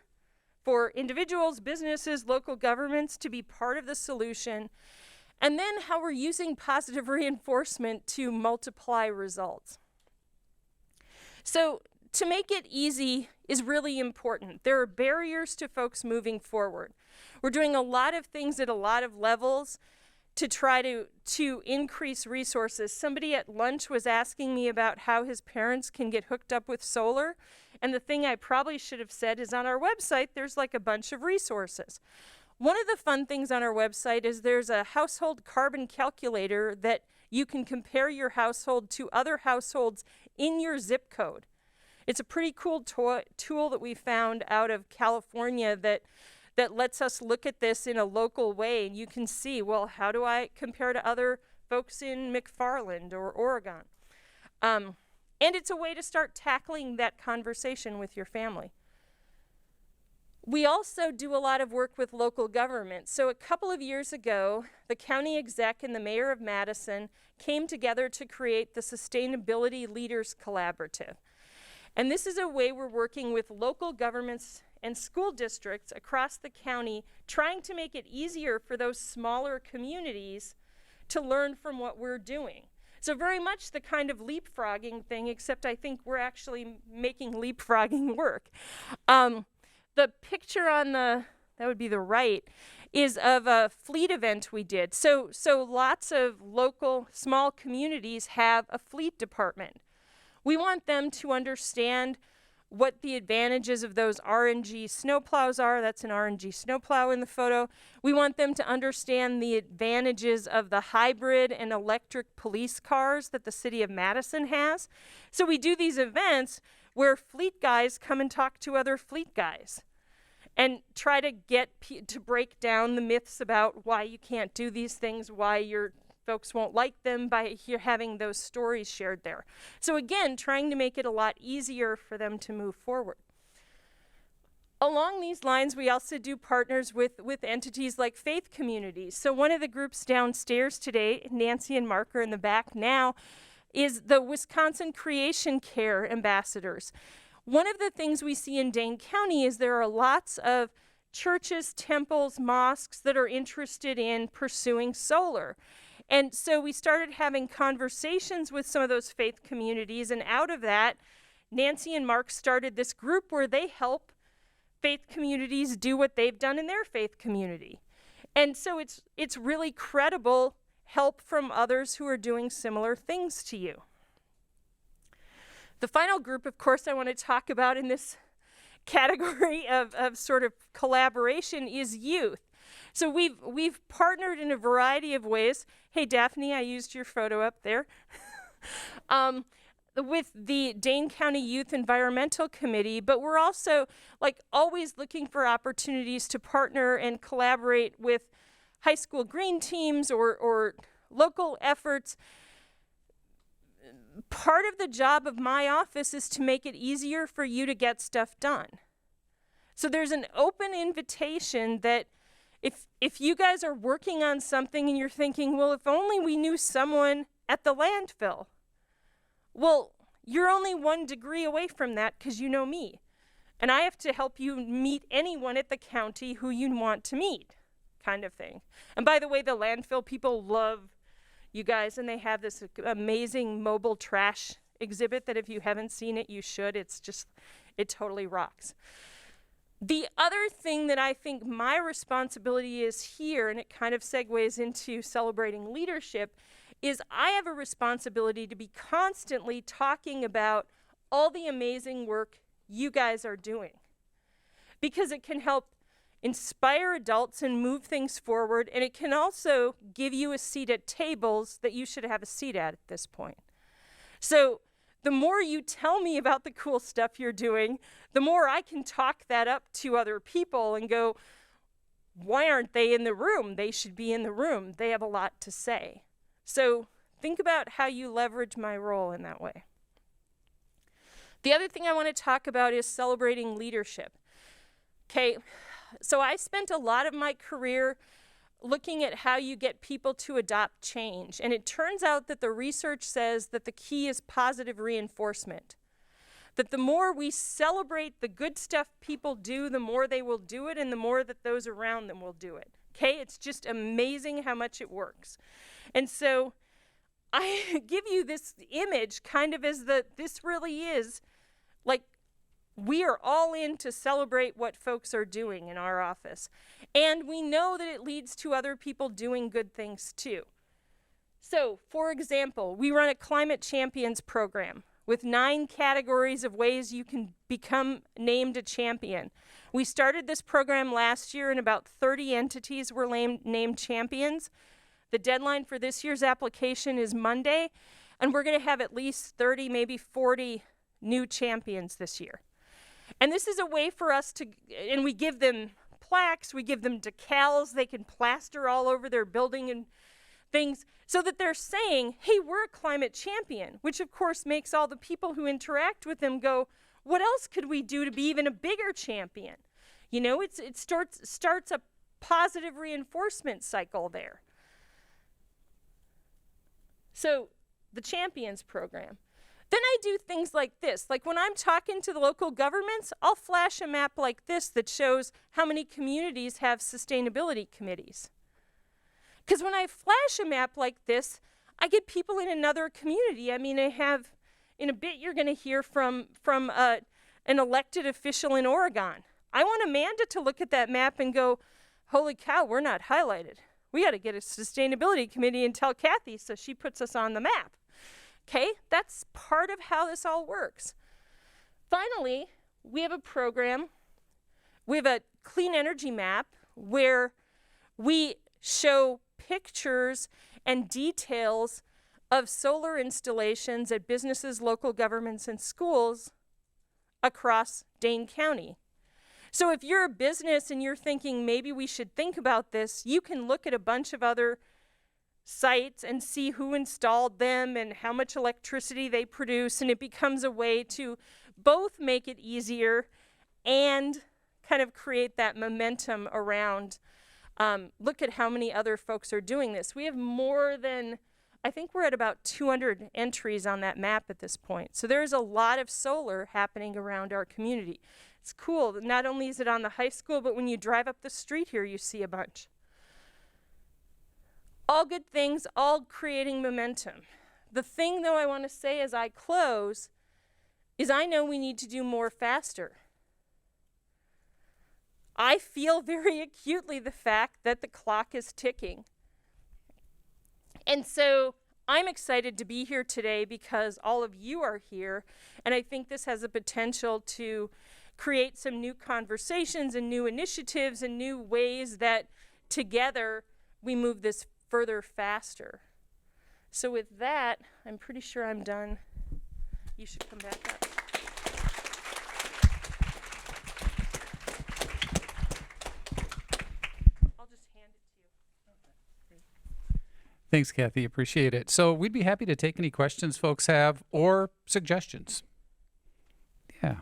for individuals, businesses, local governments to be part of the solution, and then how we're using positive reinforcement to multiply results. So to make it easy is really important. There are barriers to folks moving forward. We're doing a lot of things at a lot of levels to try to increase resources. Somebody at lunch was asking me about how his parents can get hooked up with solar, and the thing I probably should have said is on our website there's like a bunch of resources. One of the fun things on our website is there's a household carbon calculator that you can compare your household to other households in your zip code. It's a pretty cool tool that we found out of California that lets us look at this in a local way, and you can see, well, how do I compare to other folks in McFarland or Oregon? And it's a way to start tackling that conversation with your family. We also do a lot of work with local government. So a couple of years ago, the county exec and the mayor of Madison came together to create the Sustainability Leaders Collaborative. And this is a way we're working with local governments and school districts across the county, trying to make it easier for those smaller communities to learn from what we're doing. So very much the kind of leapfrogging thing, except I think we're actually making leapfrogging work. The picture on that would be the right, is of a fleet event we did. So lots of local small communities have a fleet department. We want them to understand what the advantages of those RNG snowplows are. That's an RNG snowplow in the photo. We want them to understand the advantages of the hybrid and electric police cars that the city of Madison has. So we do these events where fleet guys come and talk to other fleet guys and try to get to break down the myths about why you can't do these things, why your folks won't like them, by having those stories shared there. So again, trying to make it a lot easier for them to move forward. Along these lines, we also do partners with entities like faith communities. So one of the groups downstairs today, Nancy and Mark are in the back now, is the Wisconsin Creation Care Ambassadors. One of the things we see in Dane County is there are lots of churches, temples, mosques that are interested in pursuing solar. And so we started having conversations with some of those faith communities, and out of that, Nancy and Mark started this group where they help faith communities do what they've done in their faith community. And so it's really credible help from others who are doing similar things to you. The final group, of course, I want to talk about in this category of sort of collaboration is youth. So we've partnered in a variety of ways. Hey, Daphne, I used your photo up there. With the Dane County Youth Environmental Committee, but we're also always looking for opportunities to partner and collaborate with high school green teams or local efforts. Part of the job of my office is to make it easier for you to get stuff done. So there's an open invitation that if you guys are working on something and you're thinking, well, if only we knew someone at the landfill. Well, you're only 1 degree away from that because you know me. And I have to help you meet anyone at the county who you want to meet, kind of thing. And by the way, the landfill people love you guys, and they have this amazing mobile trash exhibit that if you haven't seen it, you should. It totally rocks. The other thing that I think my responsibility is here, and it kind of segues into celebrating leadership, is I have a responsibility to be constantly talking about all the amazing work you guys are doing, because it can help inspire adults and move things forward, and it can also give you a seat at tables that you should have a seat at this point. So the more you tell me about the cool stuff you're doing, the more I can talk that up to other people and go, why aren't they in the room? They should be in the room. They have a lot to say. So think about how you leverage my role in that way. The other thing I want to talk about is celebrating leadership. Okay, so I spent a lot of my career looking at how you get people to adopt change. And it turns out that the research says that the key is positive reinforcement. That the more we celebrate the good stuff people do, the more they will do it, and the more that those around them will do it. Okay, it's just amazing how much it works. And so I give you this image kind of as this really is we are all in to celebrate what folks are doing in our office. And we know that it leads to other people doing good things too. So, for example, we run a Climate Champions program with 9 categories of ways you can become named a champion. We started this program last year and about 30 entities were named champions. The deadline for this year's application is Monday, and we're going to have at least 30, maybe 40 new champions this year. And this is a way for us to, and we give them plaques, we give them decals, they can plaster all over their building and things, so that they're saying, hey, we're a climate champion, which of course makes all the people who interact with them go, what else could we do to be even a bigger champion? You know, it starts a positive reinforcement cycle there. So the Champions program. Then I do things like this. Like when I'm talking to the local governments, I'll flash a map like this that shows how many communities have sustainability committees. Because when I flash a map like this, I get people in another community. I mean, in a bit you're going to hear from an elected official in Oregon. I want Amanda to look at that map and go, holy cow, we're not highlighted. We got to get a sustainability committee and tell Kathy so she puts us on the map. Okay, that's part of how this all works. Finally, we have a program, we have a clean energy map where we show pictures and details of solar installations at businesses, local governments, and schools across Dane County. So if you're a business and you're thinking maybe we should think about this, you can look at a bunch of other sites and see who installed them and how much electricity they produce, and it becomes a way to both make it easier and kind of create that momentum around, look at how many other folks are doing this. We have more than, I think we're at about 200 entries on that map at this point. So there's a lot of solar happening around our community. It's cool. Not only is it on the high school, but when you drive up the street here, you see a bunch. All good things, all creating momentum. The thing, though, I want to say as I close is I know we need to do more faster. I feel very acutely the fact that the clock is ticking. And so I'm excited to be here today because all of you are here, and I think this has the potential to create some new conversations and new initiatives and new ways that together we move this further faster. So with that, I'm pretty sure I'm done. You should come back up. I'll just hand it to you. Thanks, Kathy. Appreciate it. So we'd be happy to take any questions folks have or suggestions. Yeah.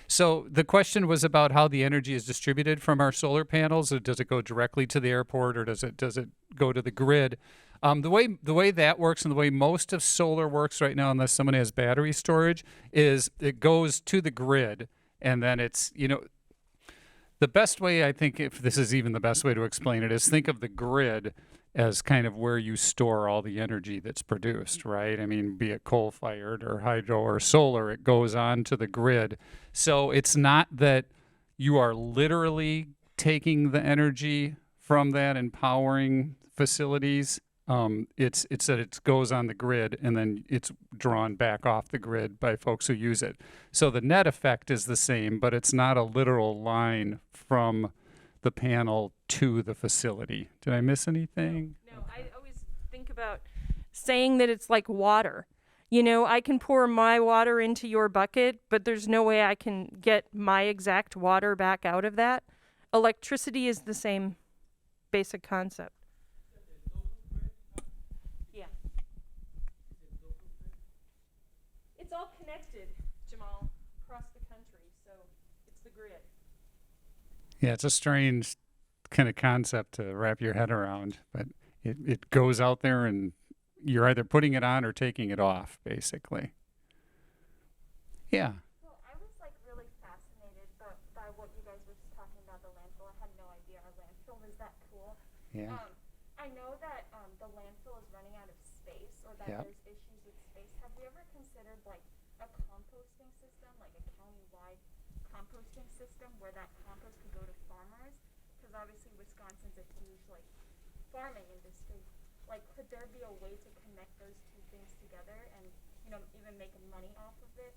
So the question was about how the energy is distributed from our solar panels. Or does it go directly to the airport, or does it go to the grid? The way that works, and the way most of solar works right now, unless someone has battery storage, is it goes to the grid, and then it's, you know, the best way, I think, if this is even the best way to explain it, is think of the grid as kind of where you store all the energy that's produced, right? I mean, be it coal-fired or hydro or solar, it goes on to the grid. So it's not that you are literally taking the energy from that and powering facilities. It's that it goes on the grid and then it's drawn back off the grid by folks who use it. So the net effect is the same, but it's not a literal line from the panel to the facility. Did I miss anything? No, I always think about saying that it's like water. You know, I can pour my water into your bucket, but there's no way I can get my exact water back out of that. Electricity is the same basic concept. Yeah. It's all connected, Jamal, across the country, so it's the grid. Yeah, it's a strange kind of concept to wrap your head around, but it goes out there and you're either putting it on or taking it off, basically. Yeah. Well, I was like really fascinated by what you guys were just talking about, the landfill. I had no idea our landfill was that cool. Yeah. I know that the landfill is running out of space, or that Yep. there's issues with space. Have we ever considered like a composting system, like a county-wide composting system where that compost could go to farmers? Because obviously Wisconsin's a huge like farming industry. Like, could there be a way to connect those two things together and, you know, even make money off of it?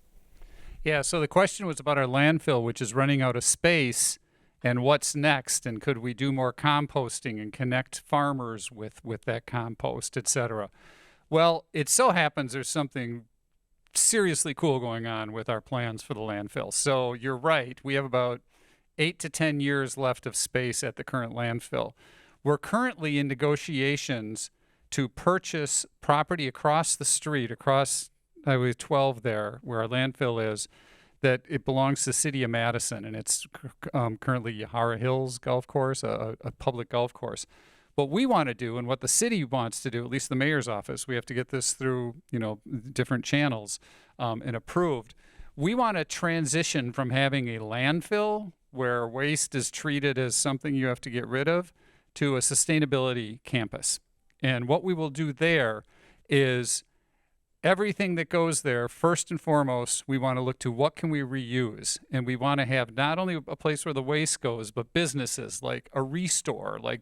Yeah, so the question was about our landfill, which is running out of space, and what's next, and could we do more composting and connect farmers with that compost, et cetera. Well, it so happens there's something seriously cool going on with our plans for the landfill. So you're right, we have about 8 to 10 years left of space at the current landfill. We're currently in negotiations to purchase property across the street, across Highway 12 there, where our landfill is, that it belongs to the city of Madison, and it's currently Yahara Hills Golf Course, a public golf course. What we want to do, and what the city wants to do, at least the mayor's office, we have to get this through, you know, different channels and approved. We want to transition from having a landfill where waste is treated as something you have to get rid of to a sustainability campus. And what we will do there is everything that goes there, first and foremost, we want to look to what can we reuse. And we want to have not only a place where the waste goes, but businesses like a restore, like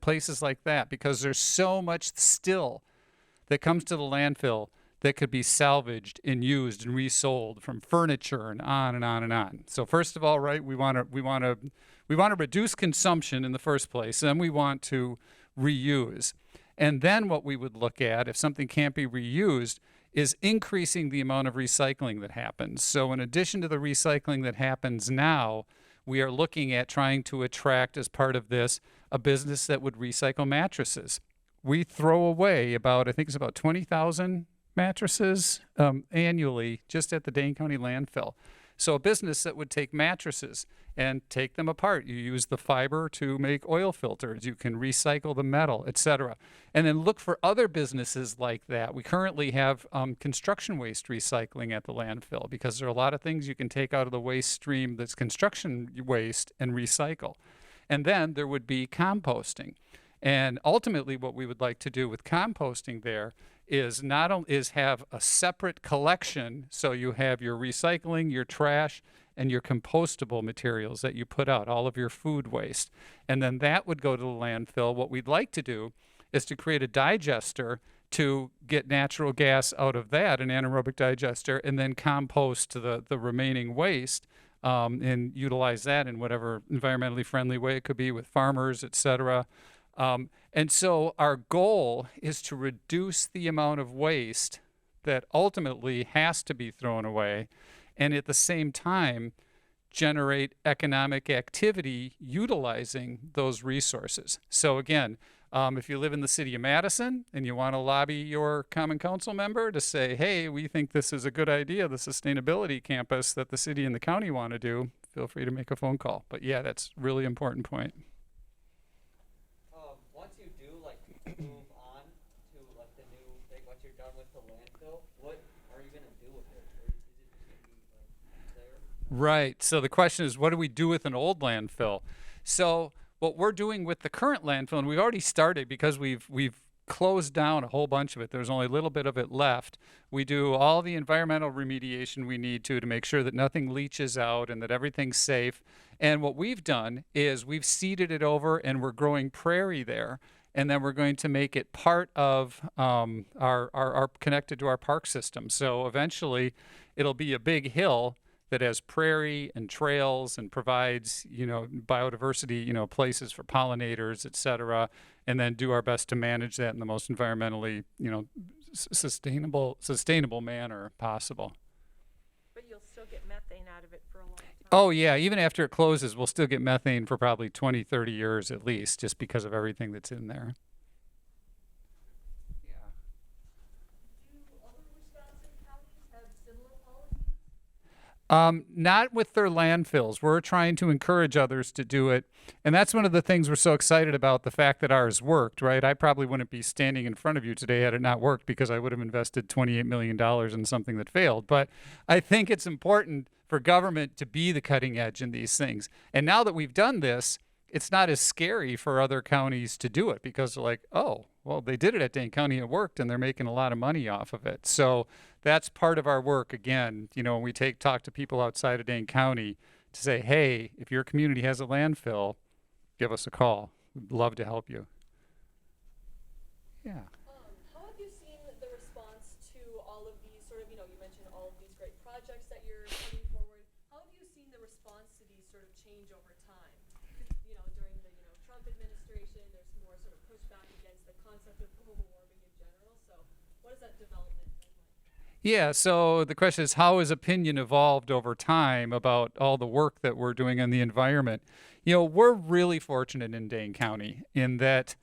places like that, because there's so much still that comes to the landfill that could be salvaged and used and resold, from furniture and on and on and on. So first of all, right, we want to reduce consumption in the first place, and then we want to reuse. And then what we would look at, if something can't be reused, is increasing the amount of recycling that happens. So in addition to the recycling that happens now, we are looking at trying to attract, as part of this, a business that would recycle mattresses. we throw away about, I think it's about 20,000 mattresses annually just at the Dane County landfill. So a business that would take mattresses and take them apart, you use the fiber to make oil filters, you can recycle the metal, etc. And then look for other businesses like that. We currently have construction waste recycling at the landfill because there are a lot of things you can take out of the waste stream that's construction waste and recycle. And then there would be composting. And ultimately what we would like to do with composting there is not only is have a separate collection, so you have your recycling, your trash, and your compostable materials that you put out, all of your food waste. And then that would go to the landfill. What we'd like to do is to create a digester to get natural gas out of that, an anaerobic digester, and then compost the remaining waste and utilize that in whatever environmentally friendly way it could be with farmers, et cetera. And so our goal is to reduce the amount of waste that ultimately has to be thrown away, and at the same time generate economic activity utilizing those resources. So again, if you live in the city of Madison and you want to lobby your Common Council member to say, hey, we think this is a good idea, the sustainability campus that the city and the county want to do, feel free to make a phone call. But yeah, that's a really important point. Once you do move on to the new thing, once you're done with the landfill, what are you going to do with it? Or is it just going to be there? Right. So the question is, what do we do with an old landfill? So what we're doing with the current landfill, and we've already started because we've closed down a whole bunch of it. There's only a little bit of it left. We do all the environmental remediation we need to make sure that nothing leaches out and that everything's safe. And what we've done is we've seeded it over and we're growing prairie there. And then we're going to make it part of our connected to our park system. So eventually it'll be a big hill that has prairie and trails and provides, biodiversity, places for pollinators, et cetera, and then do our best to manage that in the most environmentally, sustainable manner possible. But you'll still get methane out of it for a long time. Oh yeah, even after it closes, we'll still get methane for probably 20, 30 years at least, just because of everything that's in there. Not with their landfills. We're trying to encourage others to do it. And that's one of the things we're so excited about, the fact that ours worked, right? I probably wouldn't be standing in front of you today had it not worked because I would have invested $28 million in something that failed. But I think it's important for government to be the cutting edge in these things. And now that we've done this, it's not as scary for other counties to do it because they're like, oh, well, they did it at Dane County, it worked, and they're making a lot of money off of it. So that's part of our work. Again, when we talk to people outside of Dane County to say, hey, if your community has a landfill, give us a call. We'd love to help you. Yeah. How have you seen the response to all of these you mentioned all of these great projects that you're putting forward. How have you seen the response to these change over time? During the Trump administration, there's more pushback against the concept of global warming in general. So what has that development been like? Yeah, so the question is, how has opinion evolved over time about all the work that we're doing on the environment? We're really fortunate in Dane County in that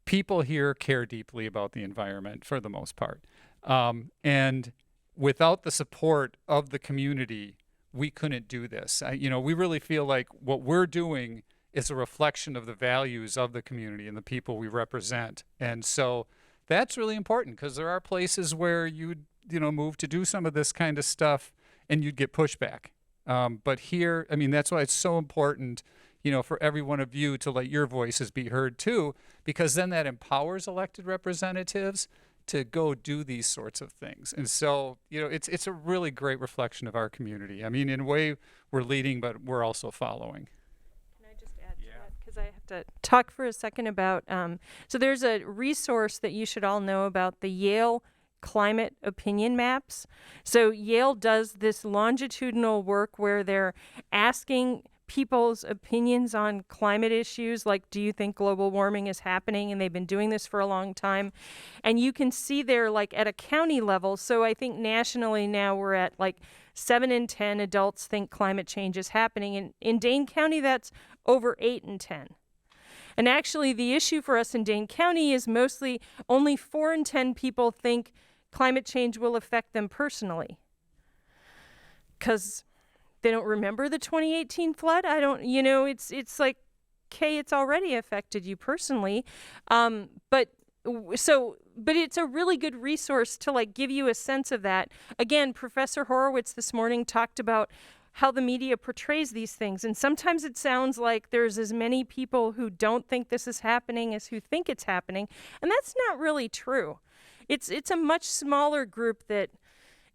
people here care deeply about the environment for the most part. And without the support of the community, we couldn't do this. We really feel like what we're doing is a reflection of the values of the community and the people we represent. And so that's really important because there are places where you'd move to do some of this kind of stuff and you'd get pushback. But here, that's why it's so important, for every one of you to let your voices be heard too, because then that empowers elected representatives to go do these sorts of things. And so, it's a really great reflection of our community. In a way we're leading, but we're also following. Can I just add to that? Because I have to talk for a second about, so there's a resource that you should all know about, the Yale Climate Opinion Maps. So Yale does this longitudinal work where they're asking people's opinions on climate issues, like, do you think global warming is happening? And they've been doing this for a long time. And you can see there, at a county level, so I think nationally now we're at 7 in 10 adults think climate change is happening. And in Dane County, that's over 8 in 10. And actually, the issue for us in Dane County is mostly only 4 in 10 people think climate change will affect them personally. Because they don't remember the 2018 flood. I don't, it's like, okay, it's already affected you personally. But it's a really good resource to like give you a sense of that. Again, Professor Horowitz this morning talked about how the media portrays these things. And sometimes it sounds like there's as many people who don't think this is happening as who think it's happening. And that's not really true. It's a much smaller group that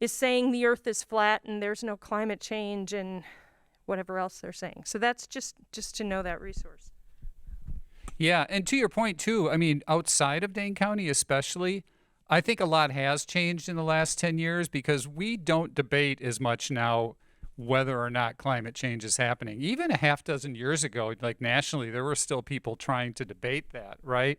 is saying the earth is flat and there's no climate change and whatever else they're saying. So that's just to know that resource. Yeah, and to your point too, I mean, outside of Dane County especially, I think a lot has changed in the last 10 years because we don't debate as much now whether or not climate change is happening. Even a half dozen years ago, like nationally, there were still people trying to debate that, right?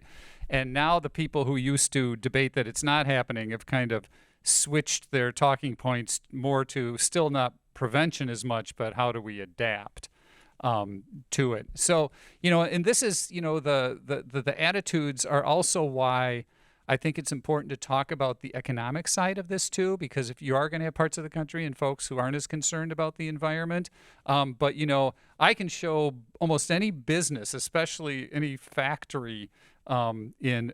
And now the people who used to debate that it's not happening have kind of switched their talking points more to still not prevention as much, but how do we adapt to it? So, and this is, the attitudes are also why I think it's important to talk about the economic side of this too, because if you are going to have parts of the country and folks who aren't as concerned about the environment, but I can show almost any business, especially any factory in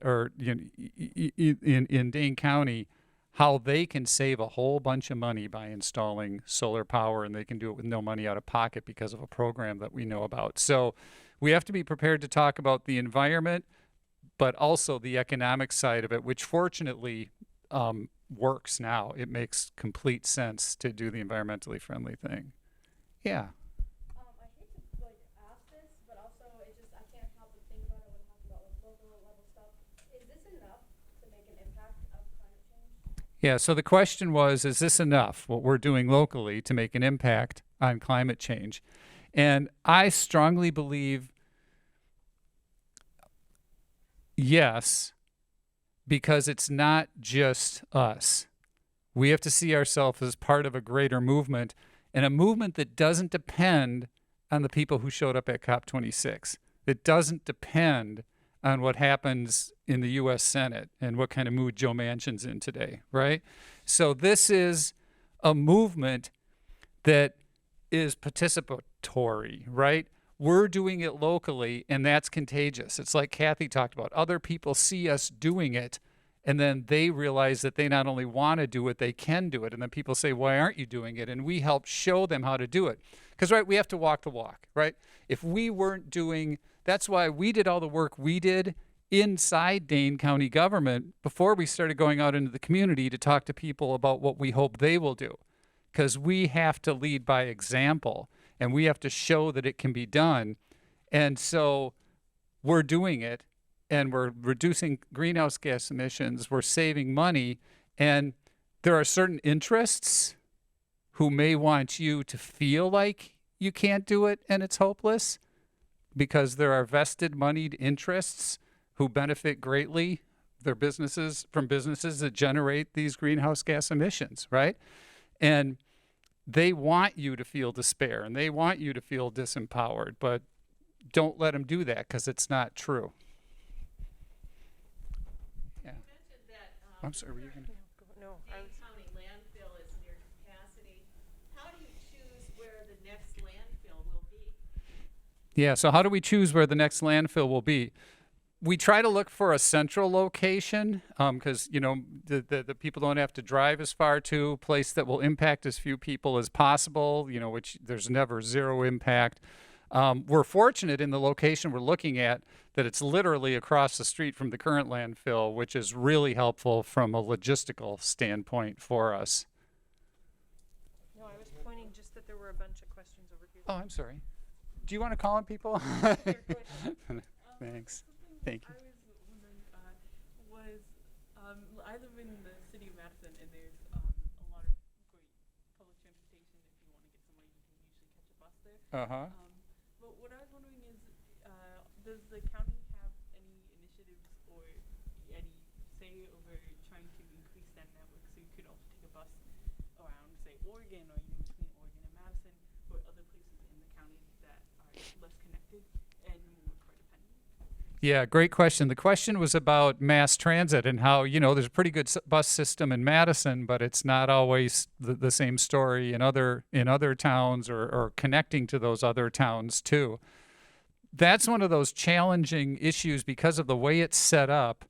Dane County, how they can save a whole bunch of money by installing solar power, and they can do it with no money out of pocket because of a program that we know about. So we have to be prepared to talk about the environment, but also the economic side of it, which fortunately works now. It makes complete sense to do the environmentally friendly thing. Yeah. I hate to ask this, but also I can't help but think about it when talking about local level stuff. Is this enough to make an impact of climate change? Yeah, so the question was, is this enough, what we're doing locally, to make an impact on climate change? And I strongly believe yes, because it's not just us. We have to see ourselves as part of a greater movement, and a movement that doesn't depend on the people who showed up at COP26. It doesn't depend on what happens in the U.S. Senate and what kind of mood Joe Manchin's in today, right? So this is a movement that is participatory, right? We're doing it locally, and that's contagious. It's like Kathy talked about. Other people see us doing it, and then they realize that they not only want to do it, they can do it. And then people say, why aren't you doing it? And we help show them how to do it. Because, right, we have to walk the walk, right? If we weren't doing, that's why we did all the work we did inside Dane County government before we started going out into the community to talk to people about what we hope they will do. Because we have to lead by example. And we have to show that it can be done. And so we're doing it, and we're reducing greenhouse gas emissions, we're saving money, and there are certain interests who may want you to feel like you can't do it and it's hopeless, because there are vested moneyed interests who benefit greatly from businesses that generate these greenhouse gas emissions, right? And they want you to feel despair, and they want you to feel disempowered, but don't let them do that, because it's not true. Yeah. You mentioned that I'm sorry, were you going to? No, Dane County landfill is near capacity. How do you choose where the next landfill will be? Yeah, so how do we choose where the next landfill will be? We try to look for a central location because, the people don't have to drive as far to a place that will impact as few people as possible, which there's never zero impact. We're fortunate in the location we're looking at that it's literally across the street from the current landfill, which is really helpful from a logistical standpoint for us. No, I was pointing just that there were a bunch of questions over here. Oh, I'm sorry. Do you want to call on people? Thanks. Thank you. I was wondering, I live in the city of Madison, and there's a lot of great public transportation. If you want to get somewhere, you can usually catch a bus there. Uh-huh. But what I was wondering is, does the county have any initiatives or any say over trying to increase that network so you could also take a bus around, say, Oregon, or even between Oregon and Madison, or other places in the county that are less connected and more car dependent? Yeah, great question. The question was about mass transit and how, there's a pretty good bus system in Madison, but it's not always the same story in other towns or connecting to those other towns too. That's one of those challenging issues because of the way it's set up.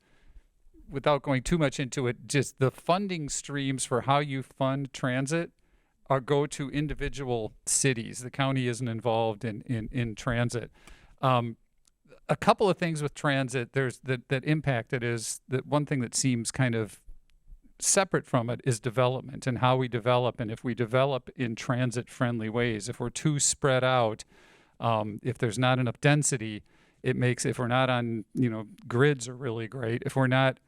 Without going too much into it, just the funding streams for how you fund transit go to individual cities. The county isn't involved in transit. A couple of things with transit that impact it is that one thing that seems kind of separate from it is development and how we develop, and if we develop in transit-friendly ways. If we're too spread out, if there's not enough density, if we're not on, grids are really great. If we're not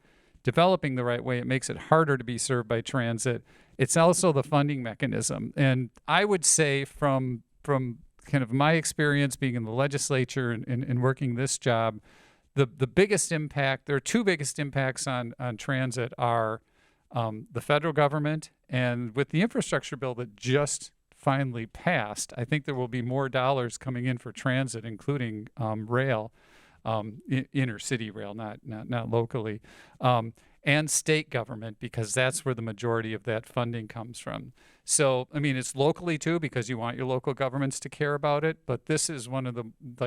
developing the right way, it makes it harder to be served by transit. It's also the funding mechanism. And I would say from kind of my experience being in the legislature and working this job, the biggest impact, there are two biggest impacts on transit are the federal government, and with the infrastructure bill that just finally passed, I think there will be more dollars coming in for transit, including rail. Inner city rail, not locally, and state government, because that's where the majority of that funding comes from. So, it's locally too, because you want your local governments to care about it, but this is one of the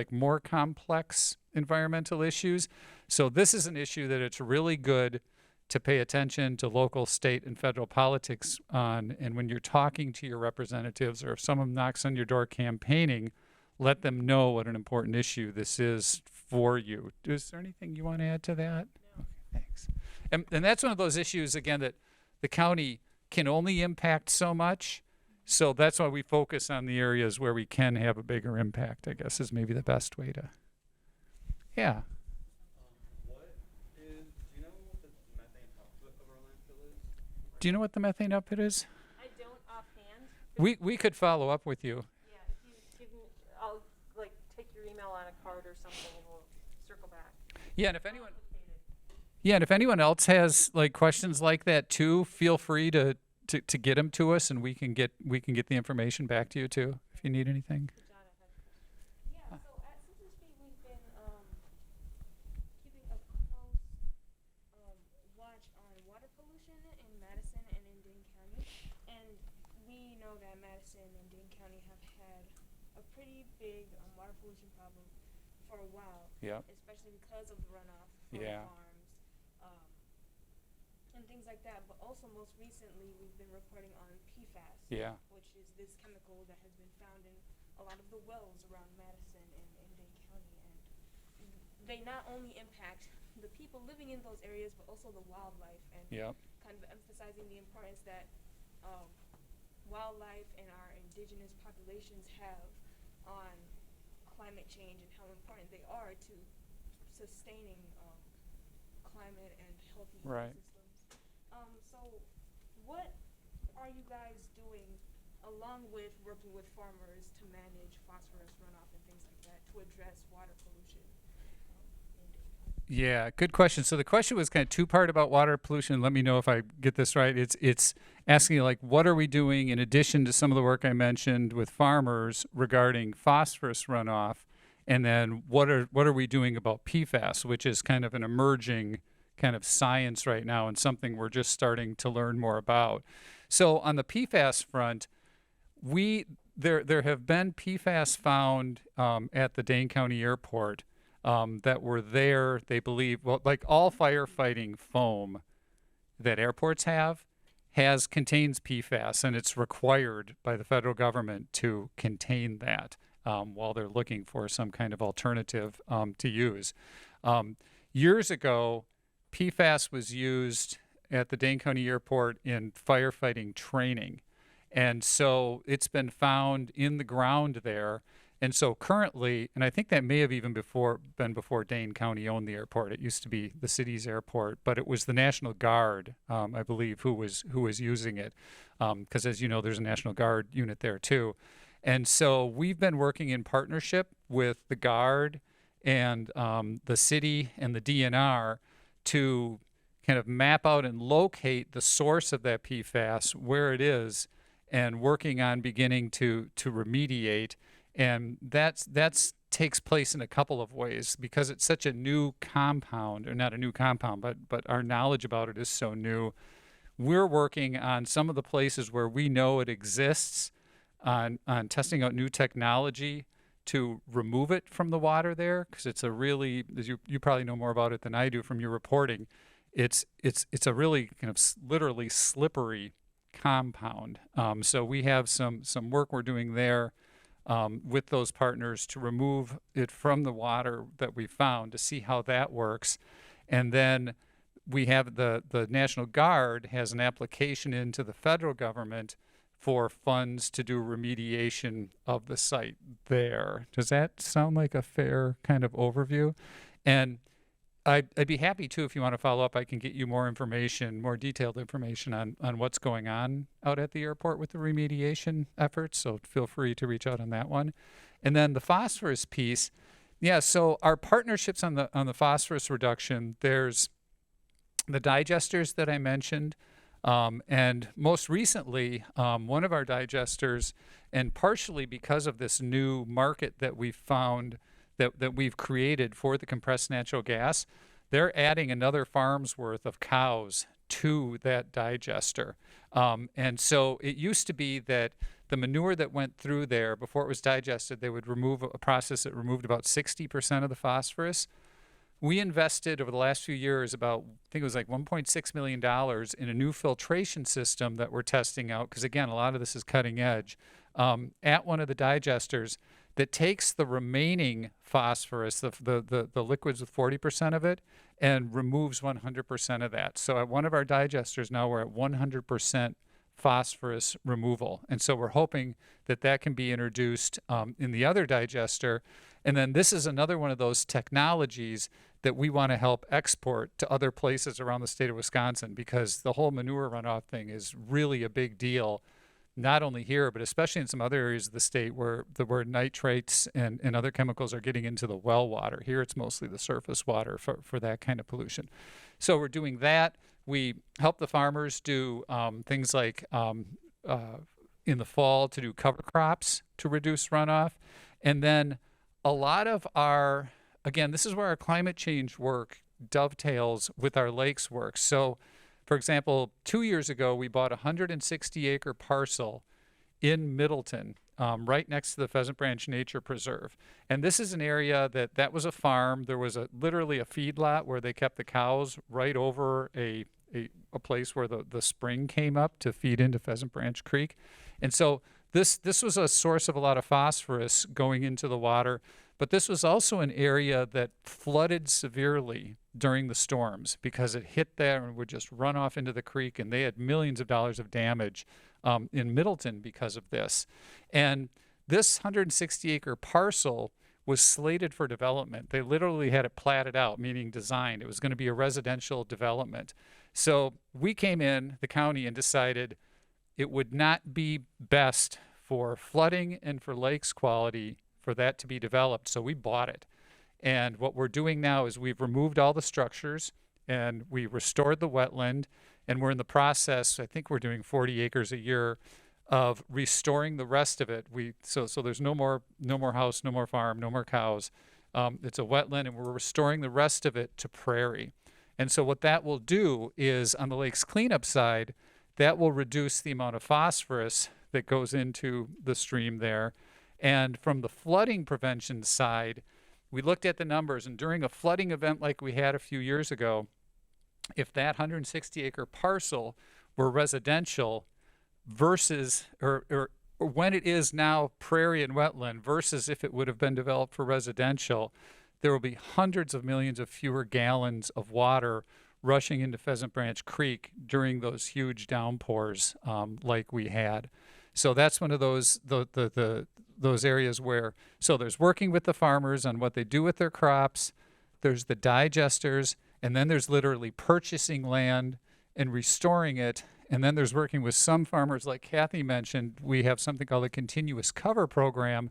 more complex environmental issues. So this is an issue that it's really good to pay attention to local, state, and federal politics on, and when you're talking to your representatives, or if someone knocks on your door campaigning, let them know what an important issue this is for you. Is there anything you want to add to that? No. Okay, thanks. And that's one of those issues, again, that the county can only impact so much. So that's why we focus on the areas where we can have a bigger impact, I guess, is maybe the best way to. Yeah. Do you know what the methane output is? I don't offhand. We could follow up with you. Yeah, if you give me, I'll take your email on a card or something, and we'll circle back. Yeah, and if anyone else has questions like that too, feel free to get them to us, and we can get the information back to you too if you need anything. Yeah, so at Citizen Speak, we've been keeping a close watch on water pollution in Madison and in Dane County, and we know that Madison and Dane County have had a pretty big water pollution problem for a while. Yep. Especially because of the runoff from farms and things like that. But also, most recently, we've been reporting on PFAS, which is this chemical that has been found in a lot of the wells around Madison and Dane County, and they not only impact the people living in those areas, but also the wildlife, and kind of emphasizing the importance that wildlife and our indigenous populations have on climate change and how important they are to sustaining climate and healthy ecosystems. So what are you guys doing along with working with farmers to manage phosphorus runoff and things like that to address water pollution? Yeah, good question. So the question was kind of two-part about water pollution. Let me know if I get this right. It's asking what are we doing in addition to some of the work I mentioned with farmers regarding phosphorus runoff, and then what are we doing about PFAS, which is kind of an emerging kind of science right now and something we're just starting to learn more about. So on the PFAS front, there have been PFAS found at the Dane County Airport that were there, they believe, all firefighting foam that airports contains PFAS, and it's required by the federal government to contain that while they're looking for some kind of alternative to use. Years ago, PFAS was used at the Dane County Airport in firefighting training. And so it's been found in the ground there. And so currently, and I think that may have even been before Dane County owned the airport. It used to be the city's airport, but it was the National Guard, I believe, who was using it. Because as you know, there's a National Guard unit there too. And so we've been working in partnership with the Guard and the city and the DNR to kind of map out and locate the source of that PFAS, where it is, and working on beginning to remediate. And that's takes place in a couple of ways because it's such a new compound, or not a new compound, but our knowledge about it is so new. We're working on some of the places where we know it exists on testing out new technology to remove it from the water there, because it's a really, as you probably know more about it than I do from your reporting, it's a really kind of literally slippery compound. So we have some work we're doing there with those partners to remove it from the water that we found to see how that works. And then we have the National Guard has an application into the federal government for funds to do remediation of the site there. Does that sound like a fair kind of overview? And I'd be happy to, if you want to follow up, I can get you more information, more detailed information on what's going on out at the airport with the remediation efforts. So feel free to reach out on that one. And then the phosphorus piece, yeah. So our partnerships on the phosphorus reduction, there's the digesters that I mentioned, and most recently, one of our digesters, and partially because of this new market that we found that we've created for the compressed natural gas, they're adding another farm's worth of cows to that digester. And so it used to be that the manure that went through there before it was digested, they would remove a process that removed about 60% of the phosphorus. We invested over the last few years about, I think it was like $1.6 million in a new filtration system that we're testing out, because again, a lot of this is cutting edge, at one of the digesters that takes the remaining phosphorus, the liquids with 40% of it, and removes 100% of that. So at one of our digesters now we're at 100% phosphorus removal. And so we're hoping that that can be introduced in the other digester. And then this is another one of those technologies that we want to help export to other places around the state of Wisconsin, because the whole manure runoff thing is really a big deal, not only here, but especially in some other areas of the state where nitrates and other chemicals are getting into the well water. Here it's mostly the surface water for that kind of pollution. So we're doing that. We help the farmers do things like in the fall to do cover crops to reduce runoff. And then a lot of our, again, this is where our climate change work dovetails with our lakes work. So, for example, 2 years ago, we bought a 160-acre parcel in Middleton, right next to the Pheasant Branch Nature Preserve. And this is an area that was a farm. There was literally a feedlot where they kept the cows right over a place where the spring came up to feed into Pheasant Branch Creek. And so this was a source of a lot of phosphorus going into the water, but this was also an area that flooded severely during the storms because it hit there and would just run off into the creek, and they had millions of dollars of damage in Middleton because of this. And this 160-acre parcel was slated for development. They literally had it platted out, meaning designed. It was going to be a residential development. So we came in, the county, and decided it would not be best for flooding and for lakes quality for that to be developed. So we bought it. And what we're doing now is we've removed all the structures and we restored the wetland, and we're in the process, I think we're doing 40 acres a year, of restoring the rest of it. So there's no more house, no more farm, no more cows. It's a wetland, and we're restoring the rest of it to prairie. And so what that will do is, on the lake's cleanup side, that will reduce the amount of phosphorus that goes into the stream there. And from the flooding prevention side, we looked at the numbers, and during a flooding event like we had a few years ago, if that 160-acre parcel were residential versus, or when it is now prairie and wetland versus if it would have been developed for residential, there will be hundreds of millions of fewer gallons of water rushing into Pheasant Branch Creek during those huge downpours like we had. So that's one of those those areas where, so there's working with the farmers on what they do with their crops, there's the digesters, and then there's literally purchasing land and restoring it, and then there's working with some farmers, like Kathy mentioned. We have something called a continuous cover program,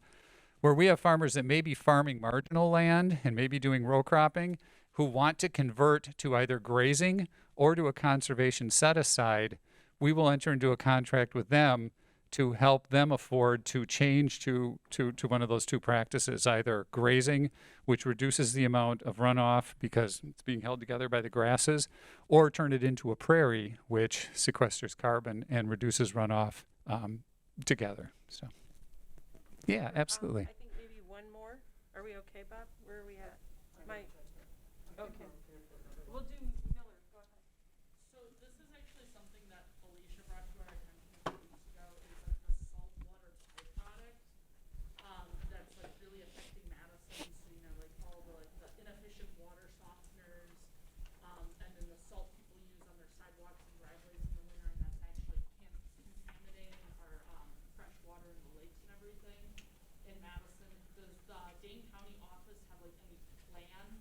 where we have farmers that may be farming marginal land and maybe doing row cropping, who want to convert to either grazing or to a conservation set-aside. We will enter into a contract with them to help them afford to change to one of those two practices, either grazing, which reduces the amount of runoff because it's being held together by the grasses, or turn it into a prairie, which sequesters carbon and reduces runoff together. So, yeah, absolutely. I think maybe one more. Are we okay, Bob? Where are we at? Okay. We'll do Miller. Go ahead. So this is actually something that Alicia brought to our attention a few weeks ago, is like the saltwater byproduct that's like really affecting Madison. So, you know, like all the inefficient water softeners, and then the salt people use on their sidewalks and driveways in the winter, and that's actually contaminating our fresh water in the lakes and everything in Madison. Does the Dane County office have like any plan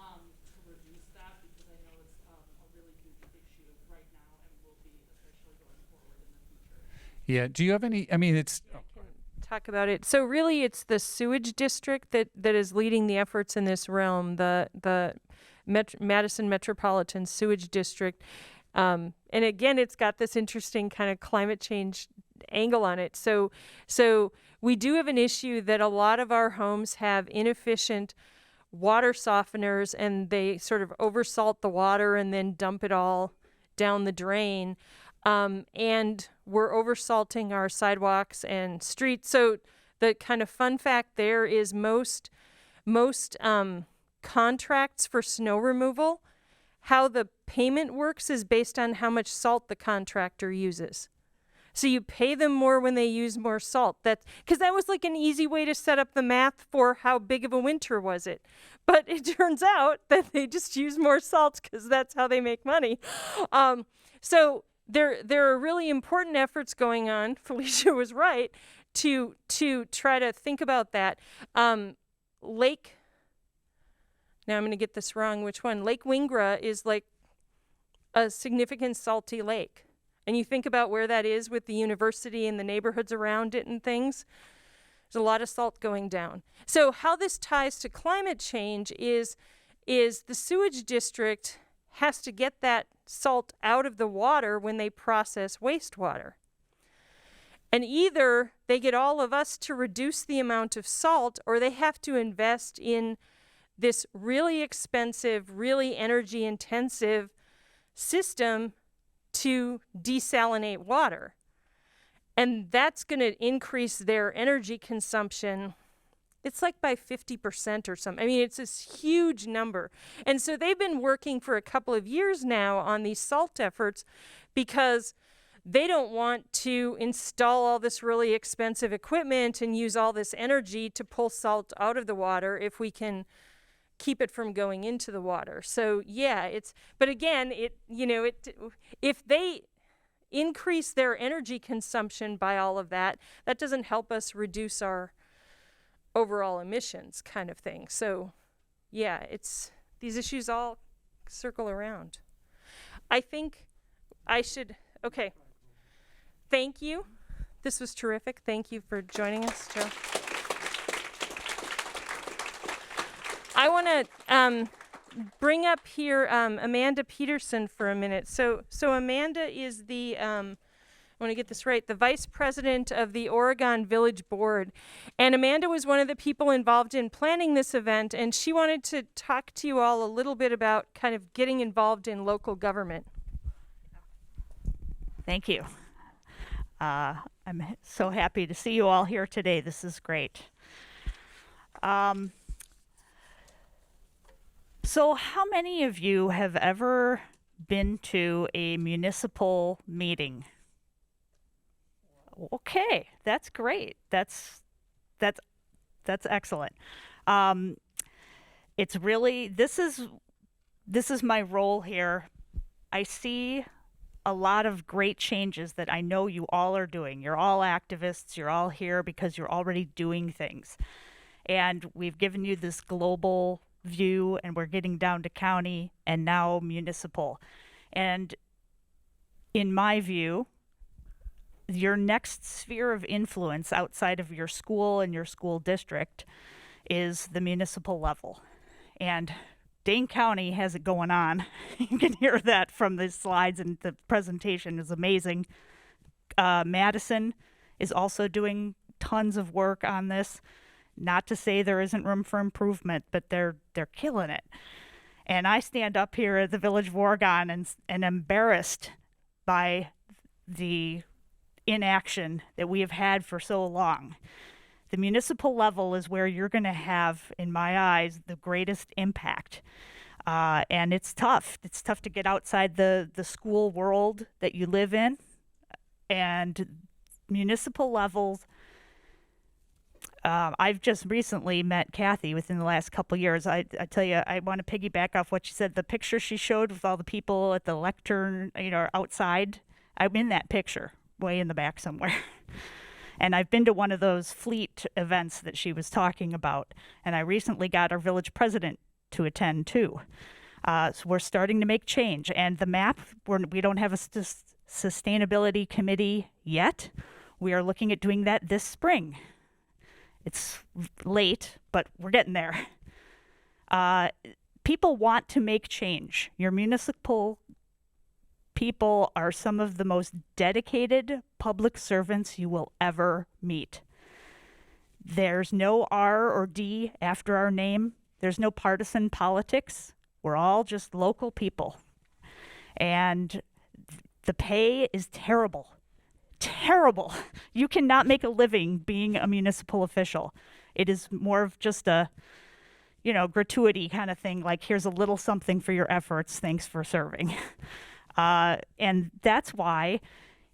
to reduce that? Because I know it's a really huge issue right now and will be especially going forward in the future. Yeah. Do you have any? I mean, it's. Talk about it. So really, it's the sewage district that is leading the efforts in this realm. The Madison Metropolitan Sewage District, and again, it's got this interesting kind of climate change angle on it. So we do have an issue that a lot of our homes have inefficient water softeners, and they sort of oversalt the water and then dump it all down the drain. And we're oversalting our sidewalks and streets. So the kind of fun fact there is most contracts for snow removal, how the payment works is based on how much salt the contractor uses. So you pay them more when they use more salt. Because that was like an easy way to set up the math for how big of a winter was it. But it turns out that they just use more salt because that's how they make money. So there are really important efforts going on. Felicia was right to try to think about that. Lake. Now I'm going to get this wrong. Which one? Lake Wingra is like a significant salty lake. And you think about where that is with the university and the neighborhoods around it and things, there's a lot of salt going down. So how this ties to climate change is the sewage district has to get that salt out of the water when they process wastewater. And either they get all of us to reduce the amount of salt, or they have to invest in this really expensive, really energy intensive system to desalinate water. And that's going to increase their energy consumption. It's like by 50% or something. I mean, it's this huge number. And so they've been working for a couple of years now on these salt efforts because they don't want to install all this really expensive equipment and use all this energy to pull salt out of the water if we can keep it from going into the water. So yeah, but again, if they increase their energy consumption by all of that, that doesn't help us reduce our overall emissions kind of thing. So yeah, these issues all circle around. I think okay. Thank you. This was terrific. Thank you for joining us, Joe. I want to bring up here Amanda Peterson for a minute. So Amanda is I want to get this right, the vice president of the Oregon Village Board. And Amanda was one of the people involved in planning this event, and she wanted to talk to you all a little bit about kind of getting involved in local government. Thank you. I'm so happy to see you all here today. This is great. So how many of you have ever been to a municipal meeting? Okay, that's great. That's excellent. It's really, this is my role here. I see a lot of great changes that I know you all are doing. You're all activists. You're all here because you're already doing things. And we've given you this global view, and we're getting down to county and now municipal. And in my view, your next sphere of influence outside of your school and your school district is the municipal level. And Dane County has it going on. You can hear that from the slides, and the presentation is amazing. Madison is also doing tons of work on this. Not to say there isn't room for improvement, but they're killing it. And I stand up here at the Village of Oregon and embarrassed by the inaction that we have had for so long. The municipal level is where you're going to have, in my eyes, the greatest impact. And it's tough. It's tough to get outside the school world that you live in. And municipal levels, I've just recently met Kathy within the last couple of years. I tell you, I want to piggyback off what she said. The picture she showed with all the people at the lectern, outside, I'm in that picture, way in the back somewhere. And I've been to one of those fleet events that she was talking about. And I recently got our village president to attend too. So we're starting to make change. And the map, we don't have a sustainability committee yet. We are looking at doing that this spring. It's late, but we're getting there. People want to make change. Your municipal people are some of the most dedicated public servants you will ever meet. There's no R or D after our name. There's no partisan politics. We're all just local people. And the pay is terrible. Terrible. You cannot make a living being a municipal official. It is more of just a, gratuity kind of thing, like here's a little something for your efforts, thanks for serving. And that's why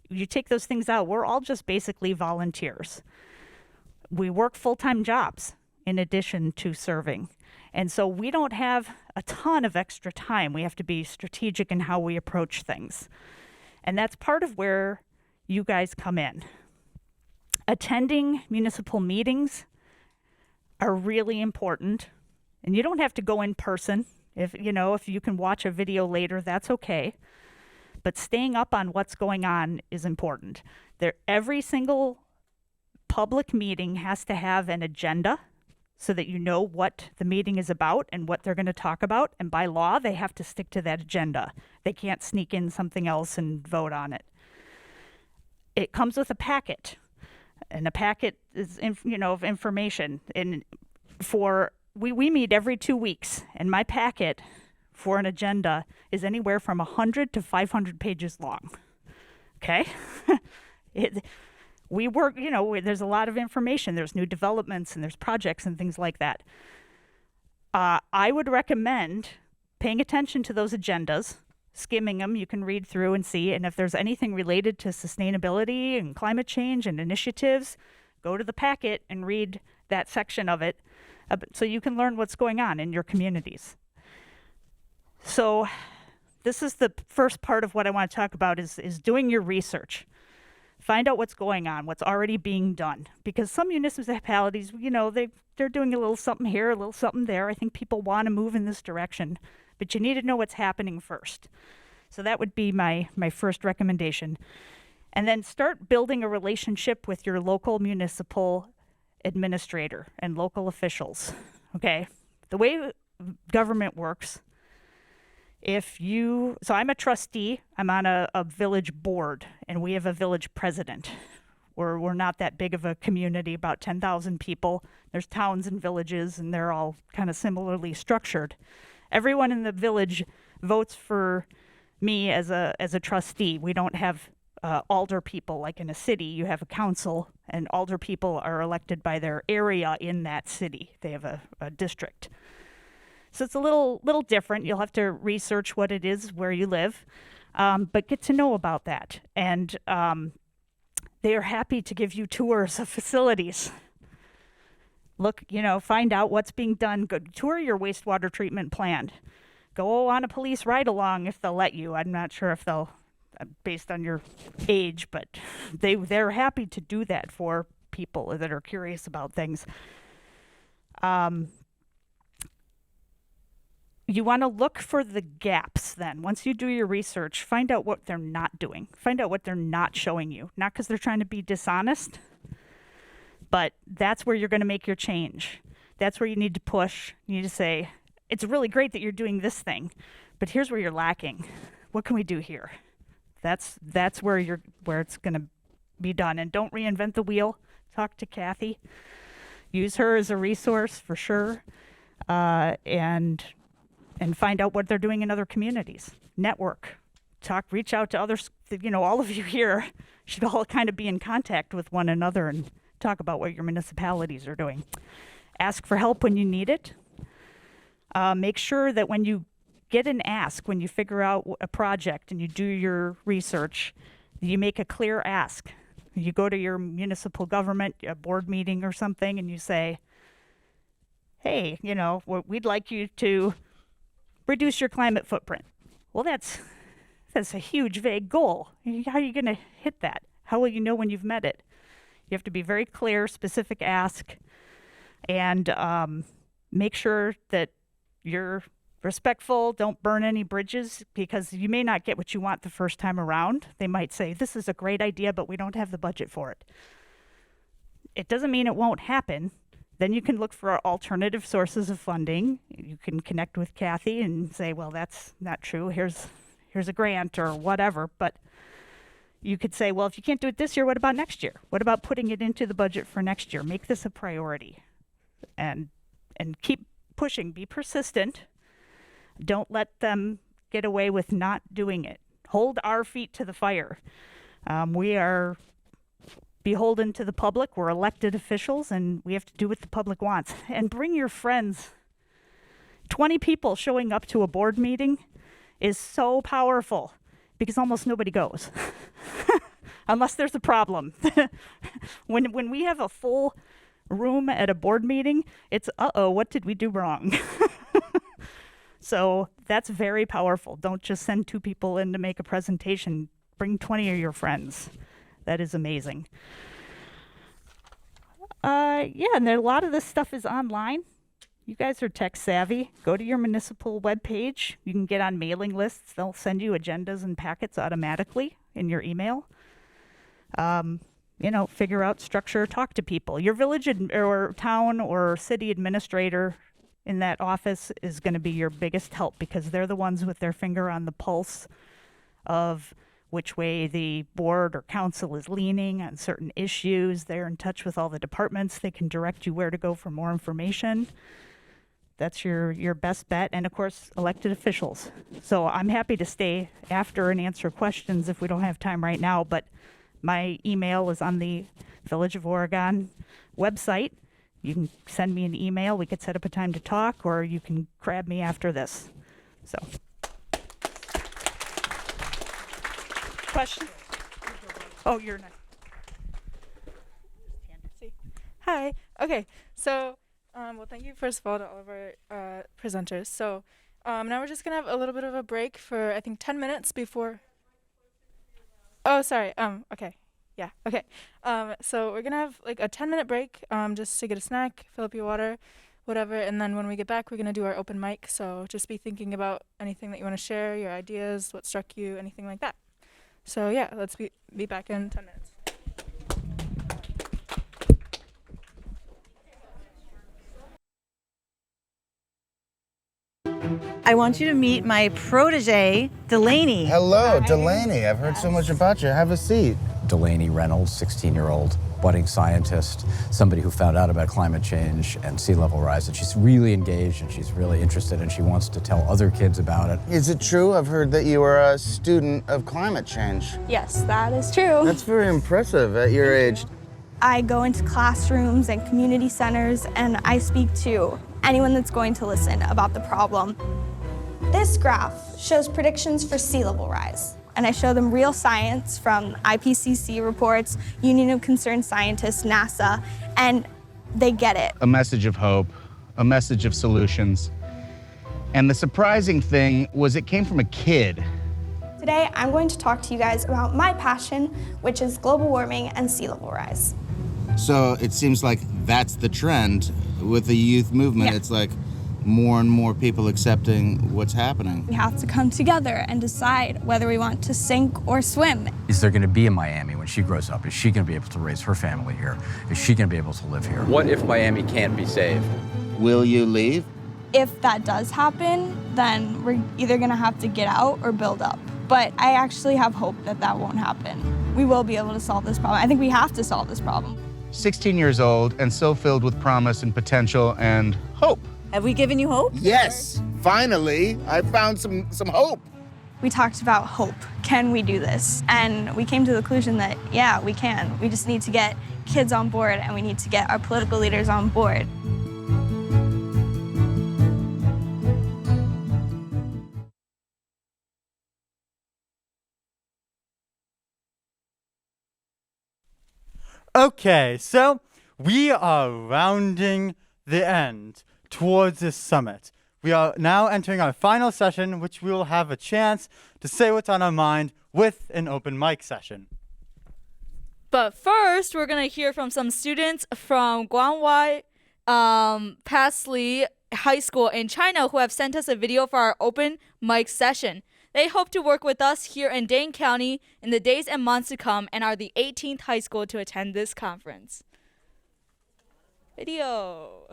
you take those things out. We're all just basically volunteers. We work full-time jobs in addition to serving. And so we don't have a ton of extra time. We have to be strategic in how we approach things. And that's part of where you guys come in. Attending municipal meetings are really important. And you don't have to go in person. If you can watch a video later, that's okay. But staying up on what's going on is important. Every single public meeting has to have an agenda so that you know what the meeting is about and what they're going to talk about. And by law, they have to stick to that agenda. They can't sneak in something else and vote on it. It comes with a packet, and a packet is, of information. And we meet every 2 weeks, and my packet for an agenda is anywhere from 100 to 500 pages long. Okay, we work. There's a lot of information. There's new developments, and there's projects and things like that. I would recommend paying attention to those agendas. Skimming them, you can read through and see, and if there's anything related to sustainability and climate change and initiatives, go to the packet and read that section of it so you can learn what's going on in your communities. So this is the first part of what I want to talk about is doing your research. Find out what's going on, what's already being done, because some municipalities, they're doing a little something here, a little something there. I think people want to move in this direction, but you need to know what's happening first. So that would be my first recommendation. And then start building a relationship with your local municipal administrator and local officials. Okay? The way government works, so I'm a trustee, I'm on a village board, and we have a village president. We're not that big of a community, about 10,000 people. There's towns and villages, and they're all kind of similarly structured. Everyone in the village votes for me as a trustee. We don't have alder people like in a city. You have a council, and alder people are elected by their area in that city. They have a district. So it's a little different. You'll have to research what it is where you live, but get to know about that. And they are happy to give you tours of facilities. Look, find out what's being done. Go tour your wastewater treatment plant. Go on a police ride-along if they'll let you. I'm not sure if they'll, based on your age, but they're happy to do that for people that are curious about things. You want to look for the gaps then. Once you do your research, find out what they're not doing. Find out what they're not showing you. Not because they're trying to be dishonest, but that's where you're going to make your change. That's where you need to push. You need to say, it's really great that you're doing this thing, but here's where you're lacking. What can we do here? That's where it's going to be done. And don't reinvent the wheel. Talk to Kathy. Use her as a resource for sure. And find out what they're doing in other communities. Network. Reach out to others. All of you here should all kind of be in contact with one another and talk about what your municipalities are doing. Ask for help when you need it. Make sure that when you get an ask, when you figure out a project and you do your research, you make a clear ask. You go to your municipal government, a board meeting or something, and you say, hey, we'd like you to reduce your climate footprint. Well, that's a huge, vague goal. How are you going to hit that? How will you know when you've met it? You have to be very clear, specific ask, and make sure that you're respectful. Don't burn any bridges, because you may not get what you want the first time around. They might say, this is a great idea, but we don't have the budget for it. It doesn't mean it won't happen. Then you can look for alternative sources of funding. You can connect with Kathy and say, well, that's not true. Here's a grant or whatever. But you could say, well, if you can't do it this year, what about next year? What about putting it into the budget for next year? Make this a priority and keep pushing. Be persistent. Don't let them get away with not doing it. Hold our feet to the fire. We are beholden to the public. We're elected officials, and we have to do what the public wants. And bring your friends. 20 people showing up to a board meeting is so powerful, because almost nobody goes. Unless there's a problem. When we have a full room at a board meeting, it's, what did we do wrong? So that's very powerful. Don't just send 2 people in to make a presentation. Bring 20 of your friends. That is amazing. And a lot of this stuff is online. You guys are tech savvy. Go to your municipal webpage. You can get on mailing lists. They'll send you agendas and packets automatically in your email. Figure out structure, talk to people. Your village or town or city administrator in that office is going to be your biggest help, because they're the ones with their finger on the pulse of which way the board or council is leaning on certain issues. They're in touch with all the departments. They can direct you where to go for more information. That's your best bet. And of course, elected officials. So I'm happy to stay after and answer questions if we don't have time right now, but my email is on the Village of Oregon website. You can send me an email. We could set up a time to talk, or you can grab me after this. So. Question? Oh, you're next. Hi. Okay. So, thank you first of all to all of our presenters. So, now we're just gonna have a little bit of a break for, I think, 10 minutes before. Oh, sorry. Okay. Yeah. Okay. So we're gonna have like a 10-minute break, just to get a snack, fill up your water, whatever, and then when we get back, we're gonna do our open mic. So just be thinking about anything that you want to share, your ideas, what struck you, anything like that. So yeah, let's be back in 10 minutes. I want you to meet my protege, Delaney. Hello, Delaney. I've heard so much about you. Have a seat. Delaney Reynolds, 16-year-old budding scientist, somebody who found out about climate change and sea level rise, and she's really engaged and she's really interested and she wants to tell other kids about it. Is it true? I've heard that you are a student of climate change. Yes, that is true. That's very impressive at your age. I go into classrooms and community centers and I speak to anyone that's going to listen about the problem. This graph shows predictions for sea level rise. And I show them real science from IPCC reports, Union of Concerned Scientists, NASA, and they get it. A message of hope, a message of solutions. And the surprising thing was it came from a kid. Today, I'm going to talk to you guys about my passion, which is global warming and sea level rise. So it seems like that's the trend with the youth movement. Yeah. It's like more and more people accepting what's happening. We have to come together and decide whether we want to sink or swim. Is there going to be a Miami when she grows up? Is she going to be able to raise her family here? Is she going to be able to live here? What if Miami can't be saved? Will you leave? If that does happen, then we're either going to have to get out or build up. But I actually have hope that that won't happen. we will be able to solve this problem. I think we have to solve this problem. 16 years old and so filled with promise and potential and hope. Have we given you hope? Yes, finally, I found some hope. We talked about hope. Can we do this? And we came to the conclusion that, yeah, we can. We just need to get kids on board, and we need to get our political leaders on board. Okay, so we are rounding the end towards this summit. We are now entering our final session, which we will have a chance to say what's on our mind with an open mic session. But first, we're going to hear from some students from Guangwai Pasli High School in China who have sent us a video for our open mic session. They hope to work with us here in Dane County in the days and months to come and are the 18th high school to attend this conference. Video.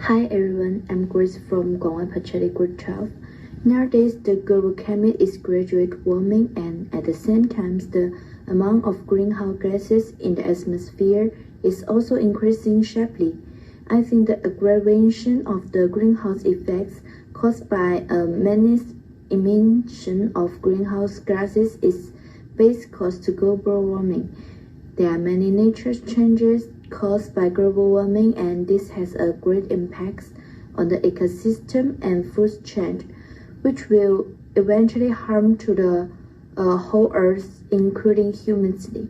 Hi everyone, I'm Grace from Guangwai Pacheli Grade 12. Nowadays, the global climate is gradually warming, and at the same time, the amount of greenhouse gases in the atmosphere is also increasing sharply. I think the aggravation of the greenhouse effects caused by many emission of greenhouse gases is base cause to global warming. There are many nature changes caused by global warming, and this has a great impact on the ecosystem and food chain, which will eventually harm to the whole Earth, including humanity.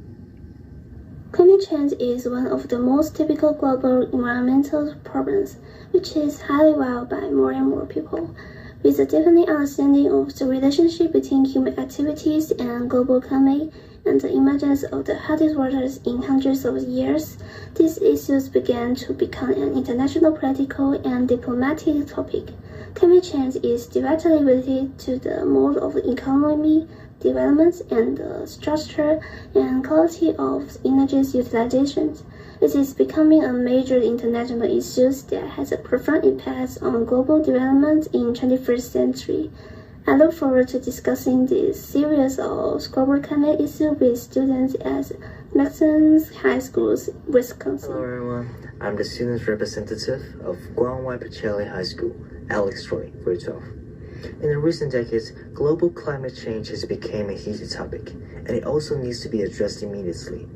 Climate change is one of the most typical global environmental problems, which is highly valued by more and more people. With a deepening understanding of the relationship between human activities and global climate, and the emergence of the hottest waters in hundreds of years, these issues began to become an international political and diplomatic topic. Climate change is directly related to the mode of economy, development, and the structure and quality of energy utilization. It is becoming a major international issue that has a profound impact on global development in 21st century. I look forward to discussing this series of global climate issues with students at Madison High School's Wisconsin. Hello everyone, I'm the student representative of Guangwai Pacheli High School, Alex Troy, grade 12. In the recent decades, global climate change has become a heated topic, and it also needs to be addressed immediately.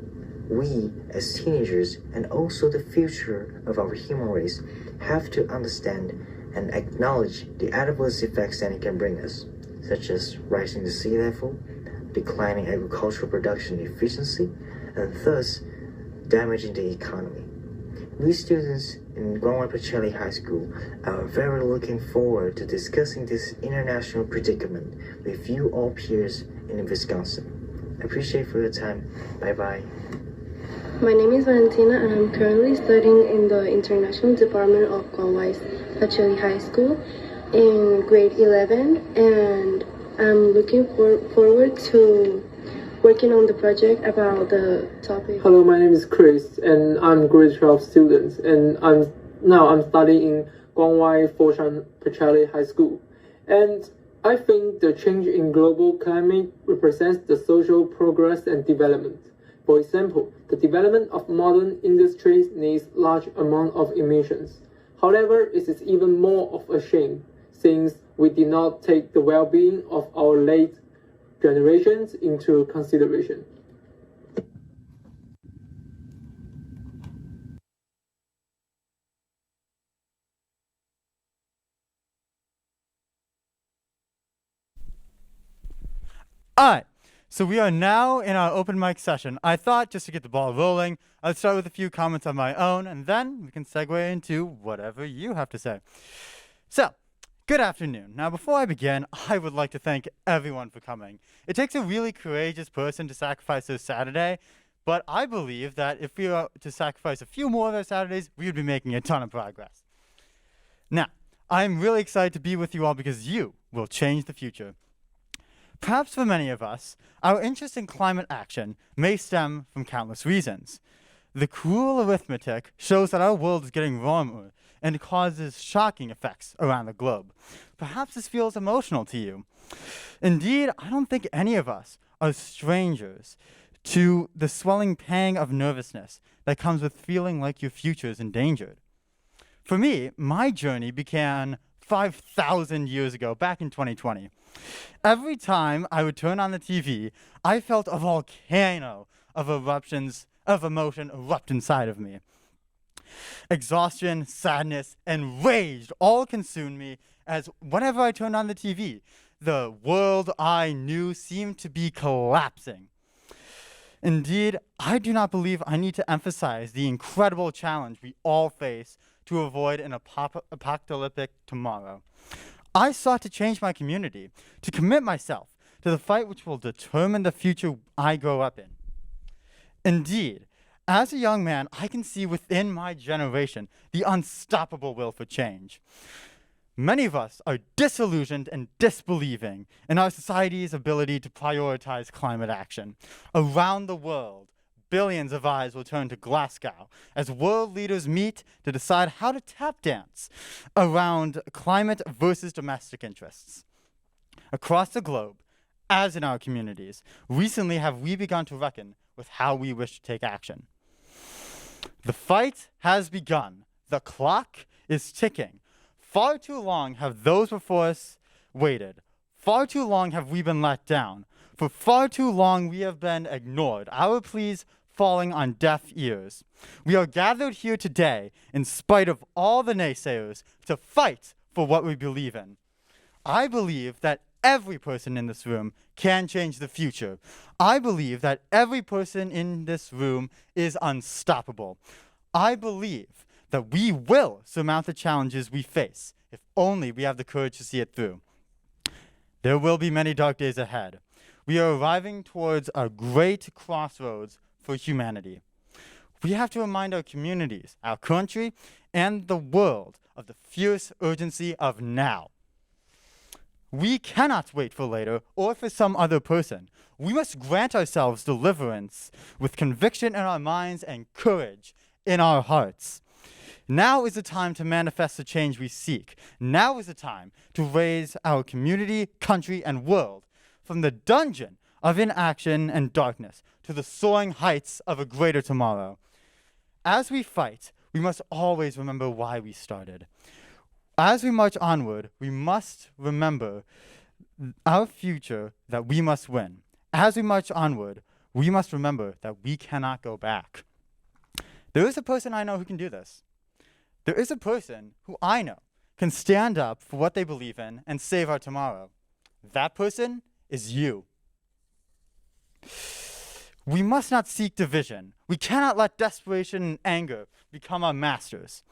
We, as teenagers, and also the future of our human race, have to understand and acknowledge the adverse effects that it can bring us, such as rising the sea level, declining agricultural production efficiency, and thus damaging the economy. We students in Guangwai Pacheli High School are very looking forward to discussing this international predicament with you all peers in Wisconsin. I appreciate for your time. Bye-bye. My name is Valentina, and I'm currently studying in the International Department of Guangwai's Pacheli High School in grade 11, and I'm looking forward to working on the project about the topic. Hello, my name is Chris, and I'm grade 12 student, and I'm studying in Guangwai Foshan Pacheli High School. And I think the change in global climate represents the social progress and development. For example, the development of modern industries needs large amount of emissions. However, it is even more of a shame, since we did not take the well-being of our late generations into consideration. All right, so we are now in our open mic session. I thought, just to get the ball rolling, I'd start with a few comments of my own, and then we can segue into whatever you have to say. So, good afternoon. Now, before I begin, I would like to thank everyone for coming. It takes a really courageous person to sacrifice their Saturday, but I believe that if we were to sacrifice a few more of our Saturdays, we would be making a ton of progress. Now, I'm really excited to be with you all because you will change the future. Perhaps for many of us, our interest in climate action may stem from countless reasons. The cruel arithmetic shows that our world is getting warmer, and causes shocking effects around the globe. Perhaps this feels emotional to you. Indeed, I don't think any of us are strangers to the swelling pang of nervousness that comes with feeling like your future is endangered. For me, my journey began 5,000 years ago, back in 2020. Every time I would turn on the TV, I felt a volcano of emotion erupt inside of me. Exhaustion, sadness, and rage all consumed me as whenever I turned on the TV, the world I knew seemed to be collapsing. Indeed, I do not believe I need to emphasize the incredible challenge we all face to avoid an apocalyptic tomorrow. I sought to change my community, to commit myself to the fight which will determine the future I grow up in. Indeed, as a young man, I can see within my generation the unstoppable will for change. Many of us are disillusioned and disbelieving in our society's ability to prioritize climate action. Around the world, billions of eyes will turn to Glasgow as world leaders meet to decide how to tap dance around climate versus domestic interests. Across the globe, as in our communities, recently have we begun to reckon with how we wish to take action. The fight has begun. The clock is ticking. Far too long have those before us waited. Far too long have we been let down. For far too long we have been ignored, our pleas falling on deaf ears. We are gathered here today, in spite of all the naysayers, to fight for what we believe in. I believe that every person in this room can change the future. I believe that every person in this room is unstoppable. I believe that we will surmount the challenges we face if only we have the courage to see it through. There will be many dark days ahead. We are arriving towards a great crossroads for humanity. We have to remind our communities, our country, and the world of the fierce urgency of now. We cannot wait for later or for some other person. We must grant ourselves deliverance with conviction in our minds and courage in our hearts. Now is the time to manifest the change we seek. Now is the time to raise our community, country, and world from the dungeon of inaction and darkness to the soaring heights of a greater tomorrow. As we fight, we must always remember why we started. As we march onward, we must remember our future that we must win. As we march onward, we must remember that we cannot go back. There is a person I know who can do this. There is a person who I know can stand up for what they believe in and save our tomorrow. That person is you. We must not seek division. We cannot let desperation and anger become our masters.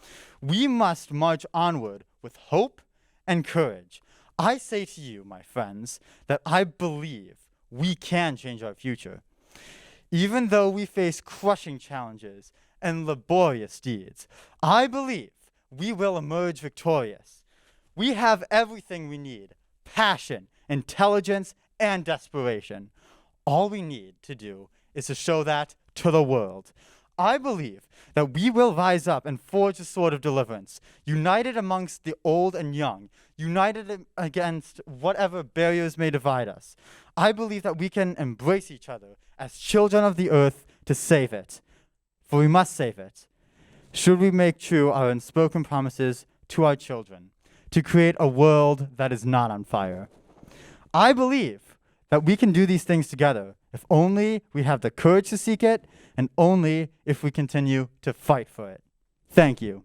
We must march onward with hope and courage. I say to you, my friends, that I believe we can change our future. Even though we face crushing challenges and laborious deeds, I believe we will emerge victorious. We have everything we need: passion, intelligence, and desperation. All we need to do is to show that to the world. I believe that we will rise up and forge a sword of deliverance, united amongst the old and young, united against whatever barriers may divide us. I believe that we can embrace each other as children of the earth to save it. For we must save it. Should we make true our unspoken promises to our children, to create a world that is not on fire. I believe that we can do these things together if only we have the courage to seek it and only if we continue to fight for it. Thank you.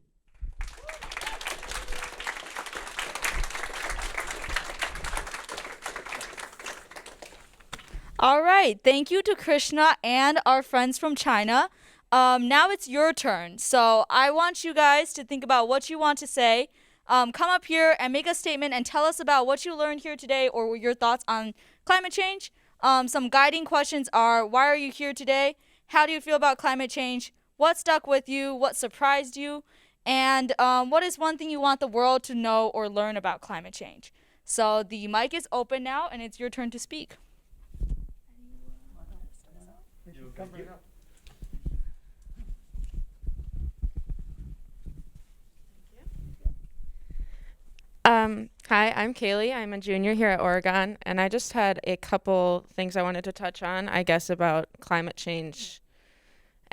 All right, thank you to Krishna and our friends from China. Now it's your turn. So I want you guys to think about what you want to say. Come up here and make a statement and tell us about what you learned here today or your thoughts on climate change. Some guiding questions are: why are you here today? How do you feel about climate change? What stuck with you? What surprised you? And what is one thing you want the world to know or learn about climate change? So the mic is open now and it's your turn to speak. Hi, I'm Kaylee. I'm a junior here at Oregon, and I just had a couple things I wanted to touch on, I guess, about climate change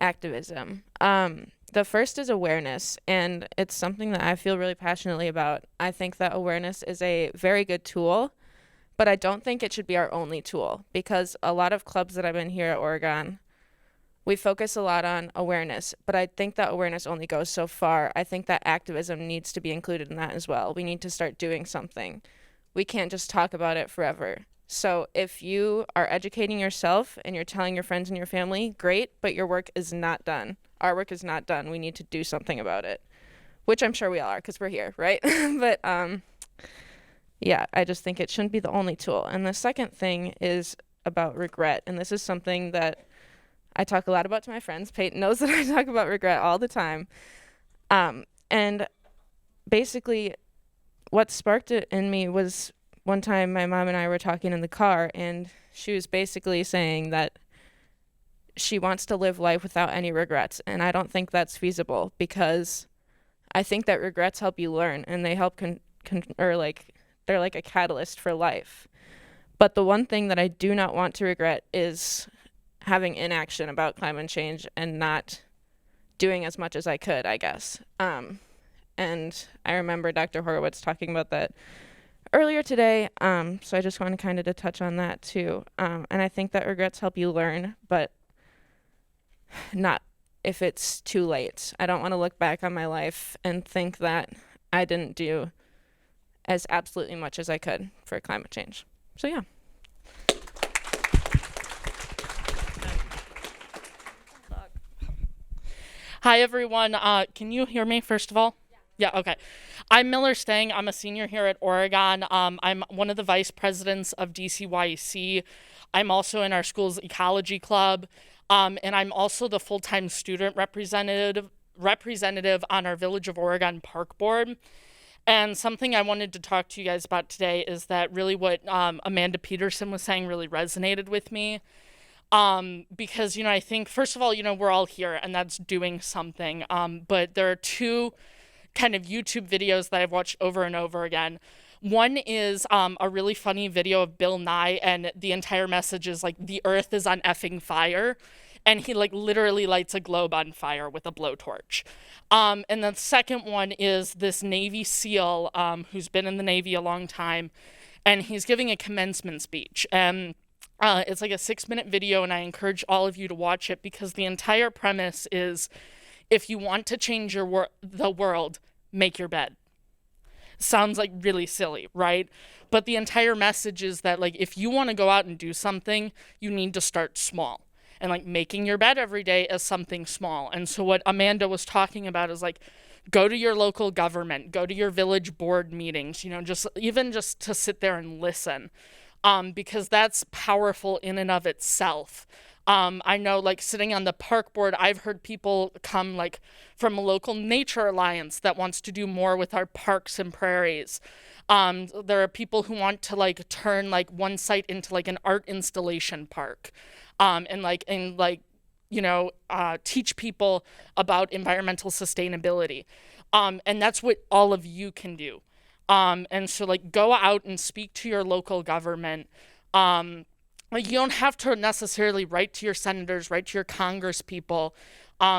activism. The first is awareness, and it's something that I feel really passionately about. I think that awareness is a very good tool, but I don't think it should be our only tool, because a lot of clubs that I've been here at Oregon, we focus a lot on awareness, but I think that awareness only goes so far. I think that activism needs to be included in that as well. We need to start doing something. We can't just talk about it forever. So if you are educating yourself and you're telling your friends and your family, great, but your work is not done. Our work is not done. We need to do something about it, which I'm sure we all are because we're here, right? But yeah, I just think it shouldn't be the only tool. And the second thing is about regret. And this is something that I talk a lot about to my friends. Peyton knows that I talk about regret all the time. And basically what sparked it in me was one time my mom and I were talking in the car, and she was basically saying that she wants to live life without any regrets. And I don't think that's feasible, because I think that regrets help you learn, and they help they're like a catalyst for life. But the one thing that I do not want to regret is having inaction about climate change and not doing as much as I could, I guess. And I remember Dr. Horowitz talking about that earlier today, so I just wanted kind of to touch on that too. And I think that regrets help you learn, but not if it's too late. I don't want to look back on my life and think that I didn't do as absolutely much as I could for climate change. So yeah. Hi, everyone. Can you hear me, first of all? Yeah, okay. I'm Miller Stang. I'm a senior here at Oregon. I'm one of the vice presidents of DCYEC. I'm also in our school's ecology club, and I'm also the full-time student representative on our Village of Oregon Park Board. And something I wanted to talk to you guys about today is that really what Amanda Peterson was saying really resonated with me. Because, I think, first of all, we're all here and that's doing something. But there are two kind of YouTube videos that I've watched over and over again. One is a really funny video of Bill Nye, and the entire message is like, the earth is on effing fire. And he literally lights a globe on fire with a blowtorch. And the second one is this Navy SEAL who's been in the Navy a long time, and he's giving a commencement speech. And it's like a 6-minute video, and I encourage all of you to watch it, because the entire premise is, if you want to change the world, make your bed. Sounds like really silly, right? But the entire message is that if you want to go out and do something, you need to start small. And making your bed every day is something small. And so what Amanda was talking about is go to your local government, go to your village board meetings, just to sit there and listen. Because that's powerful in and of itself. I know sitting on the park board, I've heard people come from a local nature alliance that wants to do more with our parks and prairies. There are people who want to turn one site into an art installation park. Teach people about environmental sustainability. And that's what all of you can do. And so go out and speak to your local government. You don't have to necessarily write to your senators, write to your Congress people,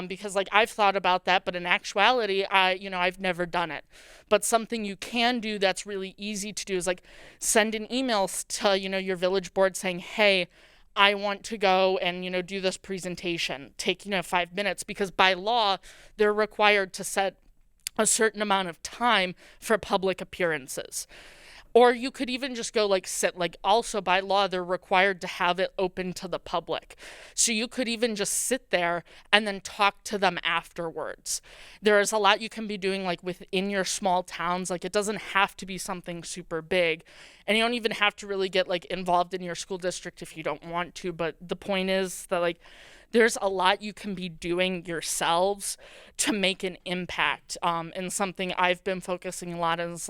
because I've thought about that, but in actuality, I've never done it. But something you can do that's really easy to do is send an email to, your village board saying, hey, I want to go and, do this presentation. Take, 5 minutes, because by law, they're required to set a certain amount of time for public appearances. Or you could even just go sit, also by law, they're required to have it open to the public. So you could even just sit there and then talk to them afterwards. There is a lot you can be doing within your small towns. It doesn't have to be something super big. And you don't even have to really get involved in your school district if you don't want to. But the point is that there's a lot you can be doing yourselves to make an impact. And something I've been focusing a lot on is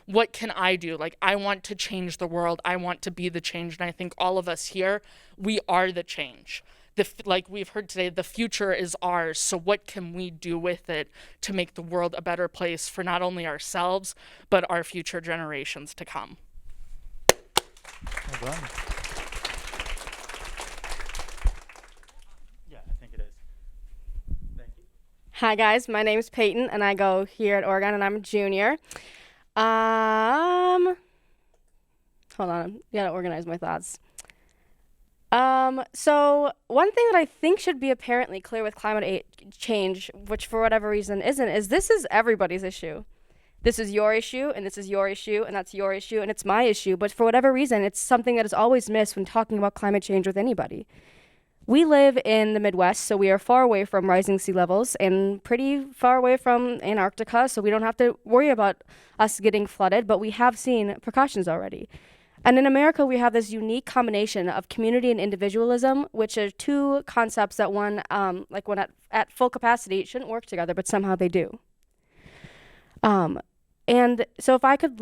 what can I do? I want to change the world. I want to be the change. And I think all of us here, we are the change. like we've heard today, the future is ours. So what can we do with it to make the world a better place for not only ourselves, but our future generations to come? Well done. Yeah, I think it is. Thank you. Hi guys, my name is Peyton and I go here at Oregon and I'm a junior. Hold on, I gotta organize my thoughts. So one thing that I think should be apparently clear with climate change, which for whatever reason isn't, is this is everybody's issue. This is your issue, and this is your issue, and that's your issue, and it's my issue. But for whatever reason, it's something that is always missed when talking about climate change with anybody. We live in the Midwest, so we are far away from rising sea levels and pretty far away from Antarctica, so we don't have to worry about us getting flooded, but we have seen precautions already. And in America, we have this unique combination of community and individualism, which are two concepts that when at full capacity, shouldn't work together, but somehow they do. And so if I could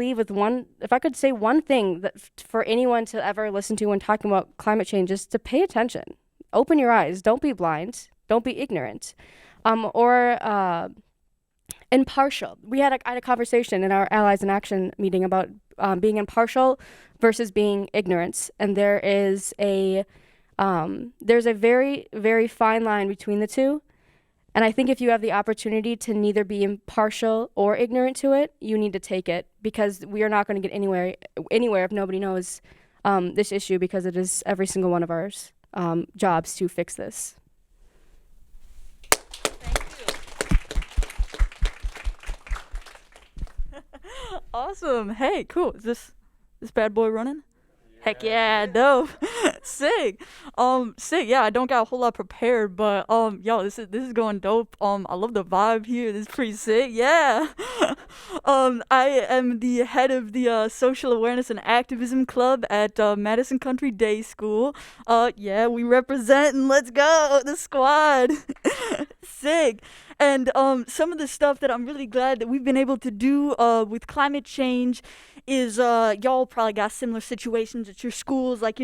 say one thing that for anyone to ever listen to when talking about climate change is to pay attention. Open your eyes. Don't be blind. Don't be ignorant. Or impartial. I had a conversation in our Allies in Action meeting about being impartial versus being ignorant. And there's a very, very fine line between the two. And I think if you have the opportunity to neither be impartial or ignorant to it, you need to take it, because we are not going to get anywhere if nobody knows this issue, because it is every single one of our jobs to fix this. Awesome. Hey, cool. Is this bad boy running? Heck yeah, dope. Sick. Sick. Yeah, I don't got a whole lot prepared, but yo, this is going dope. I love the vibe here. This is pretty sick. Yeah. I am the head of the Social Awareness and Activism Club at Madison Country Day School. Yeah, we represent and let's go, the squad. Sick. And some of the stuff that I'm really glad that we've been able to do with climate change is y'all probably got similar situations at your schools, like,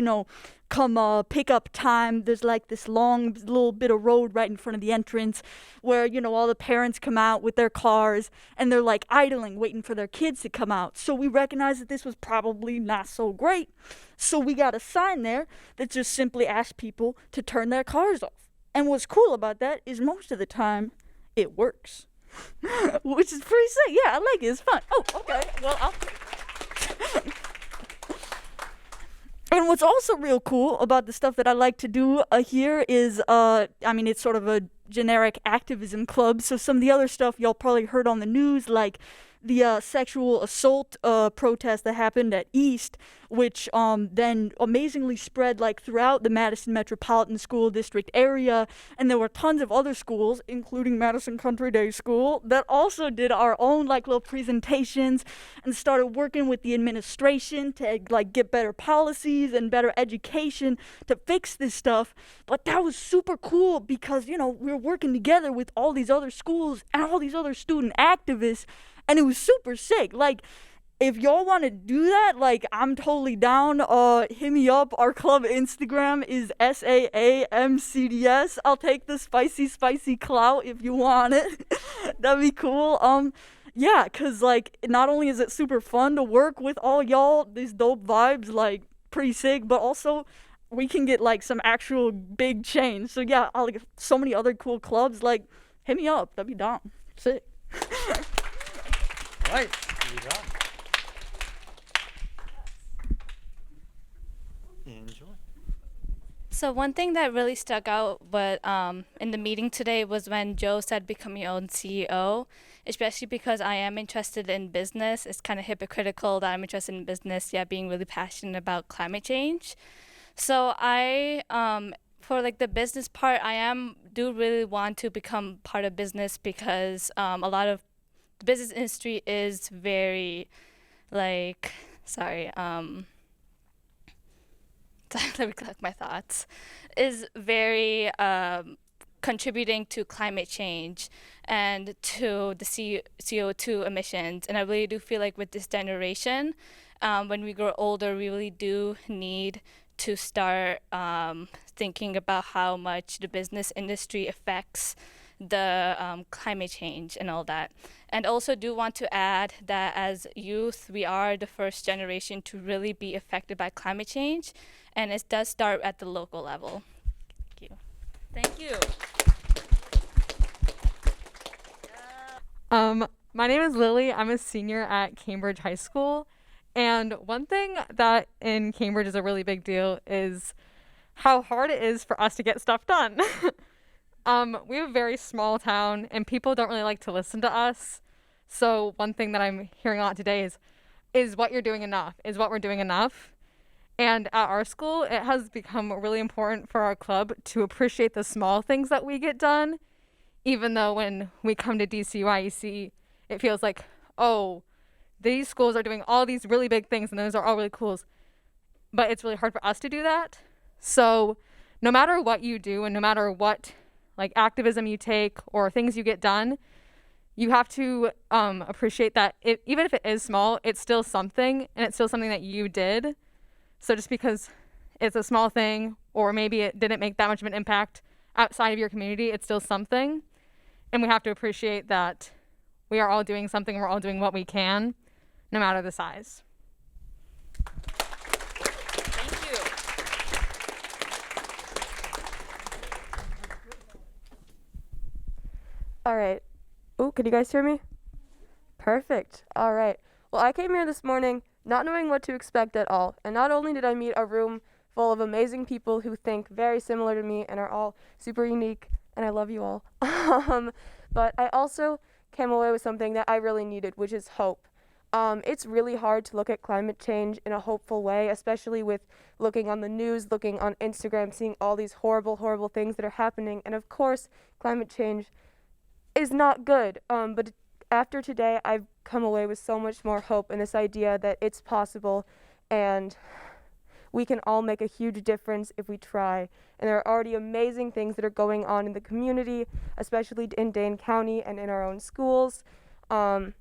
come pick up time. There's like this long little bit of road right in front of the entrance where, all the parents come out with their cars and they're like idling, waiting for their kids to come out. So we recognized that this was probably not so great. So we got a sign there that just simply asked people to turn their cars off. And what's cool about that is most of the time it works, which is pretty sick. Yeah, I like it. It's fun. Oh, okay. Well, And what's also real cool about the stuff that I like to do here is, it's sort of a generic activism club. So some of the other stuff y'all probably heard on the news, like the sexual assault protest that happened at East, which then amazingly spread throughout the Madison Metropolitan School District area. And there were tons of other schools, including Madison Country Day School, that also did our own little presentations and started working with the administration to get better policies and better education to fix this stuff. But that was super cool because, we were working together with all these other schools and all these other student activists. And it was super sick. If y'all want to do that, I'm totally down. Hit me up. Our club Instagram is SAAMCDS. I'll take the spicy clout if you want it. That'd be cool. Yeah, because, not only is it super fun to work with all y'all, these dope vibes, pretty sick, but also we can get, some actual big change. So, yeah, so many other cool clubs, hit me up. That'd be down. Sick. Right. Enjoy. So one thing that really stuck out in the meeting today was when Joe said become your own CEO, especially because I am interested in business. It's kind of hypocritical that I'm interested in business, yet being really passionate about climate change. So I, for the business part, do really want to become part of business because a lot of the business industry is very, let me collect my thoughts, is very contributing to climate change and to the CO2 emissions. And I really do feel with this generation, when we grow older, we really do need to start thinking about how much the business industry affects the climate change and all that. And also do want to add that as youth, we are the first generation to really be affected by climate change, and it does start at the local level. Thank you. Thank you. My name is Lily. I'm a senior at Cambridge High School. And one thing that in Cambridge is a really big deal is how hard it is for us to get stuff done. We have a very small town and people don't really like to listen to us. So one thing that I'm hearing a lot today is what you're doing enough? Is what we're doing enough? And at our school, it has become really important for our club to appreciate the small things that we get done, even though when we come to DCYEC, it feels like, oh, these schools are doing all these really big things and those are all really cool. But it's really hard for us to do that. So no matter what you do and no matter what like activism you take or things you get done, you have to appreciate that even if it is small, it's still something and it's still something that you did. So just because it's a small thing or maybe it didn't make that much of an impact outside of your community, it's still something. And we have to appreciate that we are all doing something, we're all doing what we can, no matter the size. Thank you. All right. Oh, can you guys hear me? Perfect. All right. Well, I came here this morning not knowing what to expect at all. And not only did I meet a room full of amazing people who think very similar to me and are all super unique, and I love you all. But I also came away with something that I really needed, which is hope. It's really hard to look at climate change in a hopeful way, especially with looking on the news, looking on Instagram, seeing all these horrible, horrible things that are happening. And of course, climate change is not good. But after today, I've come away with so much more hope and this idea that it's possible and we can all make a huge difference if we try. And there are already amazing things that are going on in the community, especially in Dane County and in our own schools. And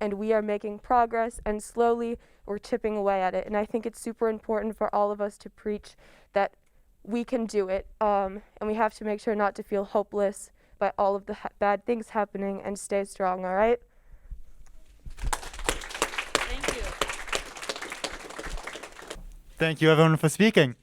we are making progress, and slowly we're chipping away at it. And I think it's super important for all of us to preach that we can do it. And we have to make sure not to feel hopeless by all of the bad things happening and stay strong, all right? Thank you. Thank you, everyone, for speaking.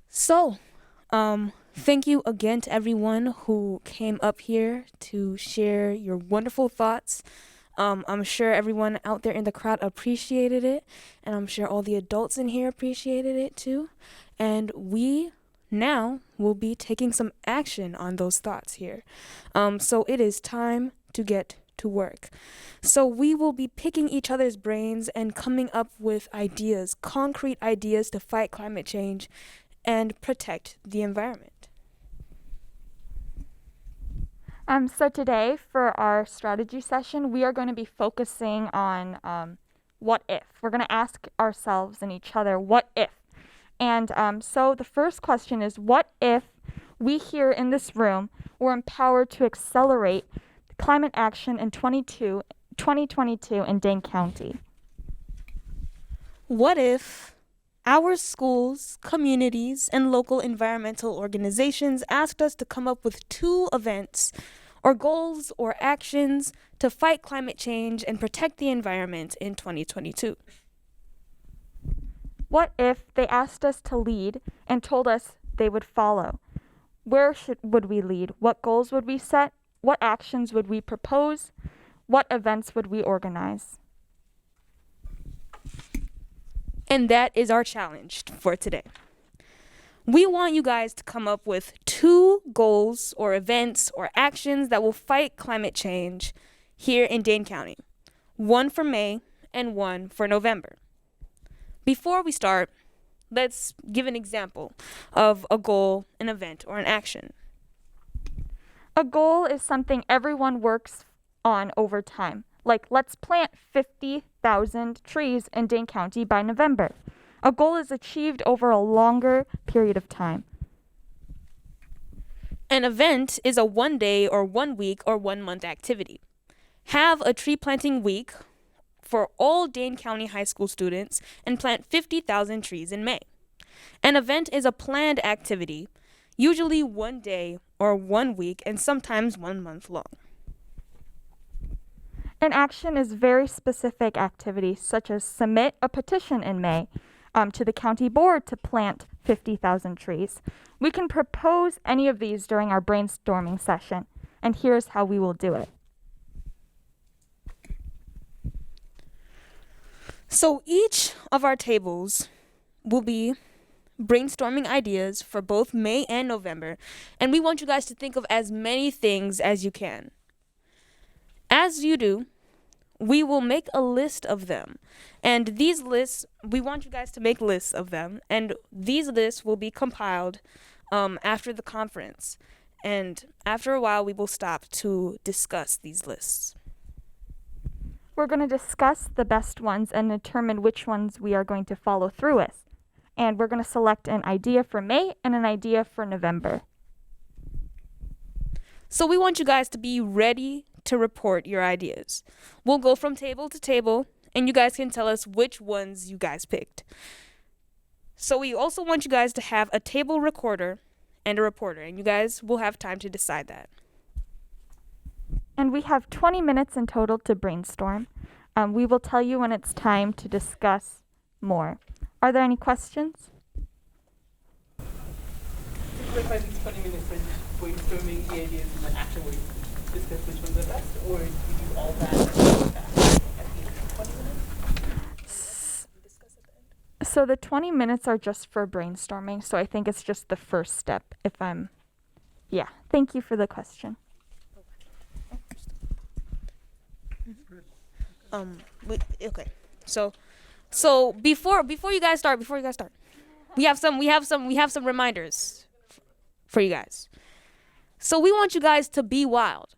So, thank you again to everyone who came up here to share your wonderful thoughts. I'm sure everyone out there in the crowd appreciated it, and I'm sure all the adults in here appreciated it too. And we now will be taking some action on those thoughts here. So it is time to get to work. So we will be picking each other's brains and coming up with ideas, concrete ideas to fight climate change and protect the environment. So today for our strategy session, we are going to be focusing on what if. We're going to ask ourselves and each other, what if? And so the first question is, what if we here in this room were empowered to accelerate climate action in 2022 in Dane County? What if our schools, communities, and local environmental organizations asked us to come up with 2 events or goals or actions to fight climate change and protect the environment in 2022? What if they asked us to lead and told us they would follow? Where would we lead? What goals would we set? What actions would we propose? What events would we organize? And that is our challenge for today. We want you guys to come up with 2 goals or events or actions that will fight climate change here in Dane County. 1 for May and 1 for November. Before we start, let's give an example of a goal, an event, or an action. A goal is something everyone works on over time. Like, let's plant 50,000 trees in Dane County by November. A goal is achieved over a longer period of time. An event is a 1 day or 1 week or 1 month activity. have a tree planting week for all Dane County high school students and plant 50,000 trees in May. An event is a planned activity, usually 1 day or 1 week and sometimes 1 month long. An action is very specific activity, such as submit a petition in May to the county board to plant 50,000 trees. We can propose any of these during our brainstorming session, and here's how we will do it. So each of our tables will be brainstorming ideas for both May and November, and we want you guys to think of as many things as you can. As you do, we will make a list of them, and these lists, we want you guys to make lists of them, and these lists will be compiled after the conference, and after a while we will stop to discuss these lists. We're going to discuss the best ones and determine which ones we are going to follow through with. And we're going to select an idea for May and an idea for November. So we want you guys to be ready to report your ideas. We'll go from table to table, and you guys can tell us which ones you guys picked. So we also want you guys to have a table recorder and a reporter, and you guys will have time to decide that. And we have 20 minutes in total to brainstorm. We will tell you when it's time to discuss more. Are there any questions? Clarify these 20 minutes for brainstorming the ideas and then afterwards discuss which ones are best, or do you do all that at the end of 20 minutes? So the 20 minutes are just for brainstorming, so I think it's just the first step yeah. Thank you for the question. Okay. So before you guys start, we have some reminders for you guys. So we want you guys to be wild.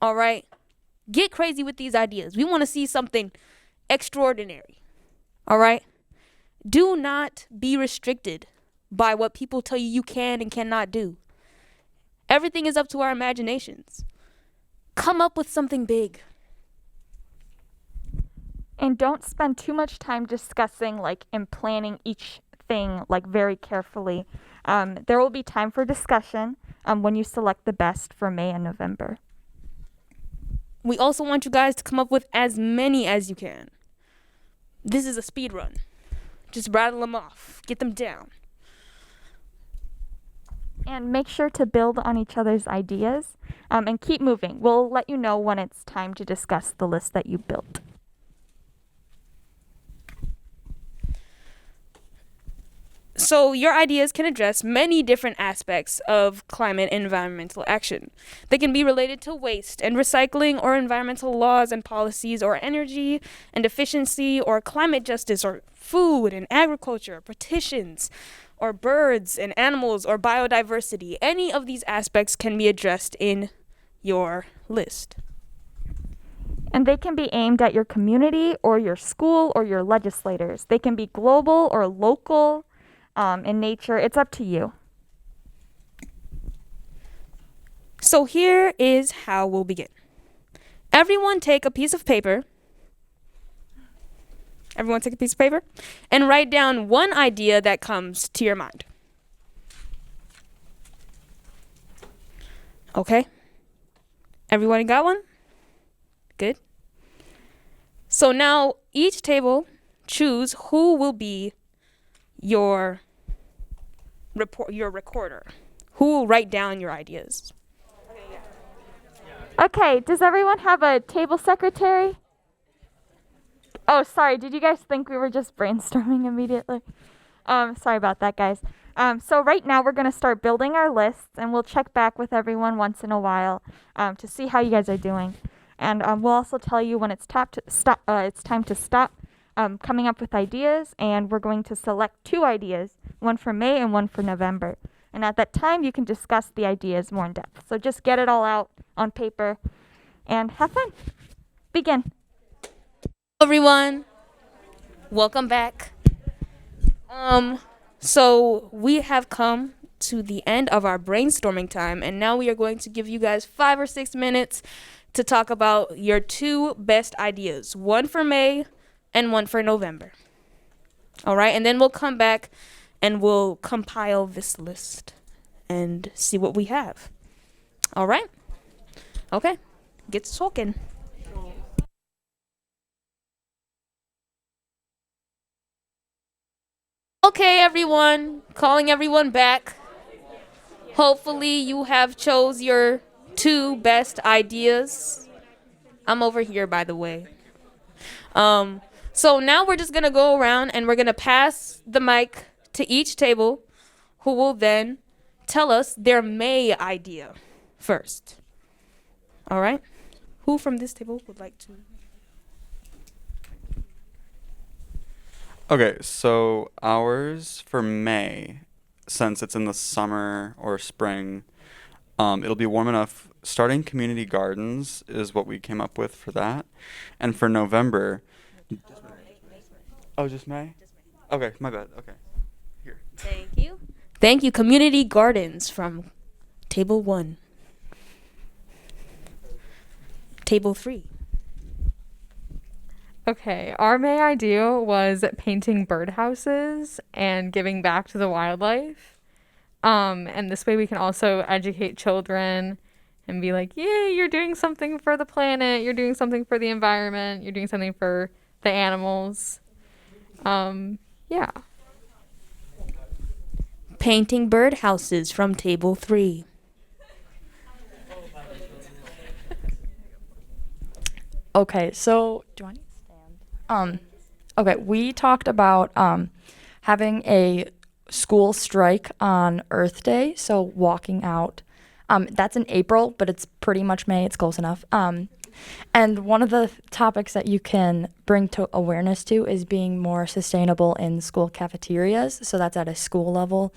All right? Get crazy with these ideas. We want to see something extraordinary. All right? Do not be restricted by what people tell you you can and cannot do. Everything is up to our imaginations. Come up with something big. And don't spend too much time discussing and planning each thing very carefully. There will be time for discussion when you select the best for May and November. We also want you guys to come up with as many as you can. This is a speed run. Just rattle them off. Get them down. And make sure to build on each other's ideas and keep moving. We'll let you know when it's time to discuss the list that you built. So your ideas can address many different aspects of climate and environmental action. They can be related to waste and recycling, or environmental laws and policies, or energy and efficiency, or climate justice, or food and agriculture, petitions, or birds and animals, or biodiversity. Any of these aspects can be addressed in your list. And they can be aimed at your community or your school or your legislators. They can be global or local. In nature, it's up to you. So here is how we'll begin. Everyone take a piece of paper. And write down one idea that comes to your mind. Okay? Everyone got one? Good. So now each table choose who will be your recorder. Who will write down your ideas? Okay, does everyone have a table secretary? Oh, sorry, did you guys think we were just brainstorming immediately? Sorry about that, guys. So right now we're going to start building our lists, and we'll check back with everyone once in a while to see how you guys are doing. And we'll also tell you when it's time to stop coming up with ideas, and we're going to select 2 ideas, one for May and one for November. And at that time, you can discuss the ideas more in depth. So just get it all out on paper and have fun. Begin. Everyone, welcome back. So we have come to the end of our brainstorming time, and now we are going to give you guys 5 or 6 minutes to talk about your 2 best ideas, one for May and one for November. All right, and then we'll come back and we'll compile this list and see what we have. All right? Okay, get talking. Okay, everyone, calling everyone back. Hopefully you have chose your 2 best ideas. I'm over here, by the way. So now we're just gonna go around and we're gonna pass the mic to each table, who will then tell us their May idea first. All right? Who from this table would like to? Okay, so ours for May, since it's in the summer or spring, it'll be warm enough. Starting community gardens is what we came up with for that. And for November. Oh, just May? Okay, my bad. Okay. Here. Thank you. Thank you. Community gardens from table 1. Table 3. Okay, our May idea was painting birdhouses and giving back to the wildlife. And this way we can also educate children and be like, yay, you're doing something for the planet, you're doing something for the environment, you're doing something for the animals. Yeah. Painting birdhouses from table 3. Okay, so do I need to stand? Okay, we talked about having a school strike on Earth Day, so walking out. That's in April, but it's pretty much May. It's close enough. And one of the topics that you can bring to awareness to is being more sustainable in school cafeterias. So that's at a school level.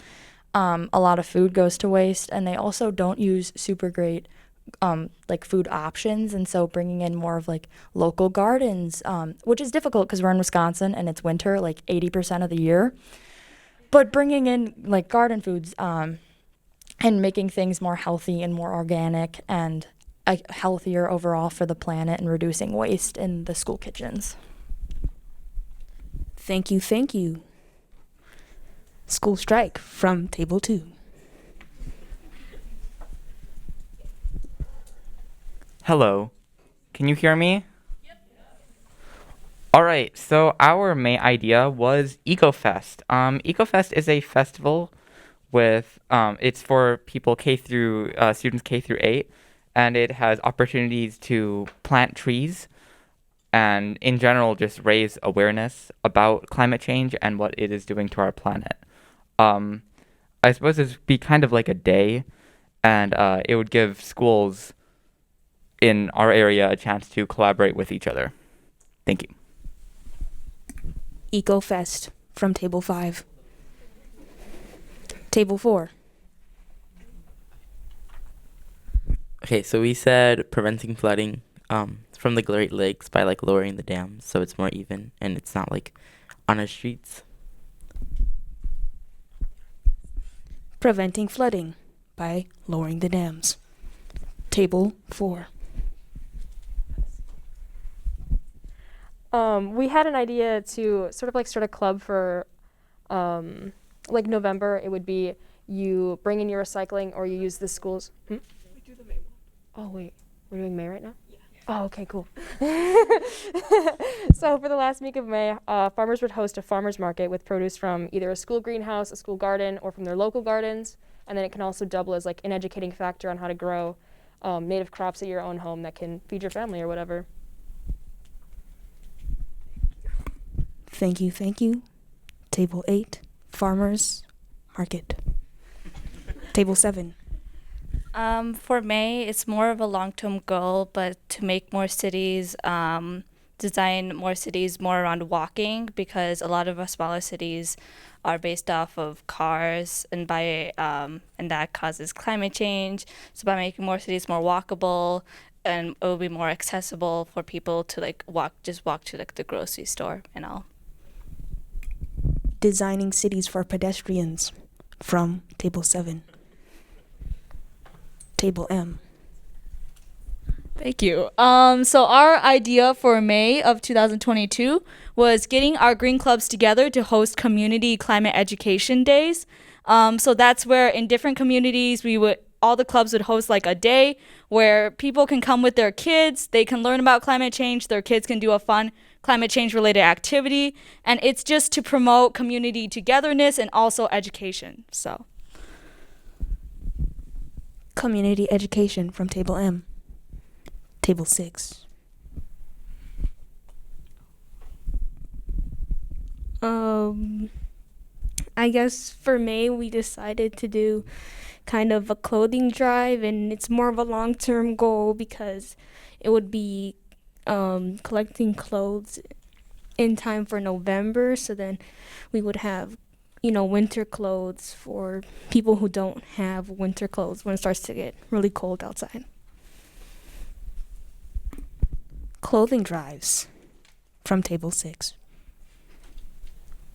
A lot of food goes to waste, and they also don't use super great like food options, and so bringing in more of like local gardens, which is difficult because we're in Wisconsin and it's winter like 80% of the year, but bringing in like garden foods and making things more healthy and more organic and healthier overall for the planet and reducing waste in the school kitchens. Thank you, thank you. School strike from table 2. Hello. Can you hear me? Yep. All right. So our May idea was EcoFest. EcoFest is a festival with it's for people students K through 8, and it has opportunities to plant trees and in general just raise awareness about climate change and what it is doing to our planet. I suppose it'd be kind of like a day, and it would give schools in our area a chance to collaborate with each other. Thank you. EcoFest from table 5. Table 4. Okay, so we said preventing flooding from the Great Lakes by like lowering the dams so it's more even and it's not like on our streets. Preventing flooding by lowering the dams. Table 4. We had an idea to sort of like start a club for like November. It would be you bring in your recycling or you use the schools. We do the May one. Oh wait, we're doing May right now? Yeah. Oh, okay, cool. So for the last week of May, farmers would host a farmers market with produce from either a school greenhouse, a school garden, or from their local gardens. And then it can also double as like an educating factor on how to grow native crops at your own home that can feed your family or whatever. Thank you, thank you. Table 8, farmers market. Table 7. For May, it's more of a long-term goal, but to make more cities, design more cities more around walking, because a lot of our smaller cities are based off of cars, and and that causes climate change. So by making more cities more walkable, and it will be more accessible for people to like walk to like the grocery store and all. Designing cities for pedestrians from table 7. Table M. Thank you. So our idea for May of 2022 was getting our green clubs together to host community climate education days. So that's where in different communities all the clubs would host like a day where people can come with their kids, they can learn about climate change, their kids can do a fun climate change related activity, and it's just to promote community togetherness and also education. So Community education from Table M. Table 6. I guess for May, we decided to do kind of a clothing drive, and it's more of a long-term goal because it would be collecting clothes in time for November, so then we would have, winter clothes for people who don't have winter clothes when it starts to get really cold outside. Clothing drives from Table 6.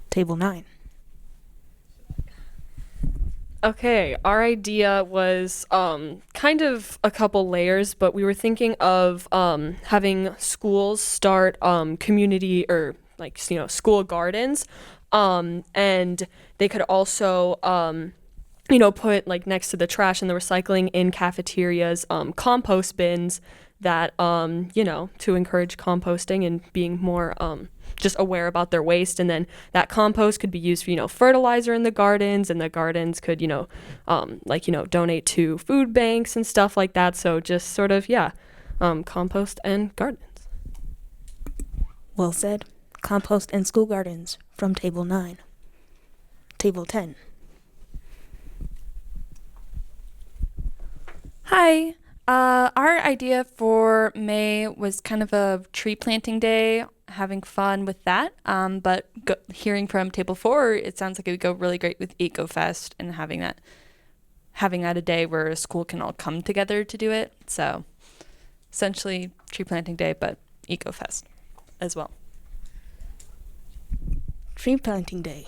Table 9. Okay, our idea was kind of a couple layers, but we were thinking of having schools start community or school gardens, and they could also put next to the trash and the recycling in cafeterias compost bins that to encourage composting and being more just aware about their waste, and then that compost could be used for fertilizer in the gardens, and the gardens could donate to food banks and stuff like that. So just sort of compost and gardens. Well said. Compost and school gardens from Table 9. Table 10. Hi. Our idea for May was kind of a tree planting day, having fun with that. But hearing from Table 4, it sounds like it would go really great with EcoFest and having that a day where a school can all come together to do it. So essentially tree planting day, but EcoFest as well. Tree planting day,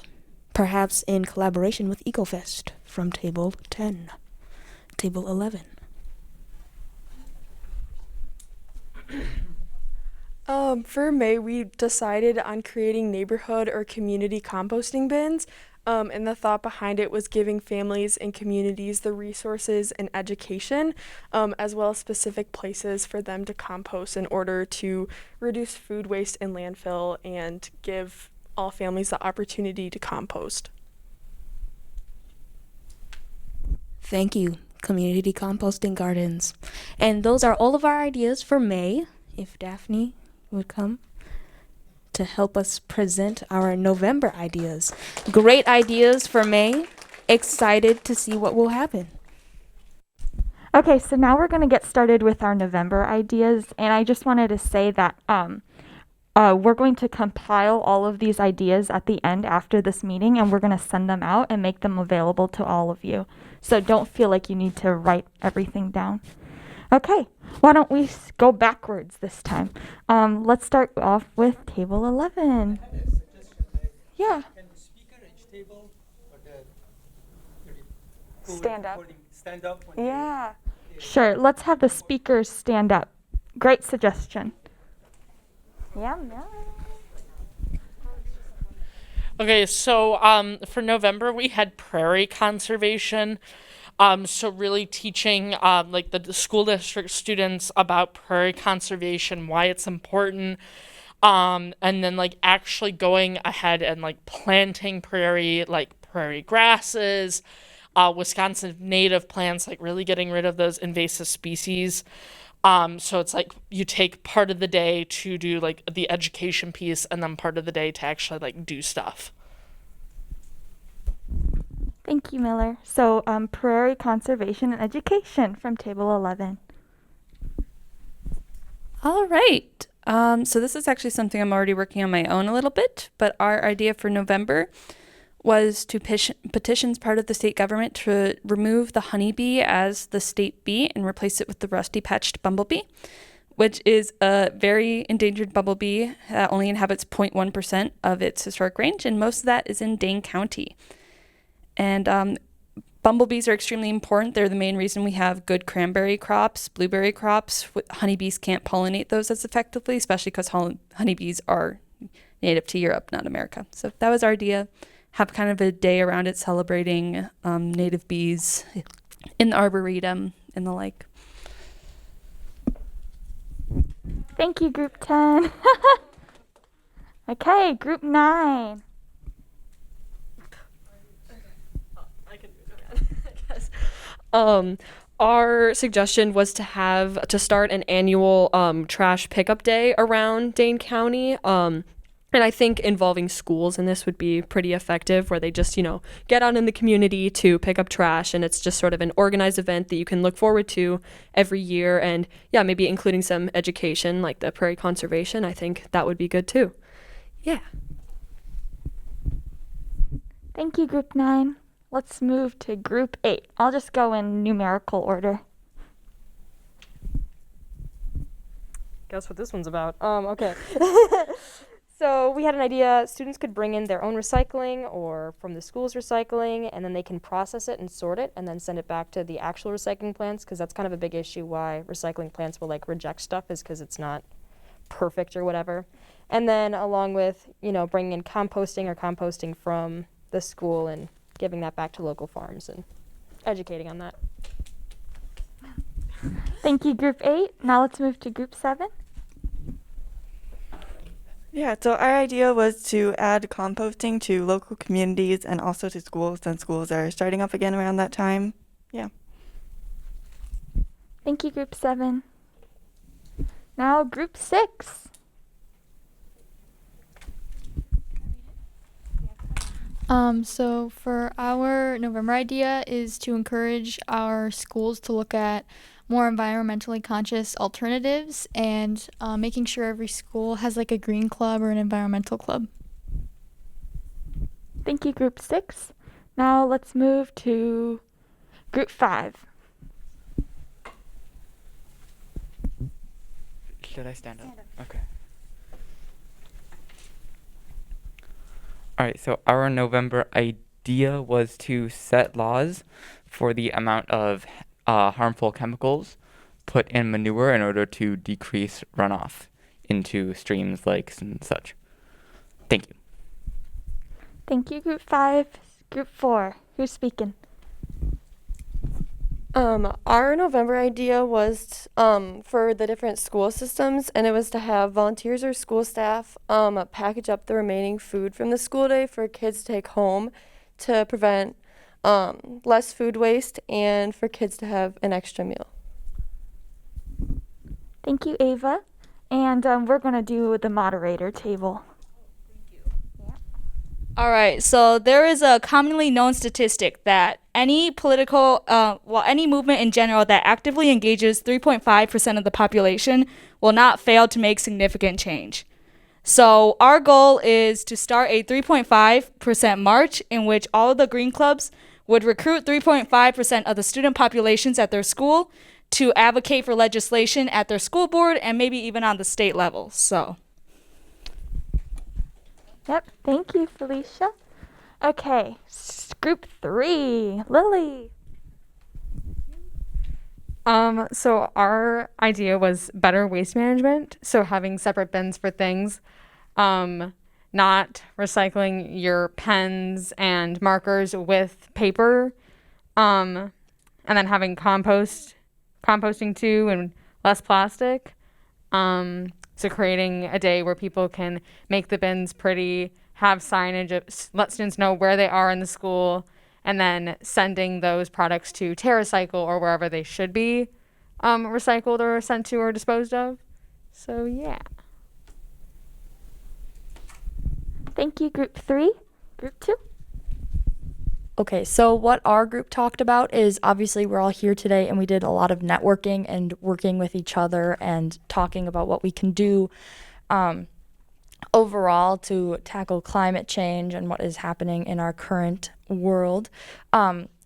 perhaps in collaboration with EcoFest from Table 10. Table 11. For May, we decided on creating neighborhood or community composting bins, and the thought behind it was giving families and communities the resources and education, as well as specific places for them to compost in order to reduce food waste in landfill and give all families the opportunity to compost. Thank you, community composting gardens. And those are all of our ideas for May. If Daphne would come to help us present our November ideas. Great ideas for May. Excited to see what will happen. Okay, so now we're going to get started with our November ideas, and I just wanted to say that we're going to compile all of these ideas at the end after this meeting, and we're going to send them out and make them available to all of you. So don't feel like you need to write everything down. Okay, why don't we go backwards this time? Let's start off with Table 11. Yeah. Can the speaker each table or Stand up. Stand up? When Yeah. Sure, let's have the speakers stand up. Great suggestion. Yeah. Okay, so for November we had prairie conservation. So really teaching the school district students about prairie conservation, why it's important, and then actually going ahead and planting prairie grasses, Wisconsin native plants, really getting rid of those invasive species. So it's you take part of the day to do the education piece and then part of the day to actually do stuff. Thank you, Miller. So, prairie conservation and education from Table 11. All right. So this is actually something I'm already working on my own a little bit, but our idea for November was to petition part of the state government to remove the honeybee as the state bee and replace it with the rusty-patched bumblebee, which is a very endangered bumblebee that only inhabits 0.1% of its historic range, and most of that is in Dane County. And Bumblebees are extremely important. They're the main reason we have good cranberry crops, blueberry crops. Honeybees can't pollinate those as effectively, especially because honeybees are native to Europe, not America. So that was our idea. Have kind of a day around it celebrating native bees in the Arboretum and the like. Thank you, Group 10. Okay, Group 9. Our suggestion was to start an annual trash pickup day around Dane County. And I think involving schools in this would be pretty effective, where they just, get out in the community to pick up trash, and it's just sort of an organized event that you can look forward to every year. And yeah, maybe including some education like the prairie conservation. I think that would be good too. Yeah. Thank you, Group 9. Let's move to Group 8. I'll just go in numerical order. Guess what this one's about. Okay. So we had an idea, students could bring in their own recycling or from the school's recycling, and then they can process it and sort it and then send it back to the actual recycling plants, because that's kind of a big issue why recycling plants will reject stuff, is because it's not perfect or whatever. And then along with, bringing in composting from the school and giving that back to local farms and educating on that. Thank you, Group 8. Now let's move to Group 7. Yeah, so our idea was to add composting to local communities and also to schools, since schools are starting up again around that time. Yeah. Thank you, Group 7. Now Group 6. So for our November idea is to encourage our schools to look at more environmentally conscious alternatives and making sure every school has a green club or an environmental club. Thank you, Group 6. Now let's move to Group 5. Should I stand up? Okay. All right, so our November idea was to set laws for the amount of harmful chemicals put in manure in order to decrease runoff into streams, lakes, and such. Thank you. Thank you, Group 5. Group 4, who's speaking? Our November idea was for the different school systems, and it was to have volunteers or school staff package up the remaining food from the school day for kids to take home to prevent less food waste and for kids to have an extra meal. Thank you, Ava. And we're going to do the moderator table. All right, so there is a commonly known statistic that any any movement in general that actively engages 3.5% of the population will not fail to make significant change. So our goal is to start a 3.5% march in which all of the green clubs would recruit 3.5% of the student populations at their school to advocate for legislation at their school board and maybe even on the state level. So. Yep, thank you, Felicia. Okay, Group 3, Lily. So our idea was better waste management. So having separate bins for things, not recycling your pens and markers with paper, and then having composting too, and less plastic. So creating a day where people can make the bins pretty, have signage, let students know where they are in the school, and then sending those products to TerraCycle or wherever they should be recycled or sent to or disposed of. So yeah. Thank you, Group 3. Group 2. Okay, so what our group talked about is obviously we're all here today and we did a lot of networking and working with each other and talking about what we can do overall to tackle climate change and what is happening in our current world.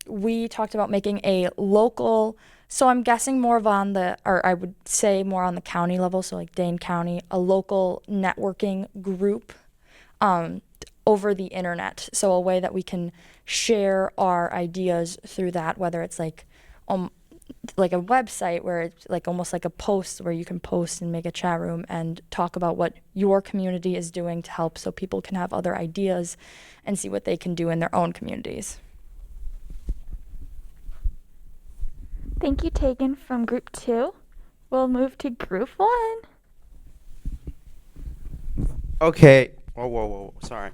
We talked about making a local, so I'm guessing more of on the, or I would say more on the county level, so like Dane County, a local networking group over the internet. So a way that we can share our ideas through that, whether it's like a website where it's like almost like a post where you can post and make a chat room and talk about what your community is doing to help, so people can have other ideas and see what they can do in their own communities. Thank you, Tegan, from Group 2. We'll move to Group 1. Okay. Whoa. Sorry.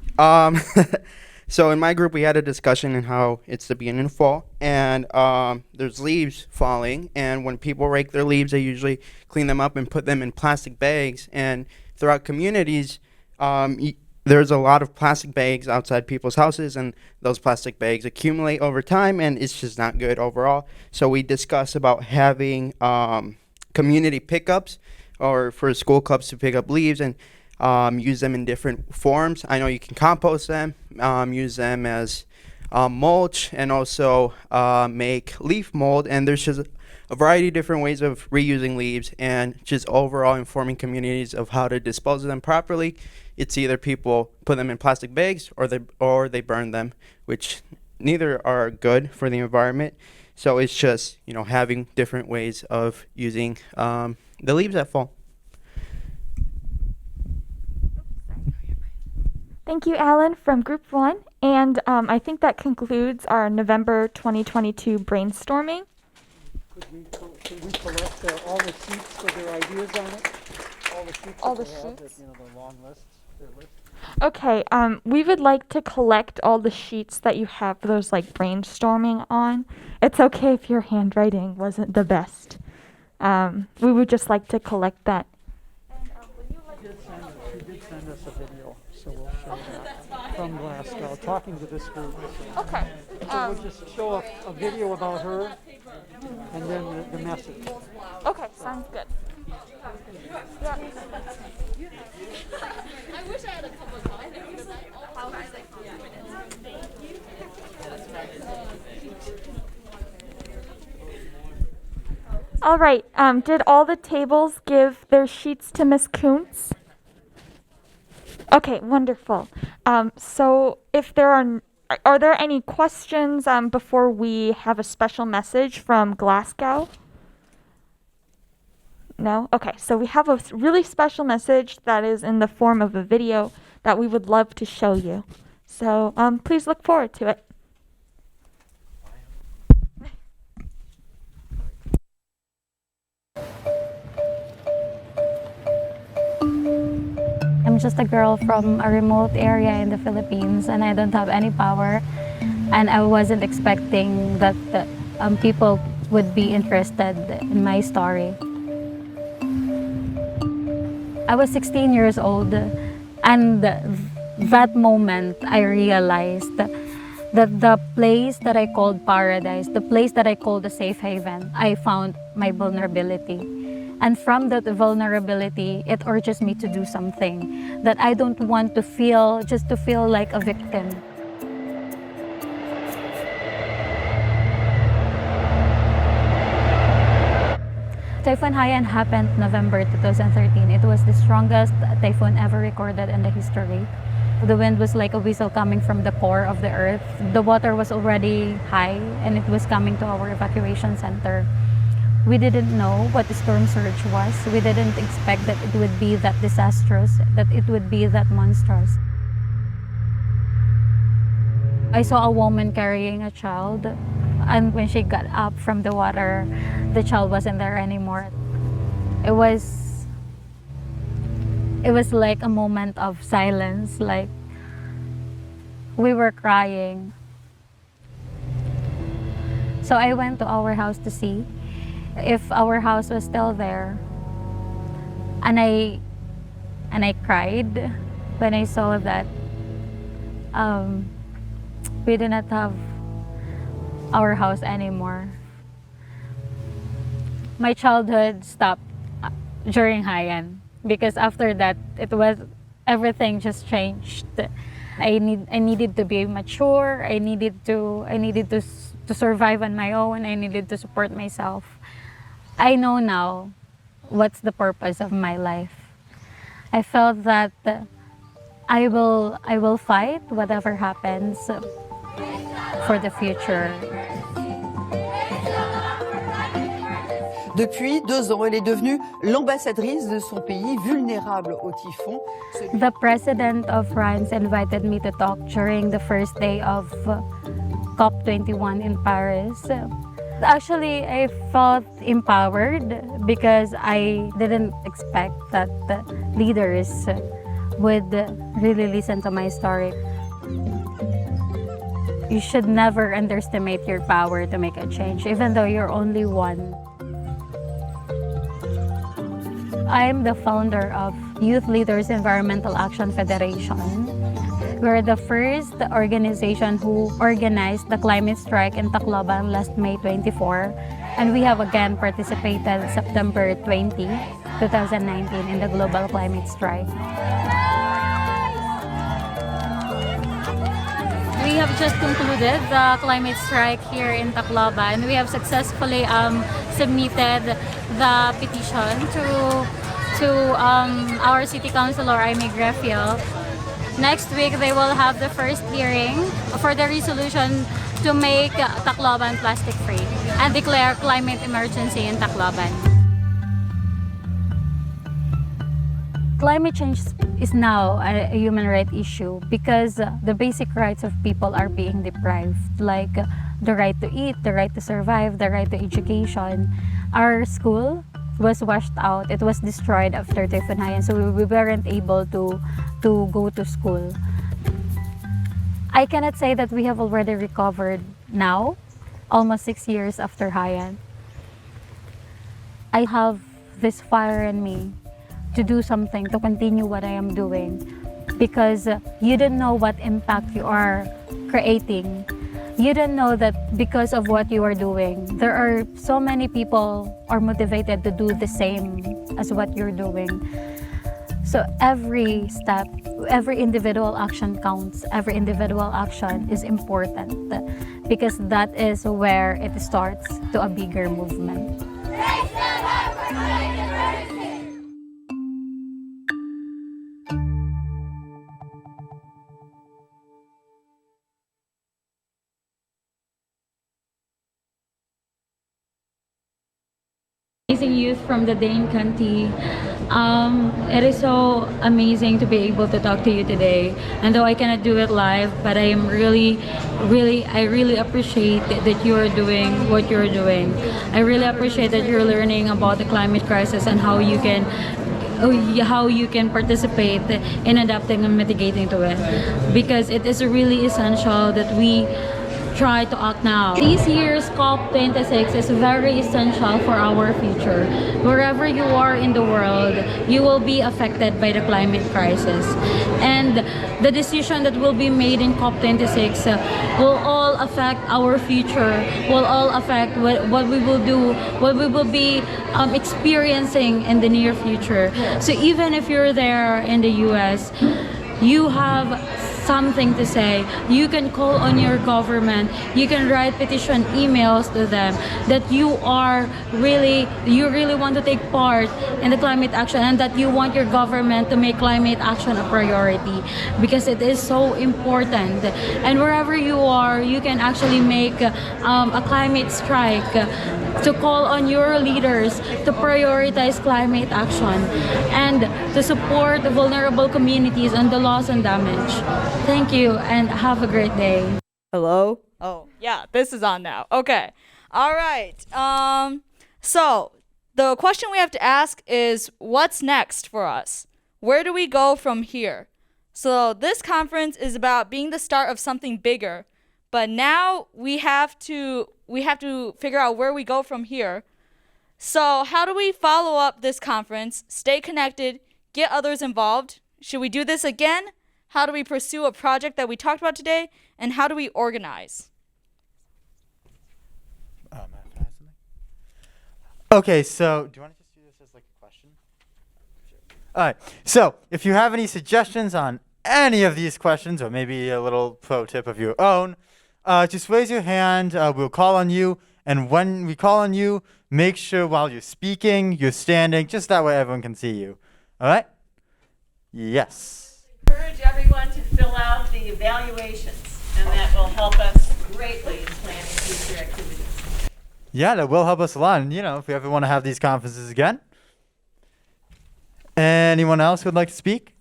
So in my group, we had a discussion on how it's the beginning of fall, and there's leaves falling, and when people rake their leaves, they usually clean them up and put them in plastic bags. And throughout communities, there's a lot of plastic bags outside people's houses, and those plastic bags accumulate over time, and it's just not good overall. So we discussed about having community pickups, or for school clubs to pick up leaves and use them in different forms. I know you can compost them, use them as mulch, and also make leaf mold. And there's just a variety of different ways of reusing leaves, and just overall informing communities of how to dispose of them properly. It's either people put them in plastic bags or they burn them, which neither are good for the environment. So it's just, having different ways of using the leaves that fall. Thank you, Alan, from Group 1. And I think that concludes our November 2022 brainstorming. Could we collect all the sheets with their ideas on it? All the sheets? The long lists, their list. Okay, we would like to collect all the sheets that you have those like brainstorming on. It's okay if your handwriting wasn't the best. We would just like to collect that. She did send us a video, so we'll show that from Glasgow, talking to this group. Okay. So we'll just show a video about her and then the message. Okay, sounds good. Yeah. I wish I had a couple of times. How was like 2 minutes? Thank you. All right. Did all the tables give their sheets to Miss Kuntz? Okay, wonderful. So if there are there any questions before we have a special message from Glasgow? No? Okay, so we have a really special message that is in the form of a video that we would love to show you. So please look forward to it. I'm just a girl from a remote area in the Philippines, and I don't have any power, and I wasn't expecting that people would be interested in my story. I was 16 years old, and that moment I realized that the place that I called paradise, the place that I called a safe haven, I found my vulnerability. And from that vulnerability, it urges me to do something that I don't want to feel, just to feel like a victim. Typhoon Haiyan happened November 2013. It was the strongest typhoon ever recorded in the history. The wind was like a whistle coming from the core of the earth. The water was already high, and it was coming to our evacuation center. We didn't know what the storm surge was. We didn't expect that it would be that disastrous, that it would be that monstrous. I saw a woman carrying a child, and when she got up from the water, the child wasn't there anymore. It was like a moment of silence, like we were crying. So I went to our house to see if our house was still there, and I cried when I saw that we did not have our house anymore. My childhood stopped during Haiyan, because after that everything just changed. I needed to be mature. I needed to survive on my own. I needed to support myself. I know now what's the purpose of my life. I felt that I will fight whatever happens for the future. Depuis 2 ans, elle est devenue l'ambassadrice de son pays vulnérable au typhon. The president of France invited me to talk during the first day of COP21 in Paris. Actually, I felt empowered because I didn't expect that the leaders would really listen to my story. You should never underestimate your power to make a change, even though you're only one. I'm the founder of Youth Leaders Environmental Action Federation. We're the first organization who organized the climate strike in Tacloban last May 24, and we have again participated September 20, 2019 in the global climate strike. We have just concluded the climate strike here in Tacloban. We have successfully submitted the petition to our City Councilor, Amy Greffiel. Next week, they will have the first hearing for the resolution to make Tacloban plastic-free and declare climate emergency in Tacloban. Climate change is now a human rights issue because the basic rights of people are being deprived, like the right to eat, the right to survive, the right to education. Our school was washed out. It was destroyed after Typhoon Haiyan, so we weren't able to go to school. I cannot say that we have already recovered now, almost 6 years after Haiyan. I have this fire in me to do something, to continue what I am doing, because you don't know what impact you are creating. You don't know that because of what you are doing, there are so many people are motivated to do the same as what you're doing. So every step, every individual action counts. Every individual action is important because that is where it starts to a bigger movement. Amazing youth from the Dane County. It is so amazing to be able to talk to you today. And though I cannot do it live, but I am really appreciate that you are doing what you're doing. I really appreciate that you're learning about the climate crisis and how you can participate in adapting and mitigating to it. Because it is really essential that we try to act now. This year's COP26 is very essential for our future. Wherever you are in the world, you will be affected by the climate crisis. And the decision that will be made in COP26 will all affect our future, will all affect what we will do, what we will be experiencing in the near future. So even if you're there in the US, you have something to say. You can call on your government. You can write petition emails to them that you really want to take part in the climate action and that you want your government to make climate action a priority because it is so important. And wherever you are, you can actually make a climate strike to call on your leaders to prioritize climate action and to support the vulnerable communities and the loss and damage. Thank you and have a great day. Hello? Oh, yeah, this is on now. Okay. All right. So the question we have to ask is what's next for us? Where do we go from here? So this conference is about being the start of something bigger, but now we have to figure out where we go from here. So how do we follow up this conference, stay connected, get others involved? Should we do this again? How do we pursue a project that we talked about today? And how do we organize? Okay, so do you want to just do this as like a question? Sure. All right, so if you have any suggestions on any of these questions or maybe a little pro tip of your own, just raise your hand. We'll call on you. And when we call on you, make sure while you're speaking, you're standing, just that way everyone can see you. All right? Yes. encourage everyone to fill out the evaluations, and that will help us greatly in planning future activities. Yeah, that will help us a lot. And, if we ever want to have these conferences again. Anyone else who would like to speak?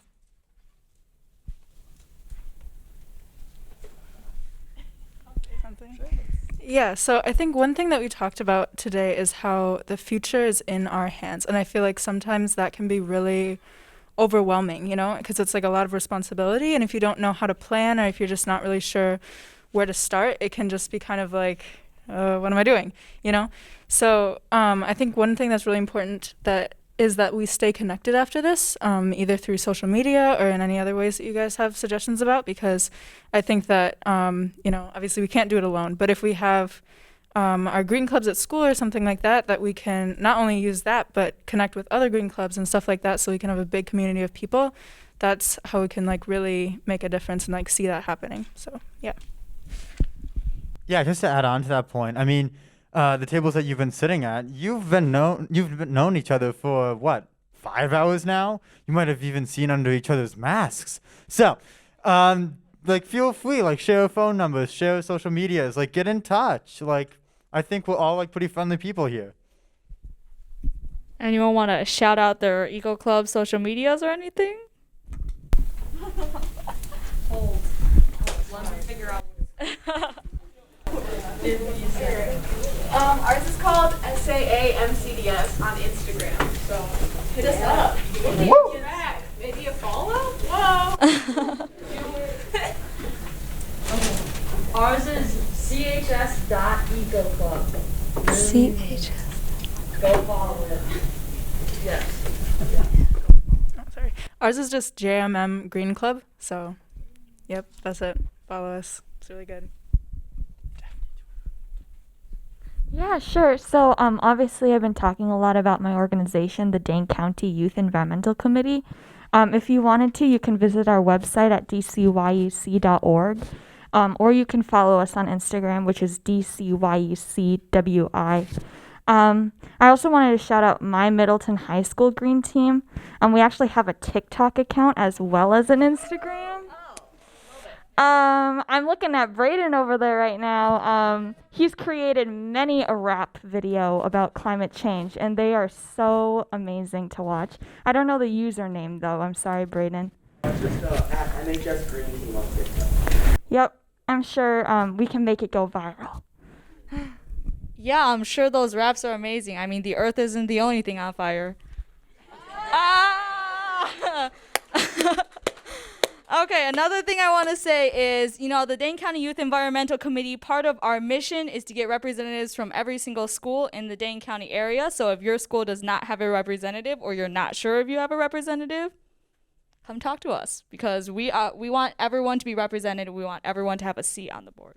Yeah, so I think one thing that we talked about today is how the future is in our hands. And I feel like sometimes that can be really overwhelming, because it's like a lot of responsibility. And if you don't know how to plan, or if you're just not really sure where to start, it can just be kind of like, what am I doing? So I think one thing that's really important is that we stay connected after this, either through social media or in any other ways that you guys have suggestions about, because I think that, obviously we can't do it alone, but if we have our green clubs at school or something like that, that we can not only use that, but connect with other green clubs and stuff like that, so we can have a big community of people. That's how we can really make a difference and see that happening. So, yeah. Yeah, just to add on to that point, I mean, the tables that you've been sitting at, you've known each other for what, 5 hours now? You might have even seen under each other's masks. So, feel free, share phone numbers, share social medias, get in touch. I think we're all pretty friendly people here. Anyone want to shout out their Eco Club social medias or anything? Hold. Let me figure out. Ours is called SAAMCDS on Instagram. So hit us up. Maybe a follow? Whoa. Ours is chs.ecoclub. CHS. Go follow it. Yes. Oh, sorry. Ours is just JMM Green Club. So, yep, that's it. Follow us. It's really good. Yeah, sure. So, obviously, I've been talking a lot about my organization, the Dane County Youth Environmental Committee. If you wanted to, you can visit our website at dcyuc.org, or you can follow us on Instagram, which is dcyucwi. I also wanted to shout out my Middleton High School Green Team. We actually have a TikTok account as well as an Instagram. I'm looking at Brayden over there right now. He's created many a rap video about climate change, and they are so amazing to watch. I don't know the username, though. I'm sorry, Brayden. Just MHS Green Team on TikTok. Yep, I'm sure we can make it go viral. Yeah, I'm sure those raps are amazing. I mean, the earth isn't the only thing on fire. Ah! Okay, another thing I want to say is, the Dane County Youth Environmental Committee, part of our mission is to get representatives from every single school in the Dane County area. So if your school does not have a representative, or you're not sure if you have a representative, come talk to us, because we want everyone to be represented. We want everyone to have a seat on the board.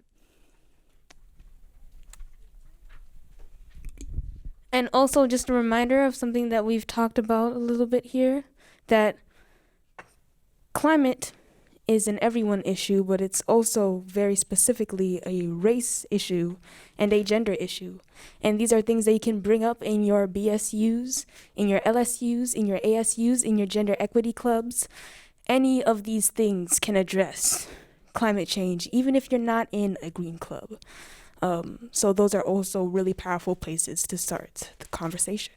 And also just a reminder of something that we've talked about a little bit here, that climate is an everyone issue, but it's also very specifically a race issue and a gender issue. And these are things that you can bring up in your BSUs, in your LSUs, in your ASUs, in your gender equity clubs. Any of these things can address climate change, even if you're not in a green club. So those are also really powerful places to start the conversation.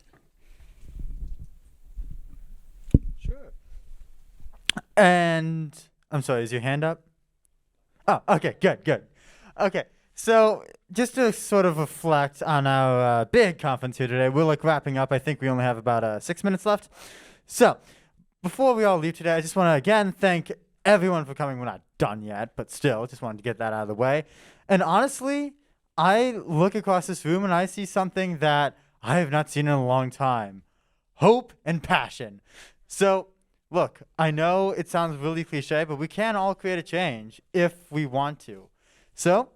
And I'm sorry, is your hand up? Oh, okay, good. Okay, so just to sort of reflect on our big conference here today, we're wrapping up. I think we only have about 6 minutes left. So before we all leave today, I just want to again thank everyone for coming. We're not done yet, but still, just wanted to get that out of the way. And honestly, I look across this room and I see something that I have not seen in a long time: hope and passion. So look, I know it sounds really cliche, but we can all create a change if we want to. So,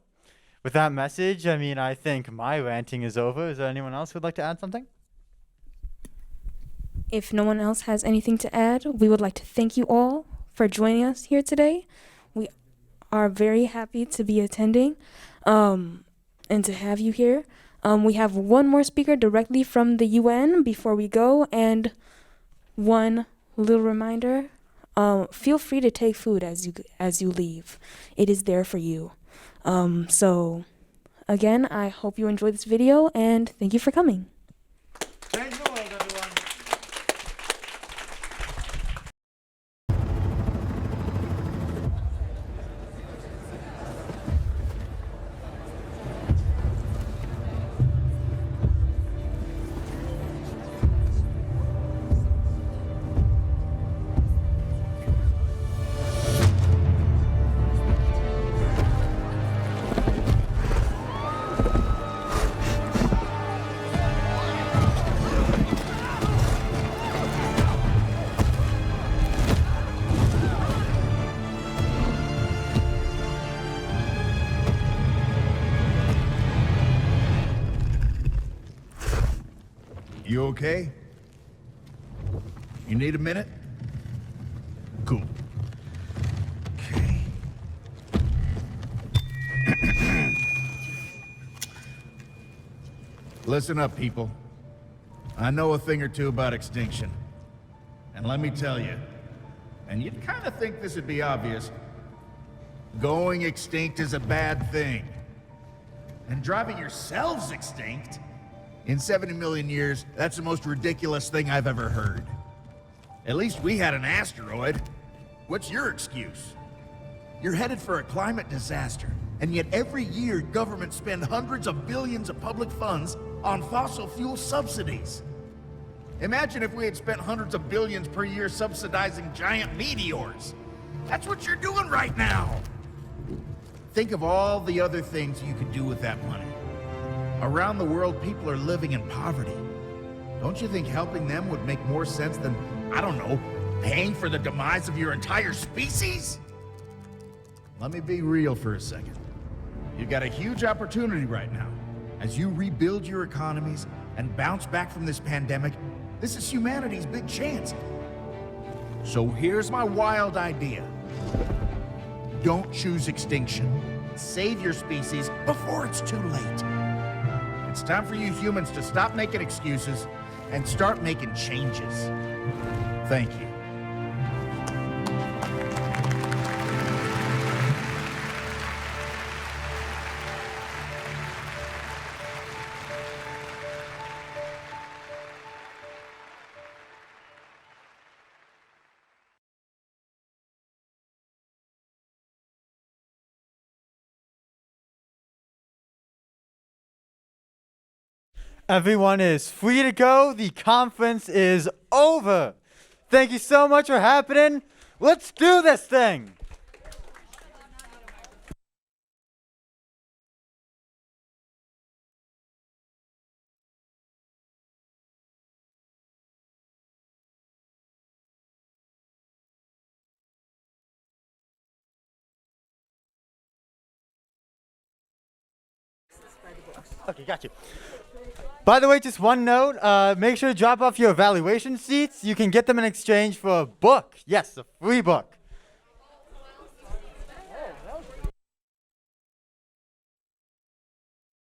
with that message, I think my ranting is over. Is there anyone else who would like to add something? If no one else has anything to add, we would like to thank you all for joining us here today. We are very happy to be attending and to have you here. We have one more speaker directly from the UN before we go, and one little reminder, feel free to take food as you leave. It is there for you. So again, I hope you enjoyed this video and thank you for coming. Change the world, everyone. You okay? You need a minute? Cool. Okay. Listen up, people. I know a thing or two about extinction. And let me tell you, and you'd kind of think this would be obvious, going extinct is a bad thing. And driving yourselves extinct? In 70 million years, that's the most ridiculous thing I've ever heard. At least we had an asteroid. What's your excuse? You're headed for a climate disaster, and yet every year governments spend hundreds of billions of public funds on fossil fuel subsidies. Imagine if we had spent hundreds of billions per year subsidizing giant meteors. That's what you're doing right now. Think of all the other things you could do with that money. Around the world, people are living in poverty. Don't you think helping them would make more sense than, I don't know, paying for the demise of your entire species? Let me be real for a second. You've got a huge opportunity right now. As you rebuild your economies and bounce back from this pandemic, this is humanity's big chance. So here's my wild idea. Don't choose extinction. Save your species before it's too late. It's time for you humans to stop making excuses and start making changes. Thank you. Everyone is free to go. The conference is over. Thank you so much for happening. Let's do this thing. Okay, got you. By the way, just one note, make sure to drop off your evaluation sheets. You can get them in exchange for a book. Yes, a free book.